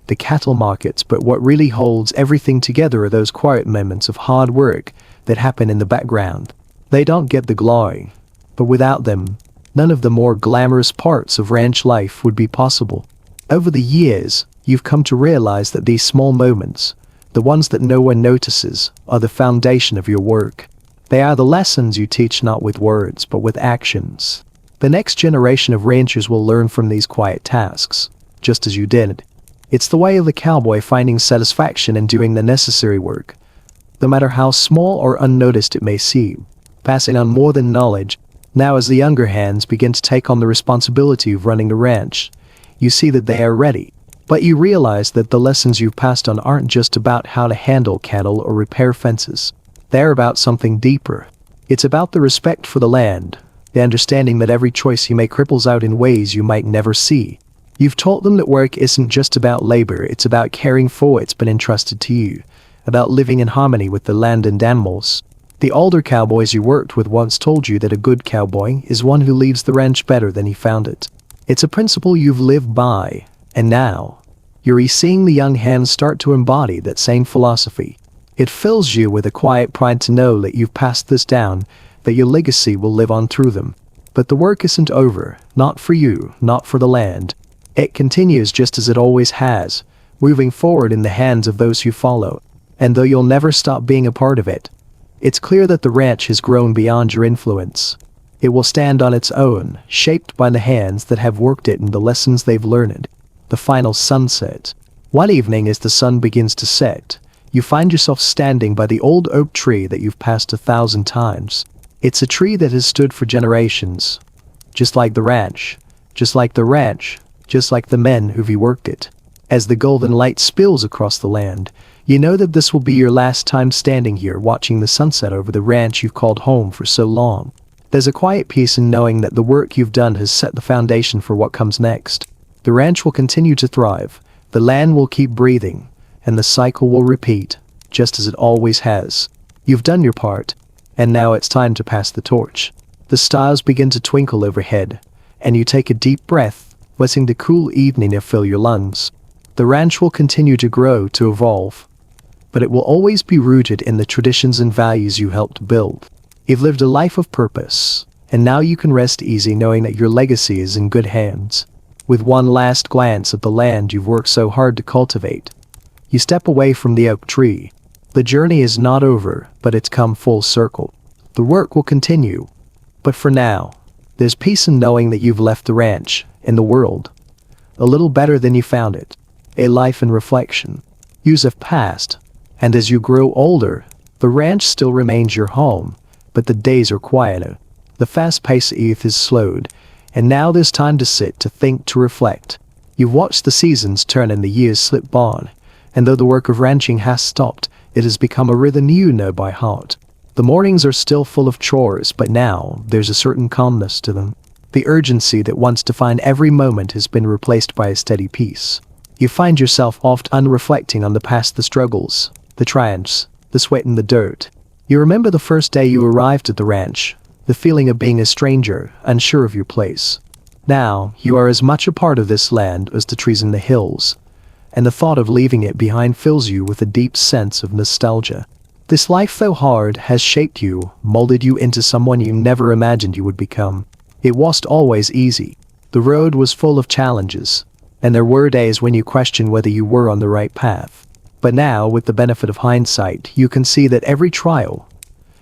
the cattle markets, but what really holds everything together are those quiet moments of hard work that happen in the background. They don't get the glory, but without them, none of the more glamorous parts of ranch life would be possible. Over the years, you've come to realize that these small moments, the ones that no one notices, are the foundation of your work. They are the lessons you teach not with words but with actions. The next generation of ranchers will learn from these quiet tasks, just as you did. It's the way of the cowboy, finding satisfaction in doing the necessary work, no matter how small or unnoticed it may seem, passing on more than knowledge. Now as the younger hands begin to take on the responsibility of running the ranch, you see that they are ready. But you realize that the lessons you've passed on aren't just about how to handle cattle or repair fences. They're about something deeper. It's about the respect for the land, the understanding that every choice you make ripples out in ways you might never see. You've taught them that work isn't just about labor, it's about caring for what's been entrusted to you, about living in harmony with the land and animals. The older cowboys you worked with once told you that a good cowboy is one who leaves the ranch better than he found it. It's a principle you've lived by, and now, you're seeing the young hands start to embody that same philosophy. It fills you with a quiet pride to know that you've passed this down, that your legacy will live on through them. But the work isn't over, not for you, not for the land. It continues just as it always has, moving forward in the hands of those who follow. And though you'll never stop being a part of it, it's clear that the ranch has grown beyond your influence. It will stand on its own, shaped by the hands that have worked it and the lessons they've learned. The final sunset. One evening as the sun begins to set, you find yourself standing by the old oak tree that you've passed 1,000 times. It's a tree that has stood for generations. Just like the ranch, just like the ranch, just like the men who've worked it. As the golden light spills across the land, you know that this will be your last time standing here watching the sunset over the ranch you've called home for so long. There's a quiet peace in knowing that the work you've done has set the foundation for what comes next. The ranch will continue to thrive, The land will keep breathing, and the cycle will repeat, just as it always has. You've done your part, and now it's time to pass the torch. The stars begin to twinkle overhead, and you take a deep breath, letting the cool evening air fill your lungs. The ranch will continue to grow, to evolve, but it will always be rooted in the traditions and values you helped build. You've lived a life of purpose, and now you can rest easy knowing that your legacy is in good hands. With one last glance at the land you've worked so hard to cultivate, you step away from the oak tree. The journey is not over, but it's come full circle. The work will continue, but for now, there's peace in knowing that you've left the ranch, and the world, a little better than you found it. A life in reflection. Years have passed, and as you grow older, the ranch still remains your home, but the days are quieter. The fast pace of youth is slowed, and now there's time to sit, to think, to reflect. You've watched the seasons turn and the years slip on, and though the work of ranching has stopped, it has become a rhythm you know by heart. The mornings are still full of chores, but now there's a certain calmness to them. The urgency that once defined every moment has been replaced by a steady peace. You find yourself often reflecting on the past, the struggles, the triumphs, the sweat and the dirt. You remember the first day you arrived at the ranch, the feeling of being a stranger, unsure of your place. Now, you are as much a part of this land as the trees in the hills, and the thought of leaving it behind fills you with a deep sense of nostalgia. This life, though hard, has shaped you, molded you into someone you never imagined you would become. It wasn't always easy. The road was full of challenges, and there were days when you questioned whether you were on the right path. But now, with the benefit of hindsight, you can see that every trial,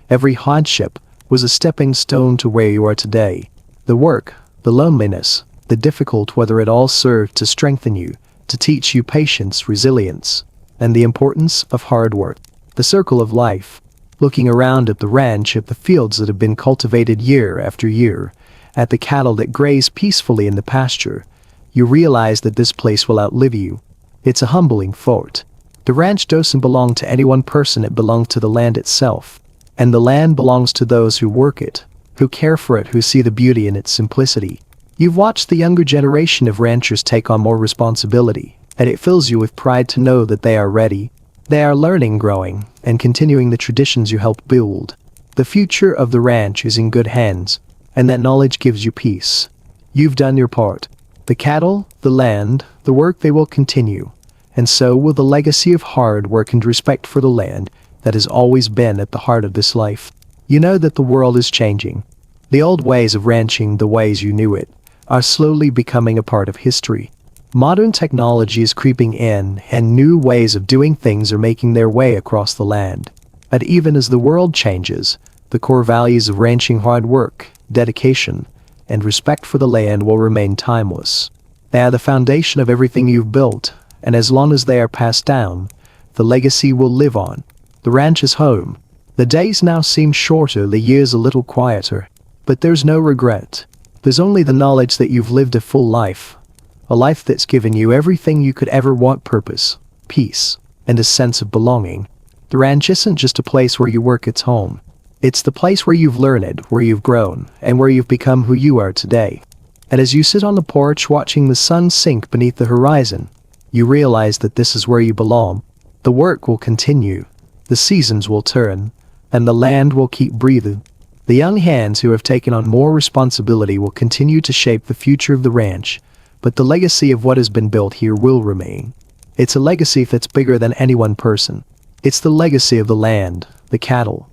every hardship, was a stepping stone to where you are today. The work, the loneliness, the difficult weather, it all served to strengthen you, to teach you patience, resilience, and the importance of hard work. The circle of life. Looking around at the ranch, at the fields that have been cultivated year after year, at the cattle that graze peacefully in the pasture, you realize that this place will outlive you. It's a humbling thought. The ranch doesn't belong to any one person, it belongs to the land itself. And the land belongs to those who work it, who care for it, who see the beauty in its simplicity. You've watched the younger generation of ranchers take on more responsibility, and it fills you with pride to know that they are ready. They are learning, growing, and continuing the traditions you helped build. The future of the ranch is in good hands, and that knowledge gives you peace. You've done your part. The cattle, the land, the work, they will continue, and so will the legacy of hard work and respect for the land that has always been at the heart of this life. You know that the world is changing. The old ways of ranching, the ways you knew it, are slowly becoming a part of history. Modern technology is creeping in, and new ways of doing things are making their way across the land. But even as the world changes, the core values of ranching, hard work, dedication, and respect for the land will remain timeless. They are the foundation of everything you've built, and as long as they are passed down, the legacy will live on. The ranch is home. The days now seem shorter, the years a little quieter, but there's no regret. There's only the knowledge that you've lived a full life, a life that's given you everything you could ever want: purpose, peace, and a sense of belonging. The ranch isn't just a place where you work, it's home. It's the place where you've learned, where you've grown, and where you've become who you are today. And as you sit on the porch watching the sun sink beneath the horizon, you realize that this is where you belong. The work will continue, the seasons will turn, and the land will keep breathing. The young hands who have taken on more responsibility will continue to shape the future of the ranch, but the legacy of what has been built here will remain. It's a legacy that's bigger than any one person. It's the legacy of the land, the cattle,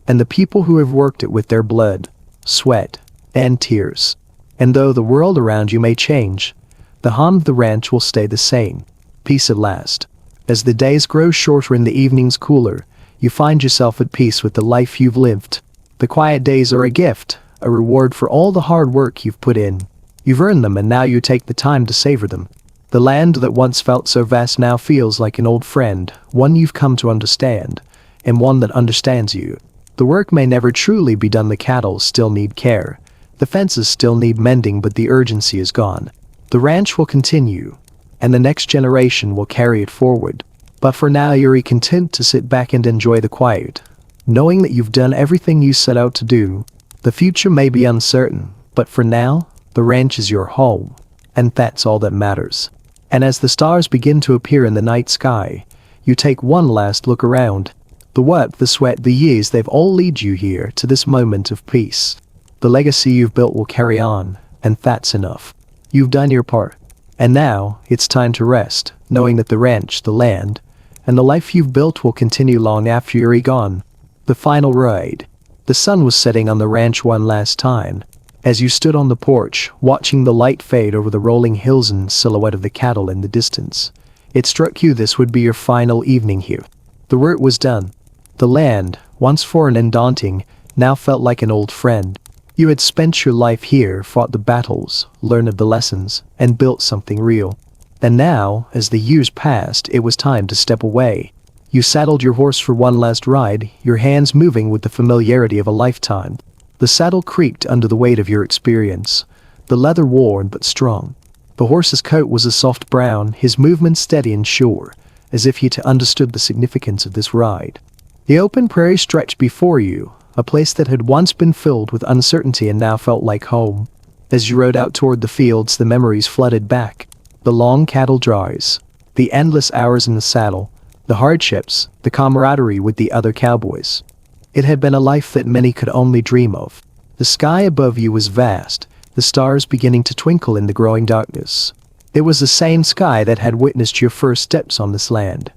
and the people who have worked it with their blood, sweat, and tears. And though the world around you may change, the hum of the ranch will stay the same. Peace at last. As the days grow shorter and the evenings cooler, you find yourself at peace with the life you've lived. The quiet days are a gift, a reward for all the hard work you've put in. You've earned them, and now you take the time to savor them. The land that once felt so vast now feels like an old friend, one you've come to understand, and one that understands you. The work may never truly be done, the cattle still need care, the fences still need mending, but the urgency is gone. The ranch will continue, and the next generation will carry it forward. But for now, you're content to sit back and enjoy the quiet, knowing that you've done everything you set out to do. The future may be uncertain, but for now, the ranch is your home, and that's all that matters. And as the stars begin to appear in the night sky, you take one last look around. The work, the sweat, the years, they've all led you here to this moment of peace. The legacy you've built will carry on, and that's enough. You've done your part. And now, it's time to rest, knowing that the ranch, the land, and the life you've built will continue long after you're gone. The final ride. The sun was setting on the ranch one last time. As you stood on the porch, watching the light fade over the rolling hills and silhouette of the cattle in the distance, it struck you this would be your final evening here. The work was done. The land, once foreign and daunting, now felt like an old friend. You had spent your life here, fought the battles, learned the lessons, and built something real. And now, as the years passed, it was time to step away. You saddled your horse for one last ride, your hands moving with the familiarity of a lifetime. The saddle creaked under the weight of your experience, the leather worn but strong. The horse's coat was a soft brown, his movements steady and sure, as if he understood the significance of this ride. The open prairie stretched before you, a place that had once been filled with uncertainty and now felt like home. As you rode out toward the fields, the memories flooded back. The long cattle drives, the endless hours in the saddle, the hardships, the camaraderie with the other cowboys. It had been a life that many could only dream of. The sky above you was vast, the stars beginning to twinkle in the growing darkness. It was the same sky that had witnessed your first steps on this land,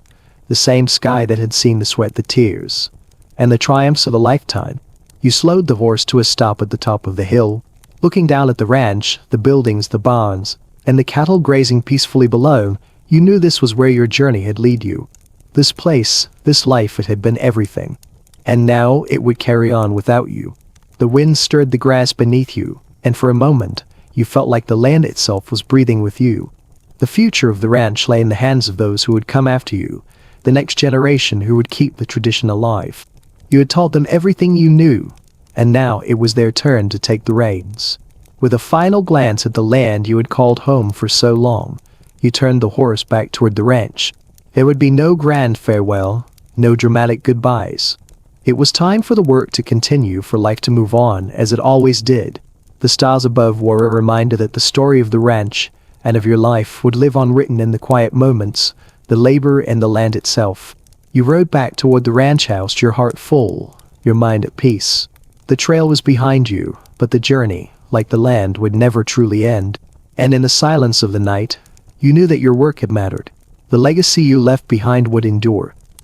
the same sky that had seen the sweat, the tears, and the triumphs of a lifetime. You slowed the horse to a stop at the top of the hill, looking down at the ranch, the buildings, the barns, and the cattle grazing peacefully below. You knew this was where your journey had led you. This place, this life, it had been everything. And now it would carry on without you. The wind stirred the grass beneath you, and for a moment, you felt like the land itself was breathing with you. The future of the ranch lay in the hands of those who would come after you, the next generation who would keep the tradition alive. You had taught them everything you knew, and now it was their turn to take the reins. With a final glance at the land you had called home for so long, you turned the horse back toward the ranch. There would be no grand farewell, no dramatic goodbyes. It was time for the work to continue, for life to move on as it always did. The stars above were a reminder that the story of the ranch and of your life would live on, written in the quiet moments, the labor and the land itself. You rode back toward the ranch house, your heart full, your mind at peace. The trail was behind you, but the journey, like the land, would never truly end. And in the silence of the night, you knew that your work had mattered. The legacy you left behind would endure.